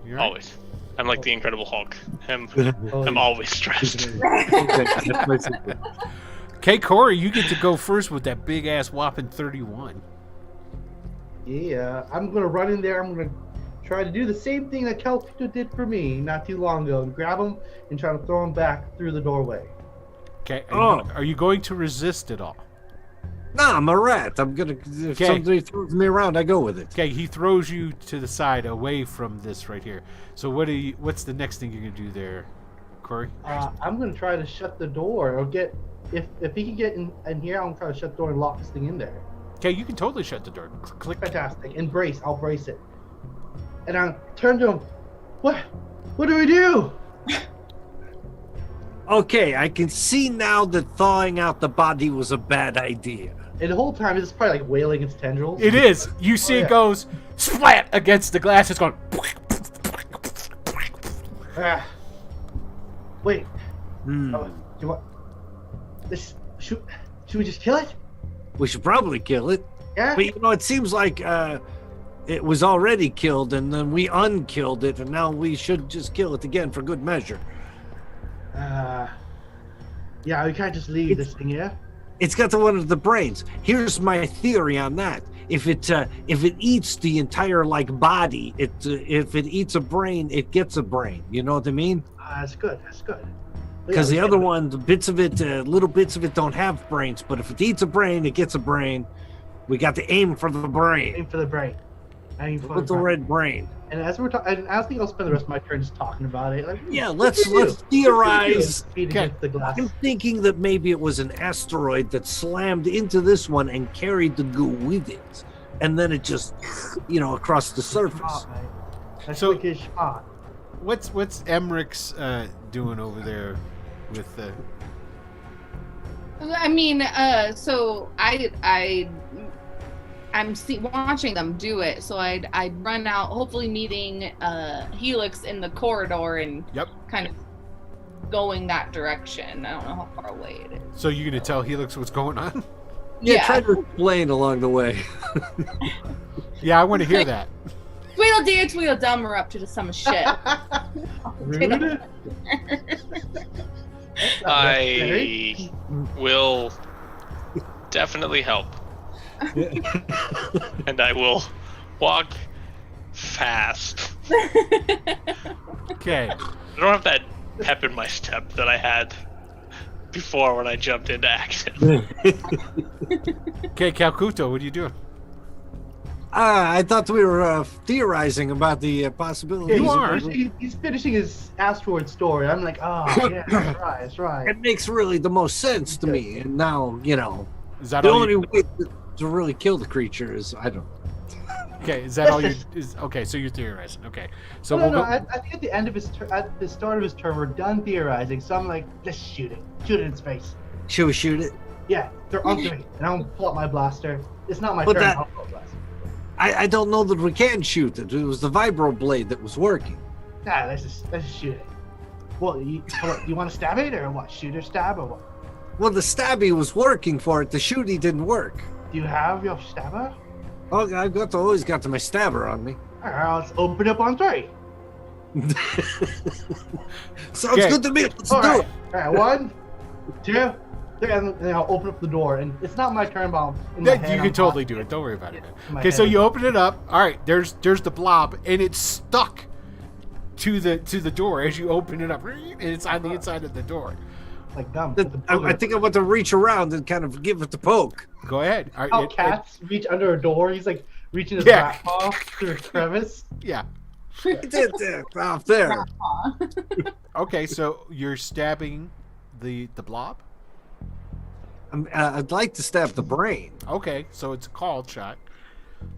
You all right? Always. I'm like the Incredible Hulk. I'm always stressed. Okay, Corey, you get to go first with that big ass whopping 31. Yeah, I'm gonna run in there. I'm gonna try to do the same thing that Calcuto did for me not too long ago, and grab him and try to throw him back through the doorway. Okay. Are you going to resist at all? Nah, I'm a rat. I'm gonna. If somebody throws me around, I go with it. Okay, he throws you to the side, away from this right here. So what's the next thing you're gonna do there, Corey? I'm gonna try to shut the door, or get if he can get in here. I'm gonna try to shut the door and lock this thing in there. Okay, you can totally shut the door. Click. Fantastic. And brace. I'll brace it. And I'll turn to him. What do we do? Okay, I can see now that thawing out the body was a bad idea. And the whole time it's probably like wailing its tendrils. It is. You see it goes splat against the glass. It's going. Wait. Do you want this? Should we just kill it? We should probably kill it. Yeah. But it seems like it was already killed, and then we unkilled it, and now we should just kill it again for good measure. Yeah, we can't just leave this thing here. It's got one of the brains. Here's my theory on that. If it eats the entire body, if it eats a brain, it gets a brain. You know what I mean? That's good. Because the other one, little bits of it don't have brains. But if it eats a brain, it gets a brain. We got to aim for the brain. Aim for the brain. With the red brain. And as we're talking, I think I'll spend the rest of my turn just talking about it. Let's theorize. The glass. I'm thinking that maybe it was an asteroid that slammed into this one and carried the goo with it, and then it just, across the surface. That's So- like his shot. What's Emmerich's doing over there with the? I mean, so I'm watching them do it, so I'd run out, hopefully meeting Helix in the corridor and kind of going that direction. I don't know how far away it is. So you're gonna tell Helix what's going on? Yeah, try to explain along the way. Yeah, I want to hear that. Tweedledee, Tweedledum are up to some shit. Rude. I will definitely help. And I will walk fast. Okay. I don't have that pep in my step that I had before when I jumped into action. Okay, Calcuto, what are you doing? I thought we were theorizing about the possibility. You are. He's finishing his asteroid story. I'm like, oh, yeah, that's right. It makes really the most sense to me. And now, Is that the all only you... way to really kill the creature is, I don't know. Okay, is that all you... Okay, so you're theorizing. Okay. So No, I think at the end of at the start of his turn, we're done theorizing. So I'm like, let's shoot it. Shoot it in its face. Should we shoot it? Yeah, they're on three. And I'm gonna pull out my blaster. It's not my But turn. that- I'll pull out blaster. I don't know that we can shoot it. It was the vibro blade that was working. Nah, let's just shoot it. Well, you want to stab it or what? Shoot or stab or what? Well, the stabby was working for it. The shooty didn't work. Do you have your stabber? Oh, I've always got my stabber on me. All right, let's open up on three. Sounds Okay. good to me. Let's All do right, it. all right, 1, 2, 3, and then I'll open up the door. And it's not my turn, but in my Yeah, hand, you I'm can totally hot. do it. Don't worry about it, man. In my Okay, so hand. you open it up. All right, there's the blob, and it's stuck to the door as you open it up, and it's on the inside of the door. Like gum. I think I want to reach around and kind of give it the poke. Go ahead. All right, How cats reach under a door. He's like reaching his Yeah. rat paw through a crevice. yeah. It did off there. Okay, so you're stabbing the blob. I'd like to stab the brain. Okay, so it's a called shot.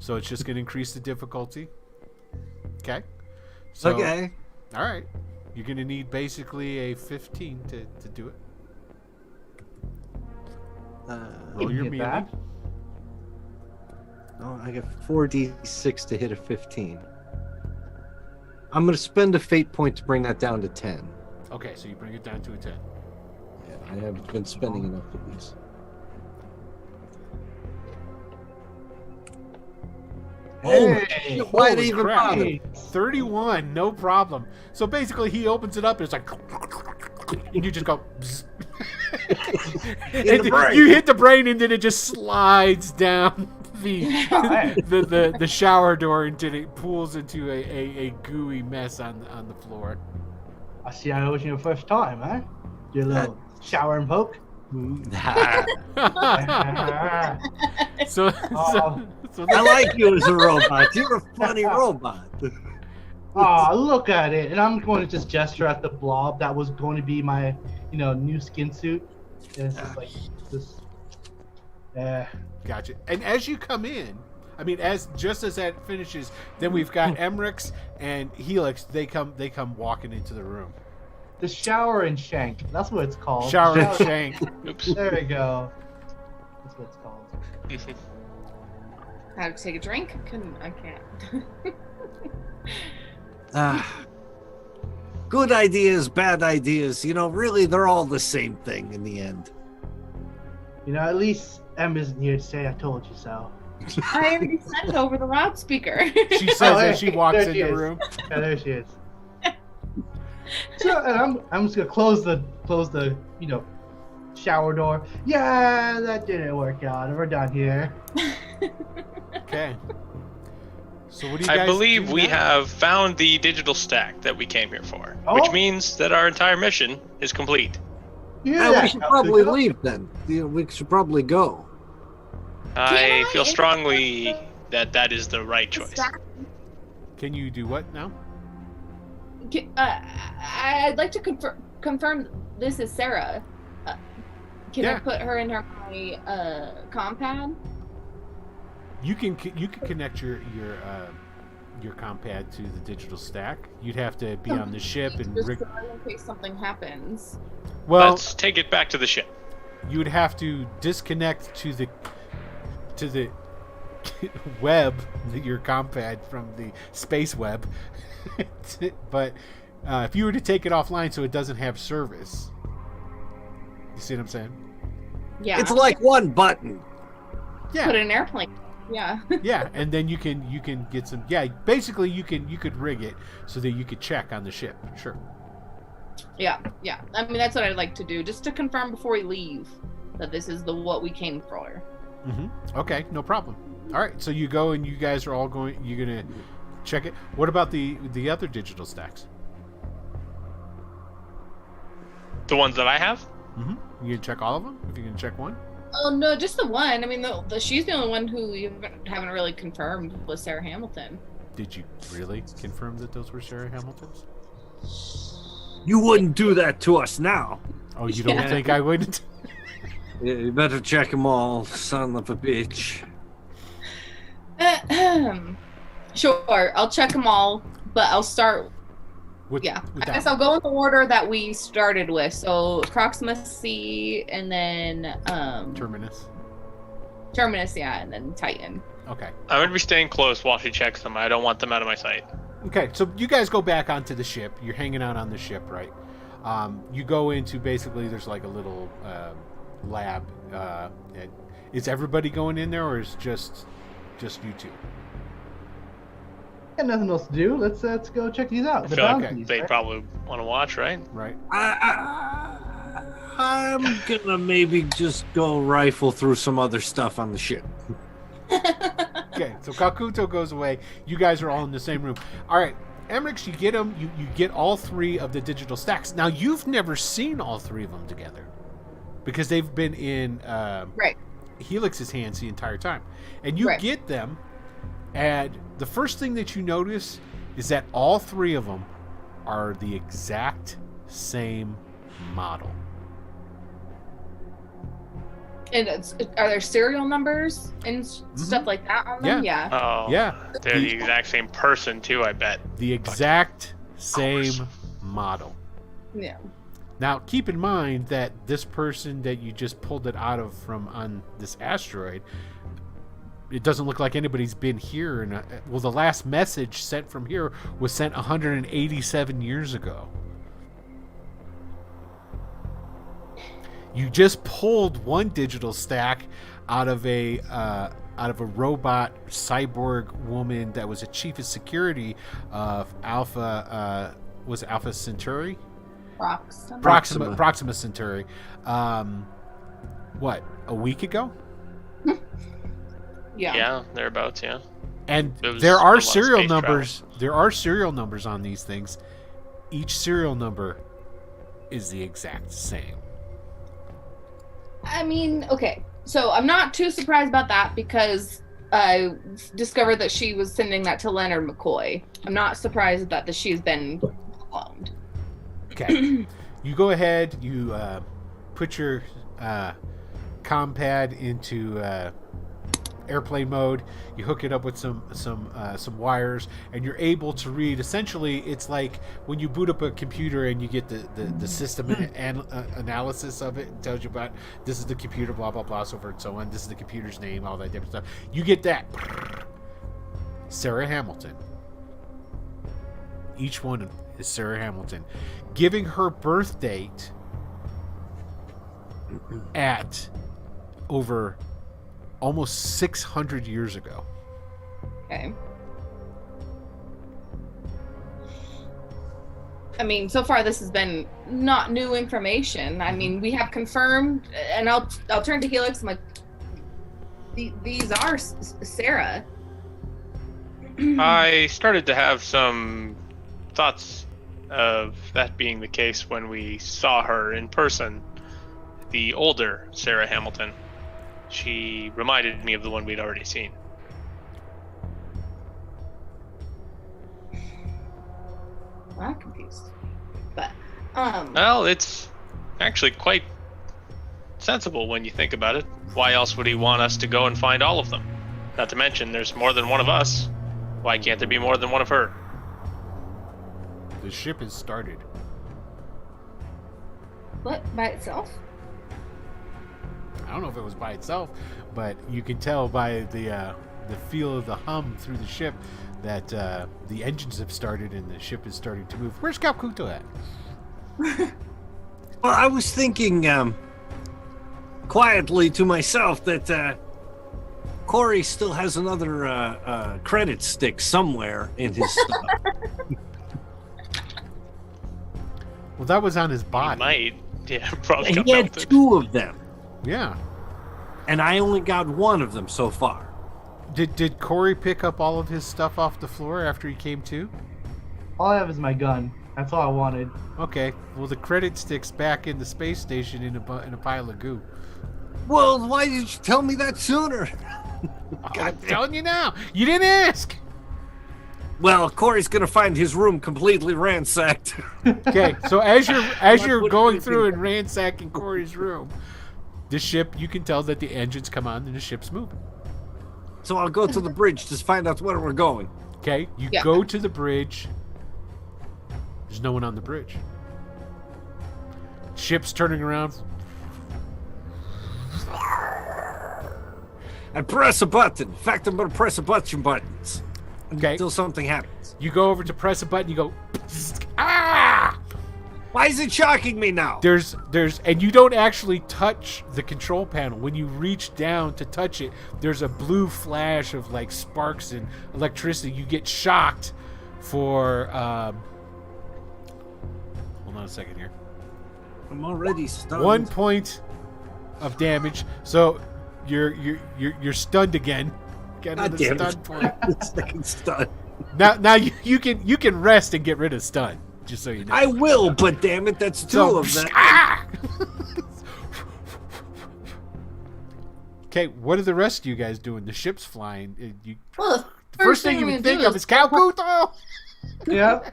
So it's just going to increase the difficulty. Okay. So, Okay. All right. You're going to need basically a 15 to do it. Roll your Get melee. that. Oh, I got 4d6 to hit a 15. I'm going to spend a fate point to bring that down to 10. Okay, so you bring it down to a 10. Yeah, I haven't been spending enough of these. Hey, Why'd I Holy even crap. bother? 31, no problem. So basically, he opens it up and it's like, and you just go, bzz. In the brain. You hit the brain and then it just slides down the shower door until it pools into a gooey mess on the floor. I see how it was your first time, huh? Your little shower and poke. So Oh, I like you as a robot. You're a funny robot. oh, look at it. And I'm going to just gesture at the blob that was going to be my, new skin suit. And it's just like this. Gotcha. And as you come in, I mean, as that finishes, then we've got Emmerich and Helix. They come walking into the room. The shower and shank. That's what it's called. Shower and shank. Oops. There we go. That's what it's called. How to take a drink? I can't. Good ideas, bad ideas. Really, they're all the same thing in the end. At least Em isn't here to say I told you so. I already said it over the loudspeaker. She says Oh, as she hey, walks there in she the is. room. Yeah, there she is. So, and I'm just gonna close the shower door. Yeah, that didn't work out. We're done here. Okay. So what do you guys I believe do we now? have found the digital stack that we came here for, Oh. which means that our entire mission is complete. Yeah, We should probably leave then. We should probably go. I I feel strongly that is the right choice. Can you do what now? I'd like to confirm this is Sarah. Can I Yeah. put her in my compad? You can connect your compad to the digital stack. You'd have to be on the ship and Just in case something happens. well, Let's take it back to the ship. you would have to disconnect to the web, your compad from the space web. But if you were to take it offline so it doesn't have service, you see what I'm saying? Yeah. It's like one button. Yeah. Put an airplane. Yeah. Yeah, and then you can get some. Yeah, basically you could rig it so that you could check on the ship. Sure. Yeah. I mean, that's what I'd like to do, just to confirm before we leave. that this is what we came for. Okay, no problem. All right, so you go and you guys are all going. You're gonna check it. What about the other digital stacks? The ones that I have? You can check all of them if you can check one. Oh no, just the one. I mean, she's the only one who you haven't really confirmed was Sarah Hamilton. Did you really confirm that those were Sarah Hamilton's? You wouldn't do that to us now. Oh, you don't think I wouldn't? Yeah, you better check them all, son of a bitch. Sure, I'll check them all, but I'll start. With I guess I'll go in the order that we started with. So Proximacy, and then Terminus. Terminus, and then Titan. Okay. I'm going to be staying close while she checks them. I don't want them out of my sight. Okay, so you guys go back onto the ship. You're hanging out on the ship, right? You go into basically there's like a little lab. Is everybody going in there, or is just you two? Got nothing else to do. Let's go check these out. I feel like they probably want to watch, right? Right. I'm gonna maybe just go rifle through some other stuff on the ship. Okay, so Kakuto goes away. You guys are all in the same room. All right, Emmerich, you get them. You get all three of the digital stacks. Now, you've never seen all three of them together because they've been in Helix's hands the entire time. And you get them, and the first thing that you notice is that all three of them are the exact same model. And are there serial numbers and stuff like that on them? Yeah. Oh, yeah. They're the exact same person too, I bet. The exact same model. Yeah. Now, keep in mind that this person that you just pulled it out of from on this asteroid, it doesn't look like anybody's been here. Well, the last message sent from here was sent 187 years ago. You just pulled one digital stack out of a robot cyborg woman that was a chief of security of Alpha. Was it Alpha Centauri? Proxima Centauri. What, a week ago? Yeah, thereabouts. Yeah. And there are serial numbers. There are serial numbers on these things. Each serial number is the exact same. I mean, okay, so I'm not too surprised about that because I discovered that she was sending that to Leonard McCoy. I'm not surprised that she's been cloned. Okay. You go ahead, you put your comm pad into airplane mode, you hook it up with some wires, and you're able to read. Essentially, it's like when you boot up a computer and you get the system analysis of it. It tells you about this is the computer, blah blah blah, so forth and so on. This is the computer's name, all that different stuff. You get that. Sarah Hamilton. Each one is Sarah Hamilton, giving her birth date at over almost 600 years ago. Okay. I mean, so far this has been not new information. I mean, we have confirmed, and I'll turn to Helix. I'm like, these are Sarah. I started to have some thoughts of that being the case when we saw her in person, the older Sarah Hamilton. She reminded me of the one we'd already seen. I'm confused. But, well, it's actually quite sensible when you think about it. Why else would he want us to go and find all of them? Not to mention, there's more than one of us. Why can't there be more than one of her? The ship has started. What? By itself? I don't know if it was by itself, but you can tell by the feel of the hum through the ship that the engines have started and the ship is starting to move. Where's Kakuto at? Well, I was thinking quietly to myself that Corey still has another credit stick somewhere in his stuff. Well, that was on his body. He might. Yeah, probably. He had two of them. Yeah. And I only got one of them so far. Did Corey pick up all of his stuff off the floor after he came to? All I have is my gun. That's all I wanted. Okay. Well, the credit stick's back in the space station in a pile of goo. Well, why did you tell me that sooner? I'm telling you now. You didn't ask. Well, Corey's gonna find his room completely ransacked. Okay. So as you're going through and ransacking Corey's room, the ship, you can tell that the engines come on and the ship's moving. So I'll go to the bridge to find out where we're going. Okay. You go to the bridge. There's no one on the bridge. Ship's turning around. I press a button. In fact, I'm gonna press a bunch of buttons Okay. until something happens. You go over to press a button. You go, ah! Why is it shocking me now? There's, and you don't actually touch the control panel. When you reach down to touch it, there's a blue flash of like sparks and electricity. You get shocked for. Hold on a second here. I'm already stunned. 1 point of damage. So you're stunned again. Get God another damn it. stun point. Second stun. Now you can rest and get rid of stun. Just so you know. I will, but damn it, that's two of them. Ah! Okay, what are the rest of you guys doing? The ship's flying. Well, The first thing you would think of is Calcuto. Yeah.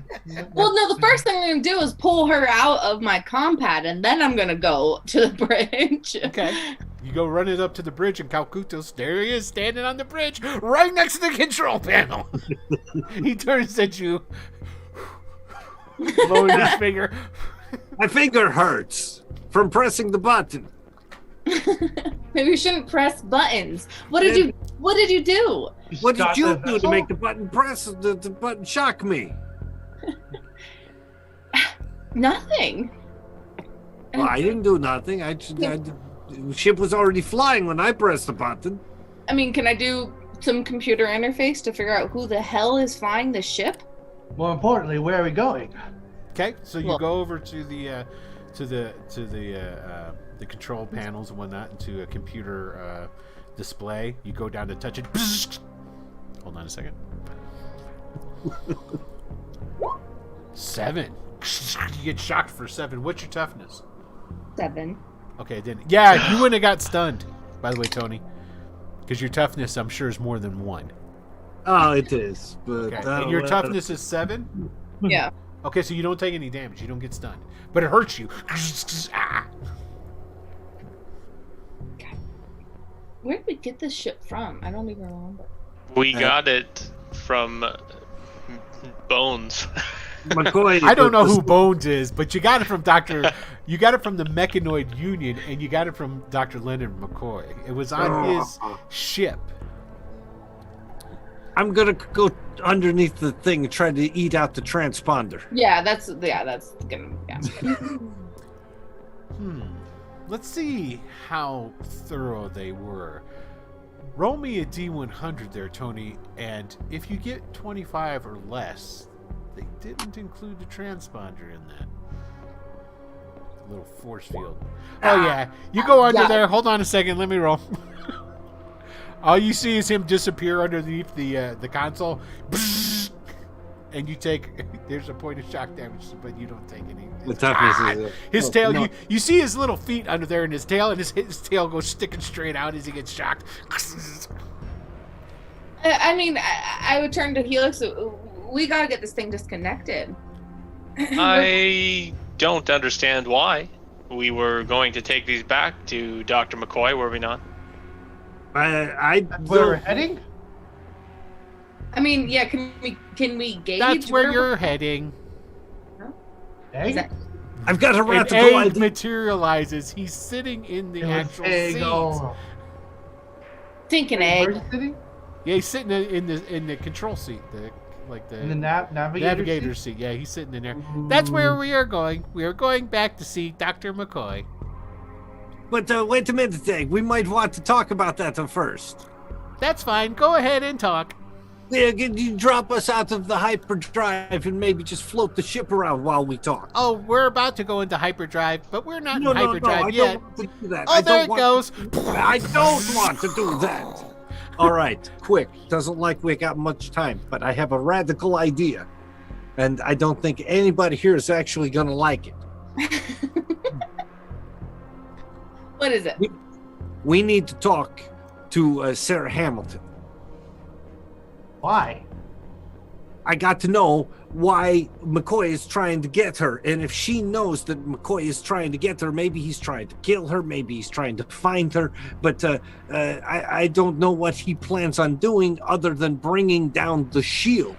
Well, no, the first thing I'm going to do is pull her out of my compad, and then I'm going to go to the bridge. Okay. You go running up to the bridge, and Calcuto's there he is, standing on the bridge, right next to the control panel. He turns at you, blowing his finger. My finger hurts from pressing the button. Maybe you shouldn't press buttons. What did you do? What did you do to vessel? make the button press? The button shock me. Nothing. Well, I didn't do nothing. The ship was already flying when I pressed the button. I mean, can I do some computer interface to figure out who the hell is flying the ship? More importantly, where are we going? Okay, so you Well- go over to the control panels and whatnot, into a computer display. You go down to touch it. Hold on a second. 7. You get shocked for 7. What's your toughness? 7. Okay, then. Yeah, you wouldn't have got stunned, by the way, Tony. Because your toughness, I'm sure, is more than 1. Oh, it is. But Okay. And your toughness is 7? Yeah. Okay, so you don't take any damage. You don't get stunned. But it hurts you. Ah. Where did we get this ship from? I don't even remember. We got it from Bones. McCoy, I don't know who Bones is, but you got it from you got it from the Mechanoid Union, and you got it from Dr. Leonard McCoy. It was on his ship. I'm gonna go underneath the thing and try to eat out the transponder. Yeah, that's gonna. Yeah. Let's see how thorough they were. Roll me a D100 there, Tony, and if you get 25 or less, they didn't include the transponder in that little force field. Oh yeah, you go under there. Hold on a second, let me roll. All you see is him disappear underneath the console, and you take. There's a point of shock damage, but you don't take any. The toughness is His tail. No. You see his little feet under there in his tail, and his tail goes sticking straight out as he gets shocked. I mean, I would turn to Helix. We gotta get this thing disconnected. I don't understand why. We were going to take these back to Dr. McCoy, were we not? Where we're heading? I mean, yeah. Can we gauge? That's where you're heading. Egg? I've got a An rat to egg go ID. materializes. He's sitting in the actual seat. Thinking Where's egg. it sitting? Yeah, he's sitting in the control seat, In the navigator seat. Yeah, he's sitting in there. That's where we are going. We are going back to see Dr. McCoy. But wait a minute, Egg. We might want to talk about that first. That's fine. Go ahead and talk. Yeah, can you drop us out of the hyperdrive and maybe just float the ship around while we talk? Oh, we're about to go into hyperdrive, but we're not in I hyperdrive yet. don't want to do that. Oh, there it goes. I don't want to do that. All right, quick. Doesn't like we got much time, but I have a radical idea. And I don't think anybody here is actually going to like it. What is it? We need to talk to Sarah Hamilton. Why? I got to know why McCoy is trying to get her. And if she knows that McCoy is trying to get her, maybe he's trying to kill her, maybe he's trying to find her. But I don't know what he plans on doing other than bringing down the shield,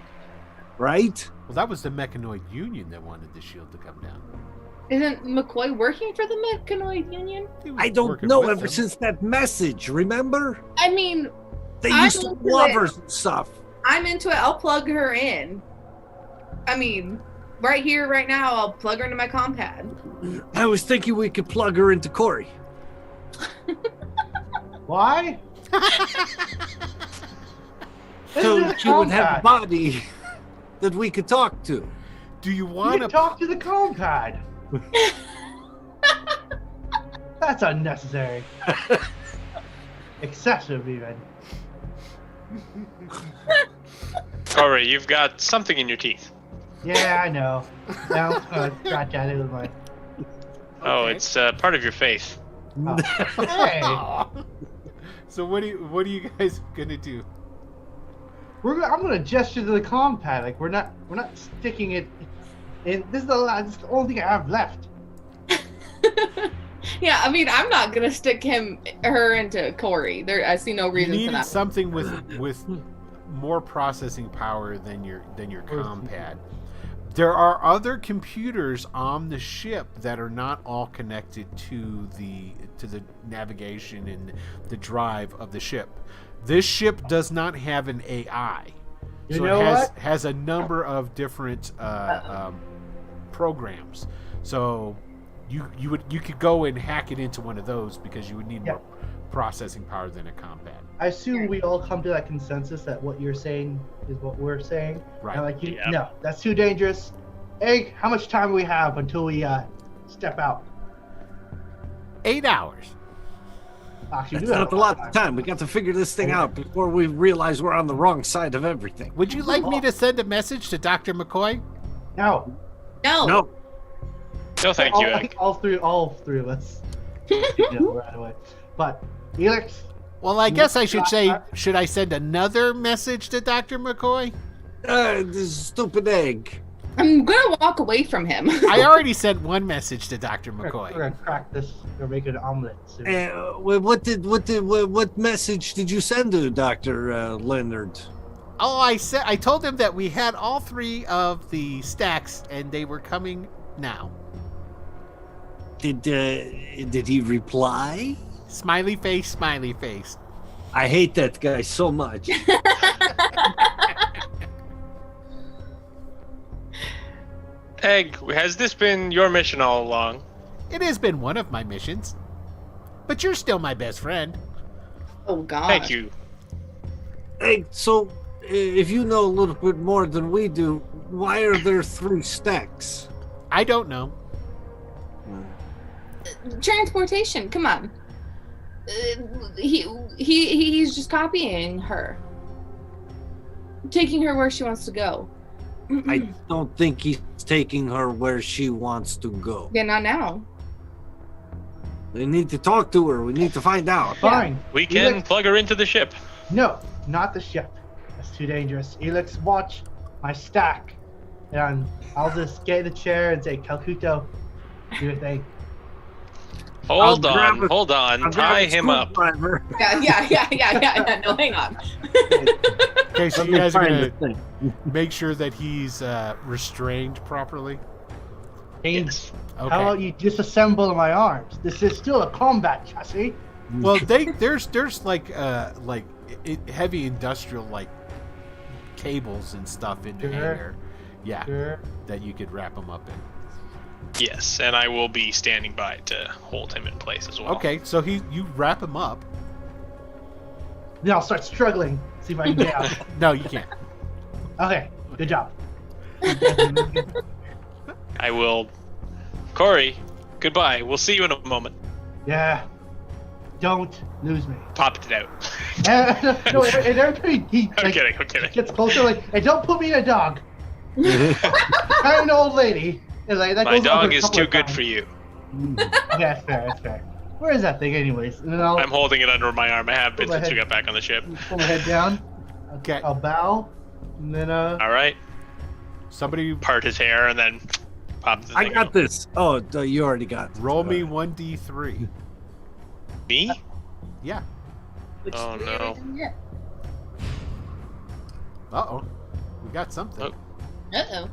right? Well, that was the Mechanoid Union that wanted the shield to come down. Isn't McCoy working for the Mechanoid Union? I don't know ever since that message, remember? I mean, They used to love her and stuff. I'm into it. I'll plug her in. I mean, right here, right now, I'll plug her into my compad. I was thinking we could plug her into Corey. Why? So she would have a body that we could talk to. Do you want to talk to the compad? That's unnecessary. Excessive, even. Corey, you've got something in your teeth. Yeah, I know. Now I'm gonna scratch at it with my. Oh, it's part of your face. Oh. Hey, So what are you guys gonna do? I'm gonna gesture to the compad. Like we're not sticking it in. This is the only thing I have left. Yeah, I mean, I'm not gonna stick her into Corey. I see no reason You for needed that. something with more processing power than your compad. There are other computers on the ship that are not all connected to the navigation and the drive of the ship. This ship does not have an AI, so it has a number of different programs. So you could go and hack it into one of those because you would need more processing power than a compad. I assume we all come to that consensus that what you're saying is what we're saying. Right. And no, that's too dangerous. Egg, how much time do we have until we step out? 8 hours. Actually, That's not a lot of time. We got to figure this thing out before we realize we're on the wrong side of everything. Would you like me to send a message to Dr. McCoy? No. No, thank you, Egg. All three of us. Right away. But Felix. Well, I guess I should say, should I send another message to Dr. McCoy? This stupid egg. I'm gonna walk away from him. I already sent one message to Dr. McCoy. We're gonna crack this. We're gonna make an omelet soon. What message did you send to Dr. Leonard? Oh, I told him that we had all 3 of the stacks and they were coming now. Did he reply? Smiley face, smiley face. I hate that guy so much. Egg, has this been your mission all along? It has been one of my missions. But you're still my best friend. Oh, God. Thank you. Hey, so if you know a little bit more than we do, why are there 3 stacks? I don't know. Transportation, come on. He's just copying her. Taking her where she wants to go. I don't think he's taking her where she wants to go. Yeah, not now. We need to talk to her. We need to find out. Fine. We can plug her into the ship. No, not the ship. That's too dangerous. Elix, watch my stack. And I'll just get in the chair and say, Calcuto, do your thing. Hold on. Tie him up. Yeah. No, hang on. Okay, so you guys are going to make sure that he's restrained properly? Yes. Okay. How about you disassemble my arms? This is still a combat chassis. Well, there's like heavy industrial like cables and stuff in the hangar. Yeah, that you could wrap him up in. Yes, and I will be standing by to hold him in place as well. Okay, so you wrap him up. Then I'll start struggling See if I can get out. No, you can't. Okay, good job. I will. Corey, goodbye. We'll see you in a moment. Yeah. Don't lose me. Popped it out. No, and every time he I'm kidding. I'm kidding. gets closer, like, and don't put me in a dog. I'm an old lady. And like, that My goes on dog a is couple too of good times. for you. Yeah, that's fair. That's fair. Where is that thing, anyways? And then I'll I'm holding it under my arm. I have been Put my since we head- got back on the ship. pull my head down. Okay. I'll bow, and then All right. Somebody Part his hair and then pop the I thing got out. this. Oh, you already got it. roll me 1d3. Me? Yeah. Which Oh, we no. didn't get. Uh-oh. We got something. Oh. Uh-oh.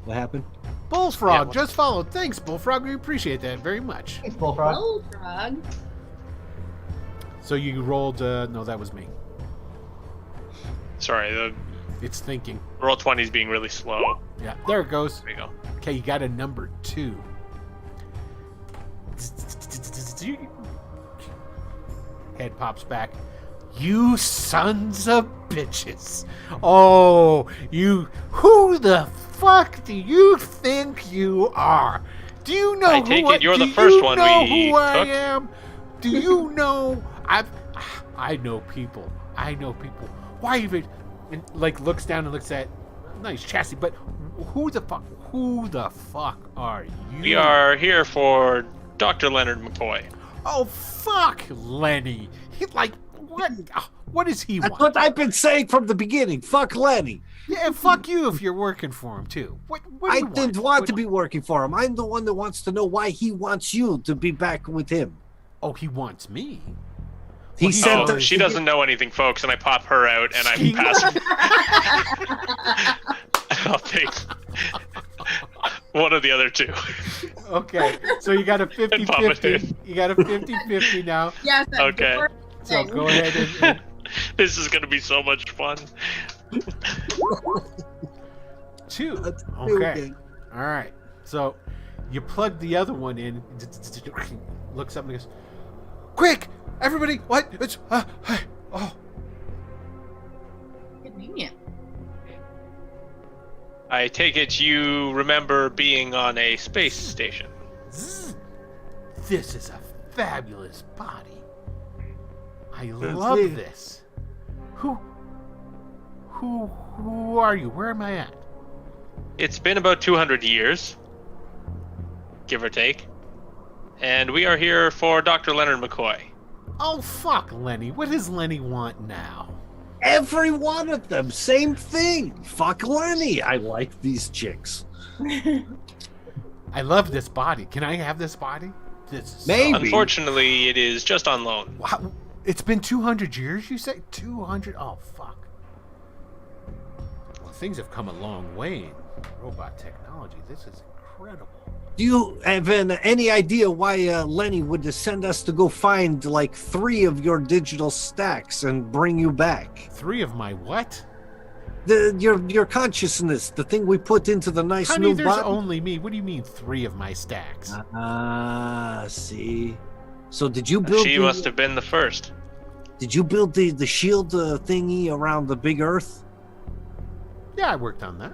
What happened? Bullfrog Yeah, just followed. Thanks, Bullfrog. We appreciate that very much. thanks, Bullfrog. Bullfrog. So you rolled, no, that was me. Sorry, the It's thinking. roll 20 is being really slow. Yeah, there it goes. There you go. Okay, you got a number 2. Head pops back. You sons of bitches. Oh, you. Who the fuck do you think you are? Do you know I take who it you're do the first you one know we who I took? am? Do you know? I know people. I know people. Why even? And like looks down and looks at nice chassis, but who the fuck? Who the fuck are you? We are here for Dr. Leonard McCoy. Oh fuck, Lenny. He like what? What does he That's want? what I've been saying from the beginning. Fuck Lenny. Yeah, and fuck you if you're working for him too. What do I you didn't want to be working for him. I'm the one that wants to know why he wants you to be back with him. Oh, he wants me. He Well, said Oh, that she doesn't know anything, folks, and I pop her out, and I'm passive. I'll take one of the other two. Okay, so you got a And pop it 50-50. in. You got a 50-50 now. Yes. Okay. So go ahead and This is gonna be so much fun. 2. That's Okay. All right. So you plug the other one in. Looks up and goes, "Quick, everybody! What? It's oh." Convenient. I take it you remember being on a space station. Zzz. This is a fabulous body. I That's love it. this. Who are you? Where am I at? It's been about 200 years, give or take. And we are here for Dr. Leonard McCoy. Oh fuck, Lenny. What does Lenny want now? every one of them, same thing. Fuck Lenny. I like these chicks. I love this body. Can I have this body? This is Maybe. Unfortunately, it is just on loan. Wow. It's been 200 years, you say? 200? Oh, fuck. Well, things have come a long way in robot technology. This is incredible. Do you have any idea why Lenny would send us to go find like 3 of your digital stacks and bring you back? 3 of my what? Your consciousness, the thing we put into the nice Honey, new there's body. only me. What do you mean 3 of my stacks? See. So did you build? She must have been the first. Did you build the shield thingy around the big Earth? Yeah, I worked on that.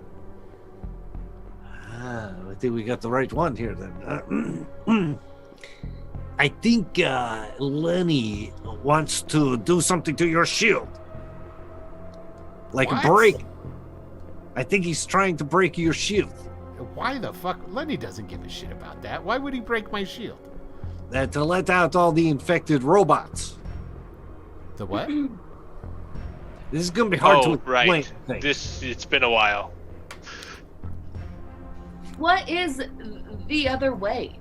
I think we got the right one here then. I think Lenny wants to do something to your shield. Like What? a break. I think he's trying to break your shield. Why the fuck? Lenny doesn't give a shit about that. Why would he break my shield? To let out all the infected robots. The what? This is going to be hard to Oh, explain. right. I think. It's been a while. What is the other way?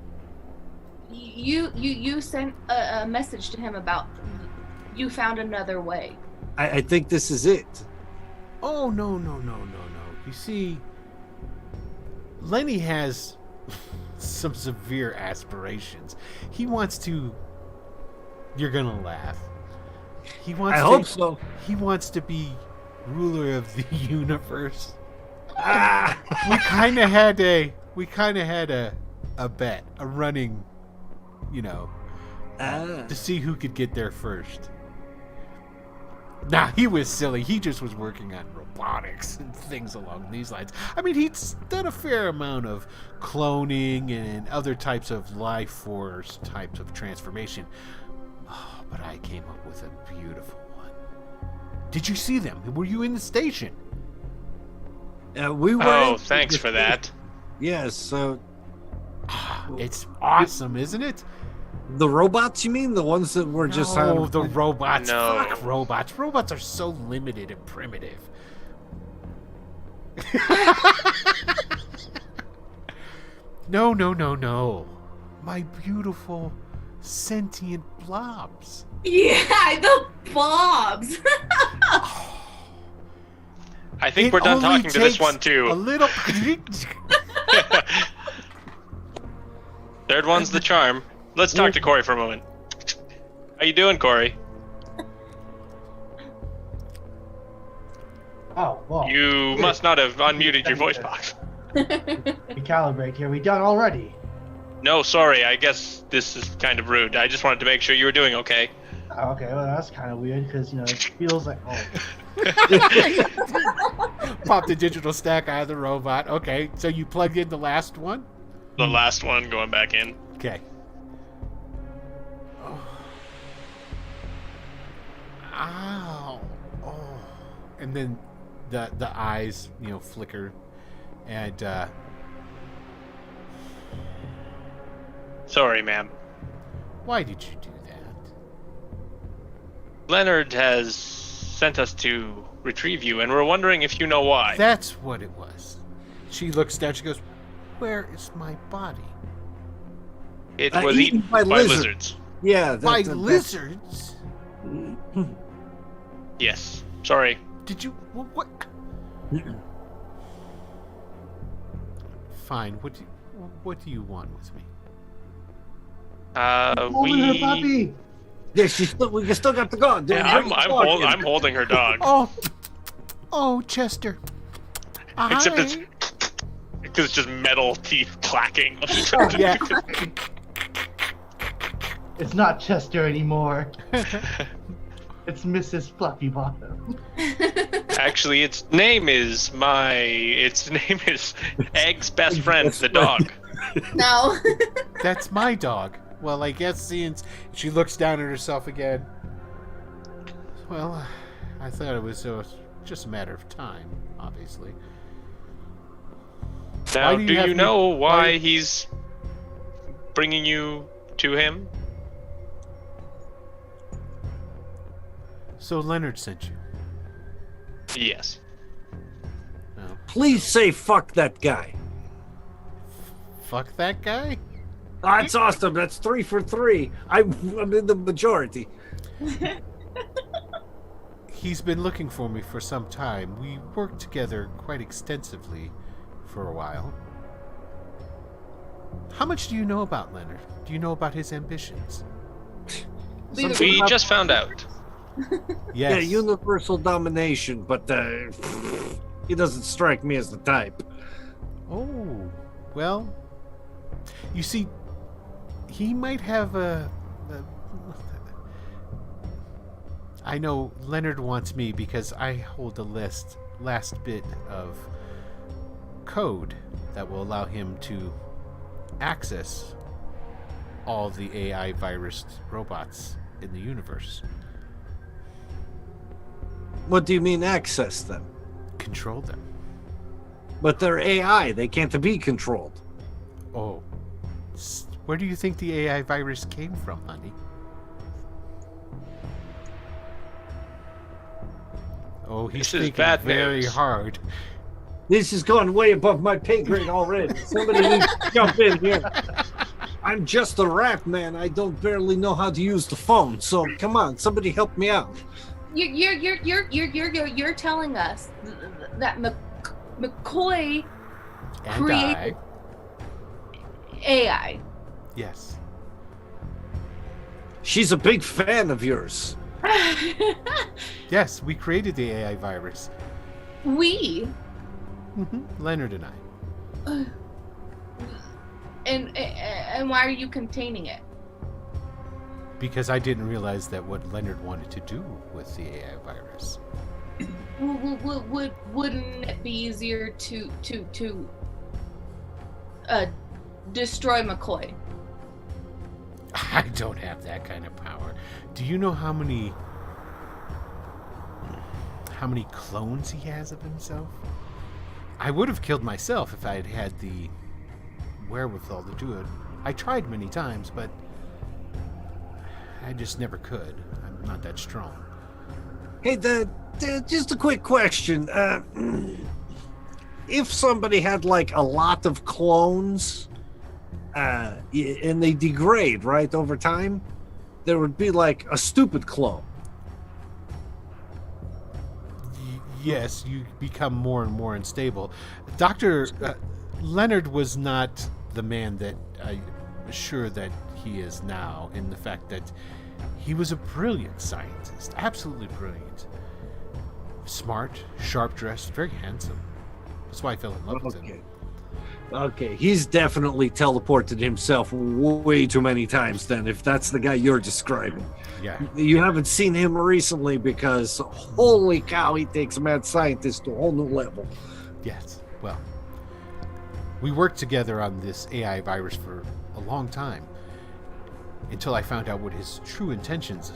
You sent a message to him about you found another way. I think this is it. Oh, no. You see, Lenny has some severe aspirations. He wants to... You're gonna laugh. He wants I to, hope so. He wants to be ruler of the universe. Ah, We kind of had a bet, a running, to see who could get there first. Nah, he was silly. He just was working on robotics and things along these lines. I mean, he's done a fair amount of cloning and other types of life force types of transformation. Oh, but I came up with a beautiful one. Did you see them? Were you in the station? We were. Oh, thanks for that. Yes. It's awesome, isn't it? The robots, you mean? The ones that were just... Oh, the robots. No. Fuck robots. Robots are so limited and primitive. No. My beautiful sentient blobs. Yeah, the blobs. I think we're done talking to this one A too. little... Third one's the charm. Let's talk to Corey for a moment. How you doing, Corey? Oh, well. You must not have unmuted your voice box. Recalibrate here. We done already. No, sorry. I guess this is kind of rude. I just wanted to make sure you were doing okay. Oh, okay, well, that's kind of weird because, it feels like, Pop the digital stack out of the robot. Okay, so you plugged in the last one? The last one going back in. Okay. Oh. Ow. Oh. And then the eyes, flicker. And, Sorry, ma'am. why did you do that? Leonard has sent us to retrieve you, and we're wondering if you know why. That's what it was. She looks down, she goes, where is my body? It was eaten by lizards. Yeah. By lizards? Yes. Sorry. Did you... What? Fine. What do you want with me? holding her puppy. Yeah, we still got the gun. Yeah, I'm holding her dog. Oh, Chester. Except it's because it's just metal teeth clacking. Yeah. It's not Chester anymore. It's Mrs. Fluffy Bottom. Actually, its name is Egg's best friend, the dog. No. That's my dog. Well, I guess since she looks down at herself again. Well, I thought it was just a matter of time, obviously. Now, do you know why he's bringing you to him? So Leonard sent you. Yes. Oh. Please say fuck that guy. Fuck that guy? That's awesome. That's 3 for 3. I'm in the majority. He's been looking for me for some time. We worked together quite extensively for a while. How much do you know about Leonard? Do you know about his ambitions? We just found out. Yes. Yeah, universal domination, but he doesn't strike me as the type. Oh, well, you see, he might have I know Leonard wants me because I hold the last bit of code that will allow him to access all the AI virus robots in the universe. What do you mean access them? Control them. But they're AI. They can't be controlled. Oh. Where do you think the AI virus came from, honey? Oh, he's thinking bad very news. hard. This has gone way above my pay grade already. Somebody needs to jump in here. I'm just a rat, man. I don't barely know how to use the phone. So come on, somebody help me out. You're telling us that McCoy And created AI. Yes. She's a big fan of yours. Yes, we created the AI virus. We. Leonard and I. And why are you containing it? Because I didn't realize that what Leonard wanted to do with the AI virus. Wouldn't it be easier to destroy McCoy? I don't have that kind of power. Do you know how many clones he has of himself? I would have killed myself if I had had the wherewithal to do it. I tried many times, but I just never could. I'm not that strong. Hey, just a quick question. If somebody had like a lot of clones, and they degrade, right, over time, there would be like a stupid clone. Yes, you become more and more unstable. Dr. Leonard was not the man that I'm sure that he is now, in the fact that he was a brilliant scientist, absolutely brilliant. Smart, sharp-dressed, very handsome. That's why I fell in love with him. Okay, he's definitely teleported himself way too many times then, if that's the guy you're describing. Yeah. You haven't seen him recently because, holy cow, he takes a mad scientist to a whole new level. Yes, well, we worked together on this AI virus for a long time, until I found out what his true intentions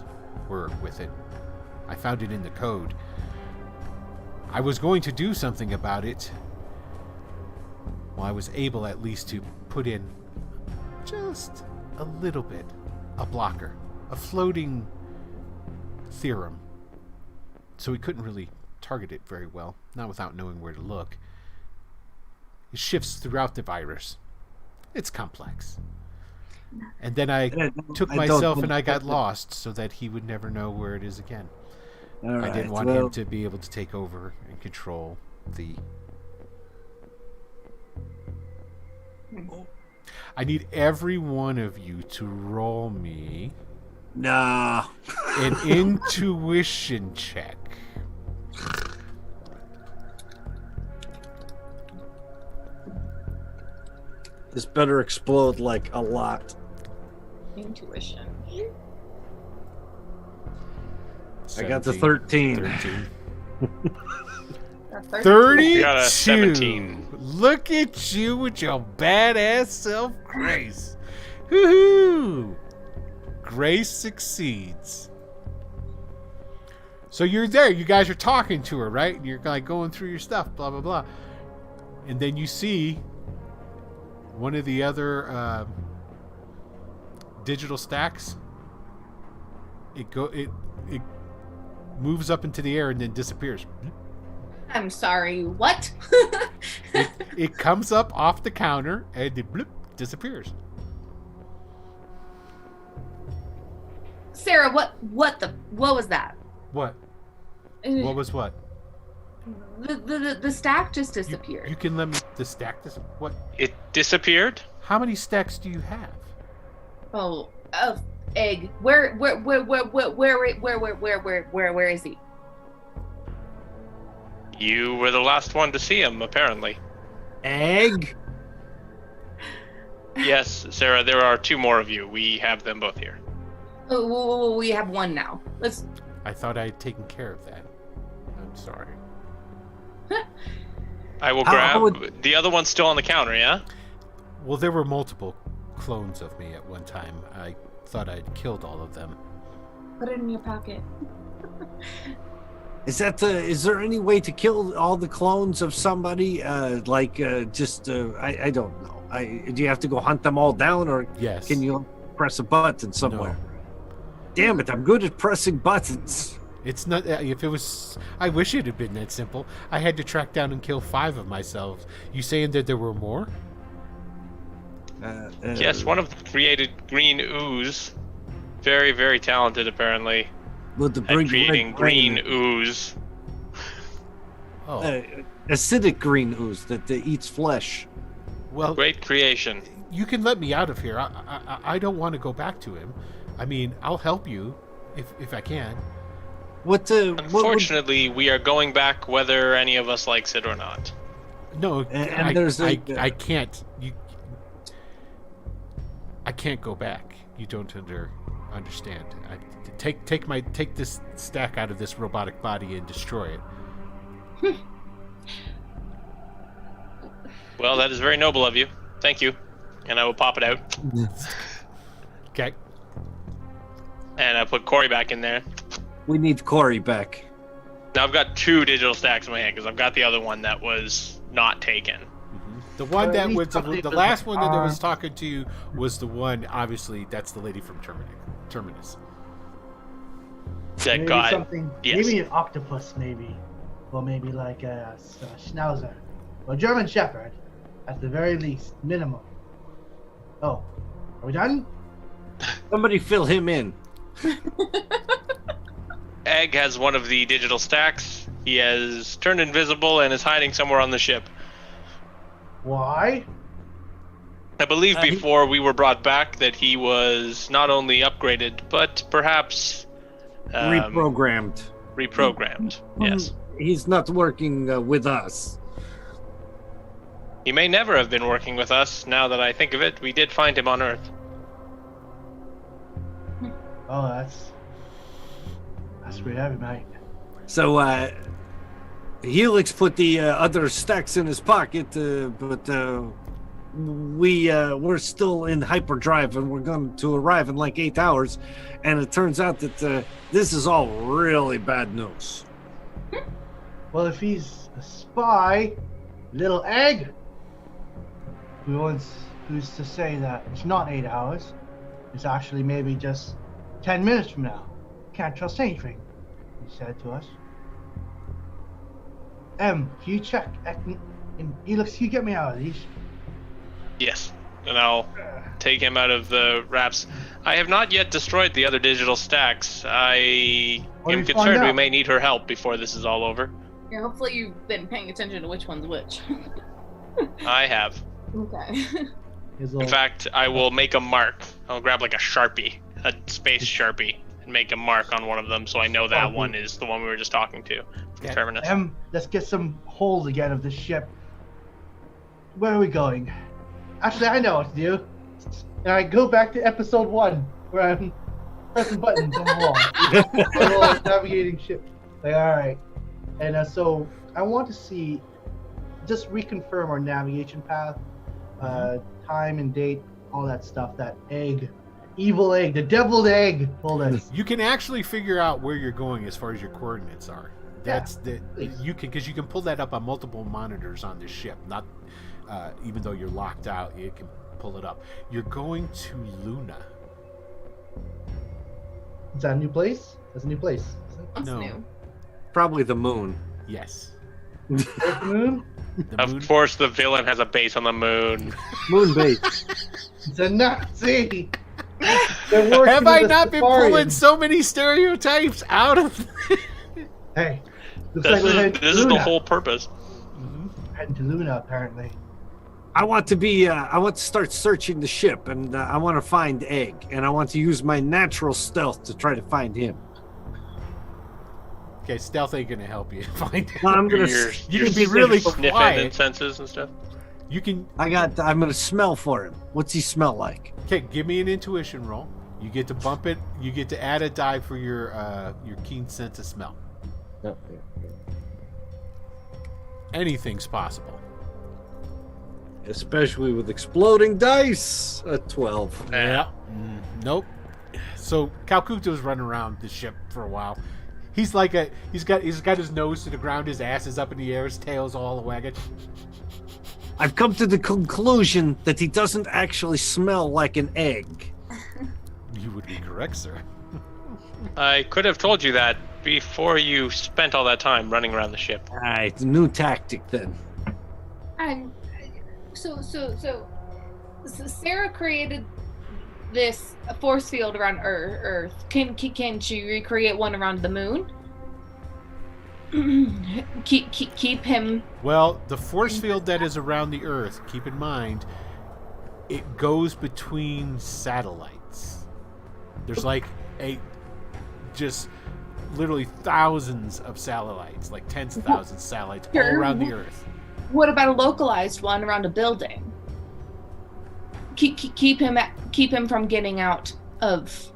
were with it. I found it in the code. I was going to do something about it. Well, I was able at least to put in just a little bit, a blocker, a floating theorem. So we couldn't really target it very well, not without knowing where to look. It shifts throughout the virus. It's complex. And then I took myself and I got lost so that he would never know where it is again. I didn't want him to be able to take over and control the... I need every one of you to roll me Nah. an intuition check. This better explode like a lot. Intuition. I got the 13. 32. Got a 17. Look at you with your badass self, Grace. Woohoo! Grace succeeds. So you're there. You guys are talking to her, right? And you're like going through your stuff, blah, blah, blah. And then you see one of the other digital stacks. It moves up into the air and then disappears. I'm sorry, what? It comes up off the counter and it disappears. Sarah, what was that? What? What was what? The stack just disappeared. You can let me. The stack what? It disappeared? How many stacks do you have? Oh, egg. Where is he? You were the last one to see him, apparently. Egg? Yes, Sarah, there are 2 more of you. We have them both here. Oh, we have 1 now. Let's. I thought I had taken care of that. I'm sorry. I will grab... The other one's still on the counter, yeah? Well, there were multiple clones of me at one time. I thought I'd killed all of them. Put it in your pocket. Is there any way to kill all the clones of somebody? I don't know. Do you have to go hunt them all down, or yes, can you press a button somewhere? No. Damn it, I'm good at pressing buttons. It's not. If it was, I wish it had been that simple. I had to track down and kill 5 of myself. You saying that there were more? Yes, one of them created green ooze. Very, very talented, apparently. With the creating green ooze. Oh. Acidic green ooze that eats flesh. Well, great creation. You can let me out of here. I don't want to go back to him. I mean, I'll help you if I can. Unfortunately, we are going back whether any of us likes it or not. No, I can't. I can't go back. You don't understand. Take this stack out of this robotic body and destroy it. Well, that is very noble of you. Thank you. And I will pop it out. Okay. And I put Corey back in there. We need Corey back. Now I've got 2 digital stacks in my hand because I've got the other one that was not taken. The one that was the last one that I was talking to you was the one. Obviously, that's the lady from Terminus. That maybe got something. yes. Maybe an octopus, maybe, or maybe like a schnauzer, or German Shepherd, at the very least, minimum. Oh, are we done? Somebody fill him in. Egg has one of the digital stacks. He has turned invisible and is hiding somewhere on the ship. Why? I believe before we were brought back that he was not only upgraded, but perhaps Reprogrammed. Yes. He's not working with us. He may never have been working with us. Now that I think of it, we did find him on Earth. Oh, that's pretty heavy, mate. So, Helix put the other stacks in his pocket, but we're still in hyperdrive and we're going to arrive in like 8 hours. And it turns out that this is all really bad news. Well, if he's a spy, little egg, who's to say that it's not 8 hours? It's actually maybe just 10 minutes from now. Can't trust anything he said to us. Can you check? Helix, can you get me out of these? Yes. And I'll take him out of the wraps. I have not yet destroyed the other digital stacks. I am concerned we may need her help before this is all over. Yeah, hopefully you've been paying attention to which one's which. I have. Okay. In fact, I will make a mark. I'll grab like a Sharpie, a space Sharpie, and make a mark on one of them so I know that one is the one we were just talking to from Terminus. Let's get some hold again of this ship. Where are we going? Actually, I know what to do. And I go back to episode 1, where I'm pressing buttons on the wall. Navigating ship. Like, alright. And so, I want to see, just reconfirm our navigation path, time and date, all that stuff, that egg. Evil egg, the deviled egg told us. You can actually figure out where you're going as far as your coordinates are. That's you can pull that up on multiple monitors on this ship. Not even though you're locked out, you can pull it up. You're going to Luna. Is that a new place? That's a new place. What's No. new? Probably the moon. Yes. The moon? Of course, the villain has a base on the moon. Moon base. It's a Nazi. Have I not been pulling so many stereotypes out of? Hey, This is the whole purpose. Heading to Luna, apparently. I want to start searching the ship, and I want to find Egg, and I want to use my natural stealth to try to find him. Okay, stealth ain't gonna help you find him. No, I'm gonna. You can be really sniffing quiet. senses and stuff. You can. I'm gonna smell for him. What's he smell like? Okay, give me an intuition roll. You get to bump it. You get to add a die for your keen sense of smell. Anything's possible. Especially with exploding dice. A 12. Yeah. Nope. So Calcuto's running around the ship for a while. He's got his nose to the ground, his ass is up in the air, his tail's all wagging. I've come to the conclusion that he doesn't actually smell like an egg. You would be correct, sir. I could have told you that before you spent all that time running around the ship. Alright, new tactic then. So Sarah created this force field around Earth. Can she recreate one around the moon? keep him. Well, the force field that is around the Earth, keep in mind, it goes between satellites. There's like just literally thousands of satellites, like tens of thousands of satellites all around the Earth. What about a localized one around a building? Keep him from getting out of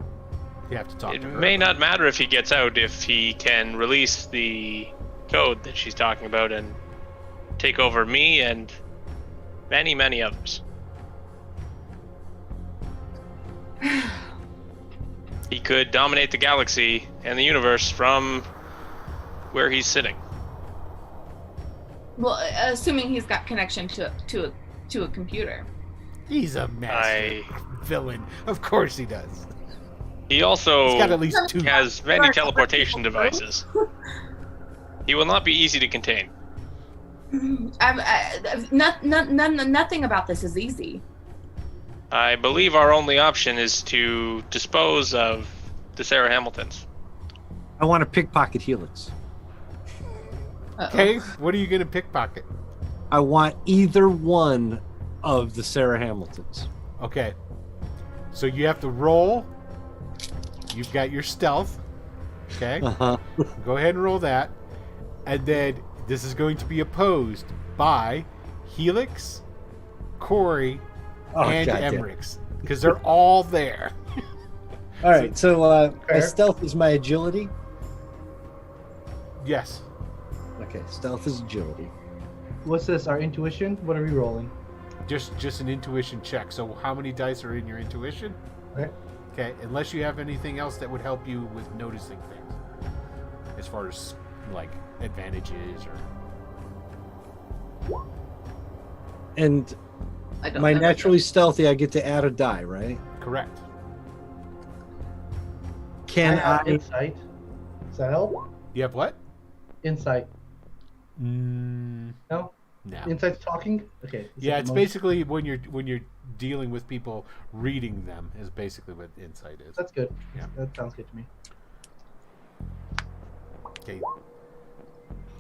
You have to talk It to her. may not matter if he gets out if he can release the code that she's talking about and take over me and many, many others. He could dominate the galaxy and the universe from where he's sitting. Well, assuming he's got connection to a computer. He's a master villain. Of course he does. He also He's got at least 2. has many teleportation devices. He will not be easy to contain. Nothing about this is easy. I believe our only option is to dispose of the Sarah Hamiltons. I want to pickpocket Helix. Okay, what are you going to pickpocket? I want either one of the Sarah Hamiltons. Okay. So you have to roll. You've got your stealth. Okay. Uh-huh. Go ahead and roll that. And then this is going to be opposed by Helix, Corey, and Emmerichs. Because they're all there. All right, so my stealth is my agility? Yes. Okay, stealth is agility. What's this? Our intuition? What are we rolling? Just an intuition check. So how many dice are in your intuition? Okay. Okay, unless you have anything else that would help you with noticing things. As far as, like, advantages or... And my naturally stealthy, I get to add a die, right? Correct. Can I... Insight. Does that help? You have what? Insight. No. No? No. Insight's talking? Okay. Yeah, it's basically when you're dealing with people, reading them is basically what insight is. That's good. Yeah. That sounds good to me. Okay.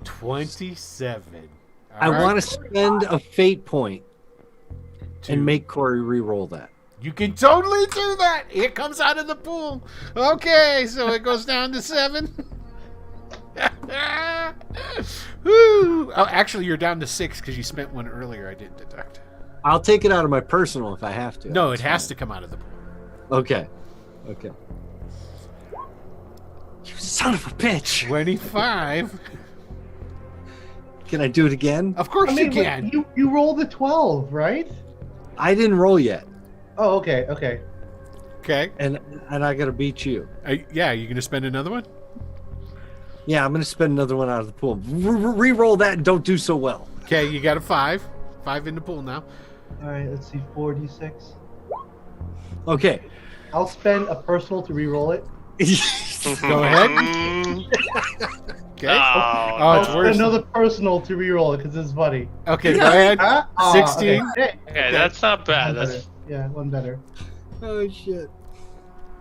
27. I want to spend a fate point and make Corey re-roll that. You can totally do that. It comes out of the pool. Okay, so it goes down to 7. Woo. Oh, actually, you're down to 6 because you spent one earlier. I didn't deduct. I'll take it out of my personal if I have to. No, it has to come out of the pool. Okay. Okay. You son of a bitch. 25. Can I do it again? Of course you can. You rolled a 12, right? I didn't roll yet. Oh, okay, okay. Okay. And I got to beat you. Yeah, you going to spend another one? Yeah, I'm going to spend another one out of the pool. Re-roll that and don't do so well. Okay, you got a 5. 5 in the pool now. All right, let's see, 4d6. Okay. I'll spend a personal to re-roll it. Go ahead. Okay. Oh, it's worse. Another personal to re-roll it because it's funny. Okay, go ahead. 16. Okay. Okay, that's not bad. One That's better. Yeah, one better. Oh, shit.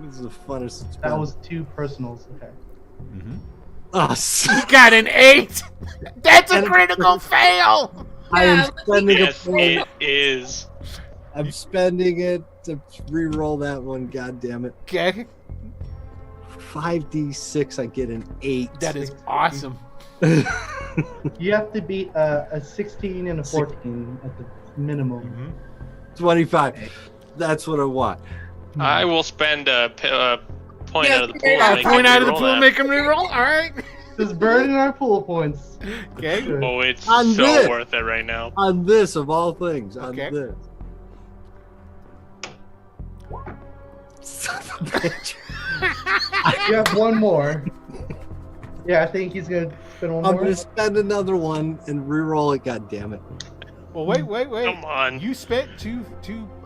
This is the funnest it's been. That was 2 personals. Okay. Mm-hmm. Oh, You got an 8. That's a critical fail. I am spending yes, a point. it is. I'm spending it to re-roll that one. God damn it. Okay. 5d6. I get an 8. That is awesome. You have to beat a 16 and a 14 at the minimum. Mm-hmm. 25. That's what I want. I will spend a point Yeah, out of the pool. A point out of the pool, make him reroll. All right. Just burning our pool points. Okay. Oh, it's On so this. worth it right now. On this, of all things. On Okay. this. Son of a bitch. You have one more. Yeah, I think he's gonna spend one I'm more. going to spend another one and re-roll it. God damn it. Well, wait. Come on. You spent two.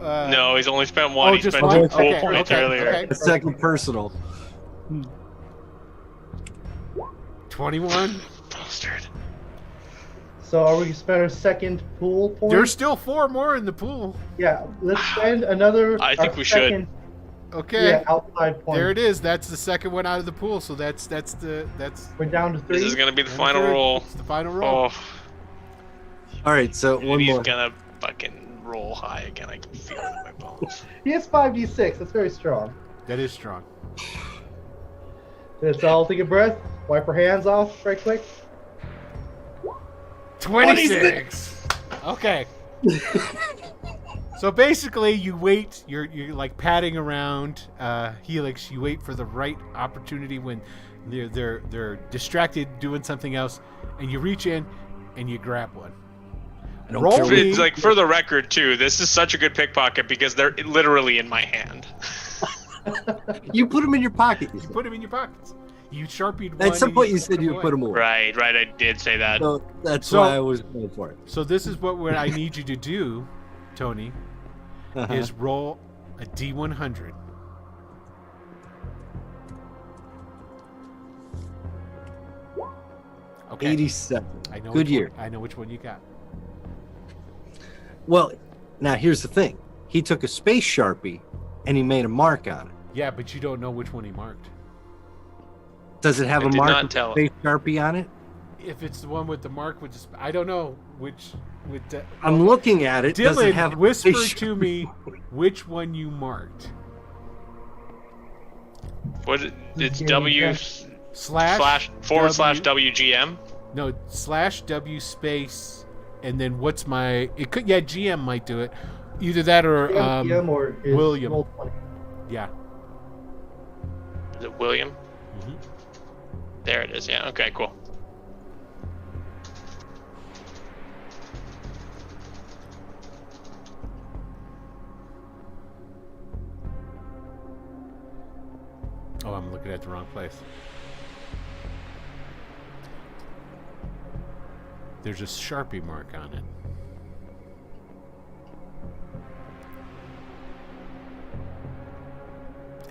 No, he's only spent one. Oh, He just spent one? 2 full Okay, points okay, earlier. okay. A second personal. 21. Bastard. So are we gonna spend our second pool point? There's still 4 more in the pool. Yeah, let's spend another. I think our we should. second, Okay. Yeah, outside point. There it is. That's the second one out of the pool. So that's We're down to 3. This is gonna be the Number final 3. roll. It's the final roll. Oh, All right, so and one he's more. gonna fucking roll high again. I can feel it in my bones. He has 5d6. That's very strong. That is strong. Let's all take a breath. Wipe our hands off right quick. 26. Okay. So basically, you wait. You're like padding around Helix. You wait for the right opportunity when they're distracted doing something else, and you reach in and you grab one. It's like, for the record too, this is such a good pickpocket because they're literally in my hand. You put them in your pocket. You put them in your pockets. You sharpied one. At some point, you said you would put them away. Right. I did say that. So that's why I was going for it. So this is what I need you to do, Tony, is roll a D100. Okay. 87. I know. Good year. I know which one you got. Well, now here's the thing. He took a space Sharpie and he made a mark on it. Yeah, but you don't know which one he marked. Does it have a mark with a space Sharpie on it? If it's the one with the mark, I don't know which. I'm looking at it. Dylan, does it have whisper to me which one you marked. It's W slash / WGM. No, /W space, and then what's my? It could GM might do it. Either that or William. Yeah. Is it William? Mm-hmm. There it is. Yeah. Okay. Cool. Oh, I'm looking at the wrong place. There's a Sharpie mark on it.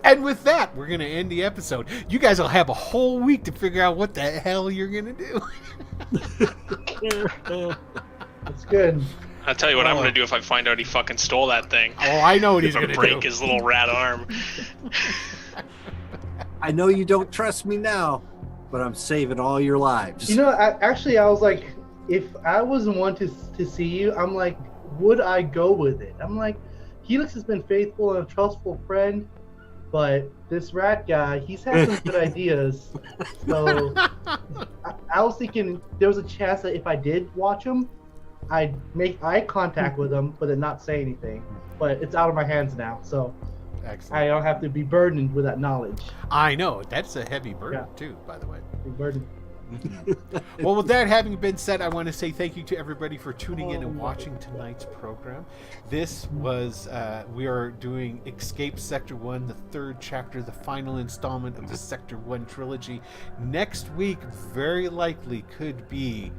And with that, we're going to end the episode. You guys will have a whole week to figure out what the hell you're going to do. That's good. I'll tell you what I'm going to do if I find out he fucking stole that thing. Oh, I know what he's going to do. Break his little rat arm. I know you don't trust me now, but I'm saving all your lives. You know, I was like, if I was the one to see you, I'm like, would I go with it? I'm like, Helix has been faithful and a trustful friend, but this rat guy, he's had some good ideas. So I was thinking there was a chance that if I did watch him, I'd make eye contact with him, but then not say anything. But it's out of my hands now, so excellent. I don't have to be burdened with that knowledge. I know. That's a heavy burden, too, by the way. Big burden. Well, with that having been said, I want to say thank you to everybody for tuning in and watching tonight's program. This was, we are doing Escape Sector 1, the third chapter, the final installment of the Sector 1 trilogy. Next week, very likely, could be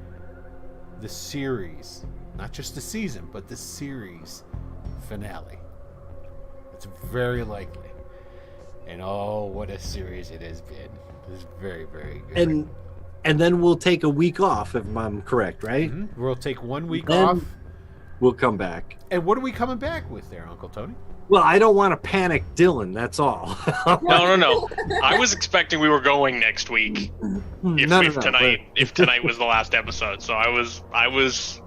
the series, not just the season, but the series finale. It's very likely. And oh, what a series it has been. It's very, very good. And then we'll take a week off, if I'm correct, right? Mm-hmm. We'll take 1 week off. We'll come back. And what are we coming back with there, Uncle Tony? Well, I don't want to panic Dylan, that's all. No. I was expecting we were going next week. If tonight was the last episode. So I was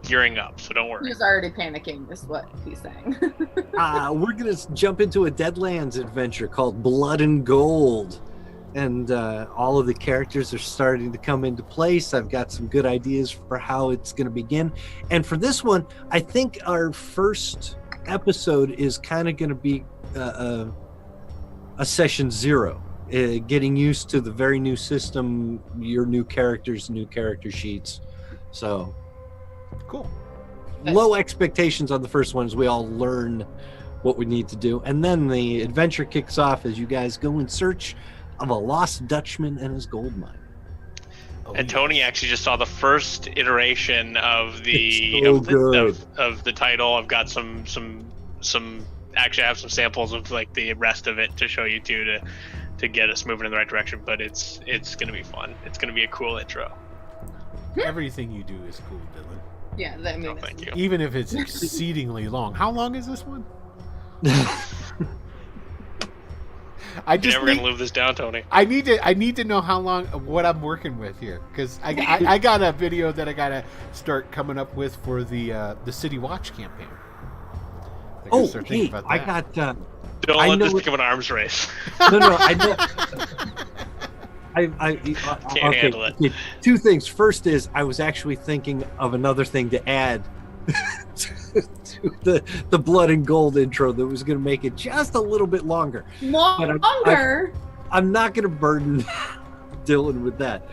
gearing up, so don't worry. He's already panicking, is what he's saying. We're going to jump into a Deadlands adventure called Blood and Gold. And all of the characters are starting to come into place. I've got some good ideas for how it's going to begin. And for this one, I think our first episode is kind of going to be a session 0. Getting used to the very new system, your new characters, new character sheets. So, cool. Low expectations on the first one as we all learn what we need to do. And then the adventure kicks off as you guys go in search of a lost Dutchman and his gold mine. And Tony actually just saw the first iteration of the of the title. I've got some actually I have some samples of like the rest of it to show you too to get us moving in the right direction. But it's gonna be fun. It's gonna be a cool intro. Everything you do is cool, Dylan. Yeah, thank you. Even if it's exceedingly long. How long is this one? You're never gonna live this down, Tony. I need to know how long, what I'm working with here, because I got a video that I gotta start coming up with for the City Watch campaign. I got. Don't let this become an arms race. No, I know. Can't handle it. Okay. 2 things. First is I was actually thinking of another thing to add to the blood and gold intro that was going to make it just a little bit longer. Longer? I'm not going to burden Dylan with that.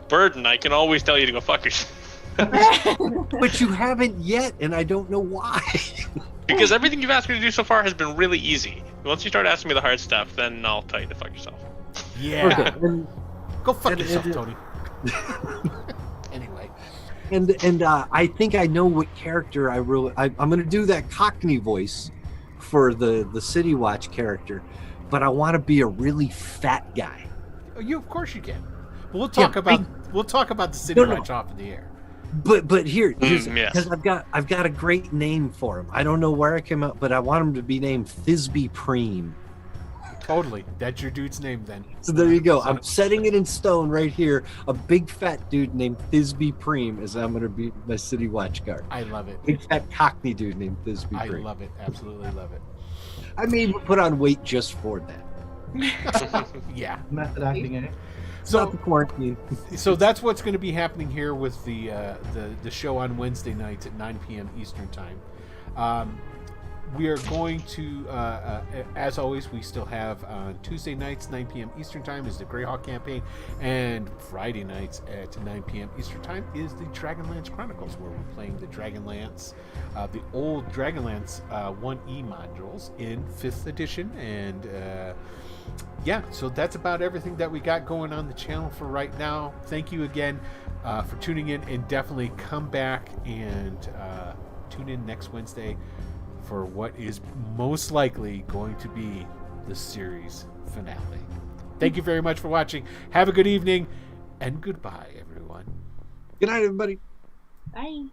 Burden, I can always tell you to go fuck yourself. But you haven't yet, and I don't know why. Because everything you've asked me to do so far has been really easy. Once you start asking me the hard stuff, then I'll tell you to fuck yourself. Yeah. Okay, go fuck yourself, Tony. Anyway. And I think I know what character I'm going to do that Cockney voice for the City Watch character, but I want to be a really fat guy. Oh, of course you can. But we'll talk about the City Watch off in the air. But here, because yes. I've got a great name for him. I don't know where I came up, but I want him to be named Thisbe Preem. Totally, that's your dude's name then. So there you go. I'm setting it in stone right here. A big fat dude named Thisbe Preem is I'm going to be my City Watch guard. I love it. Big fat Cockney dude named Thisbe Preem. I love it. Absolutely love it. I may even put on weight just for that. Yeah. Method acting, eh? So, not the quarantine. So that's what's going to be happening here with the show on Wednesday nights at 9 p.m. Eastern Time. We are going to, as always, we still have on Tuesday nights, 9 p.m. Eastern Time is the Greyhawk campaign, and Friday nights at 9 p.m. Eastern Time is the Dragonlance Chronicles, where we're playing the Dragonlance, the old Dragonlance 1E modules in 5th edition, and yeah, so that's about everything that we got going on the channel for right now. Thank you again for tuning in, and definitely come back and tune in next Wednesday for what is most likely going to be the series finale. Thank you very much for watching. Have a good evening, and goodbye, everyone. Good night, everybody. Bye.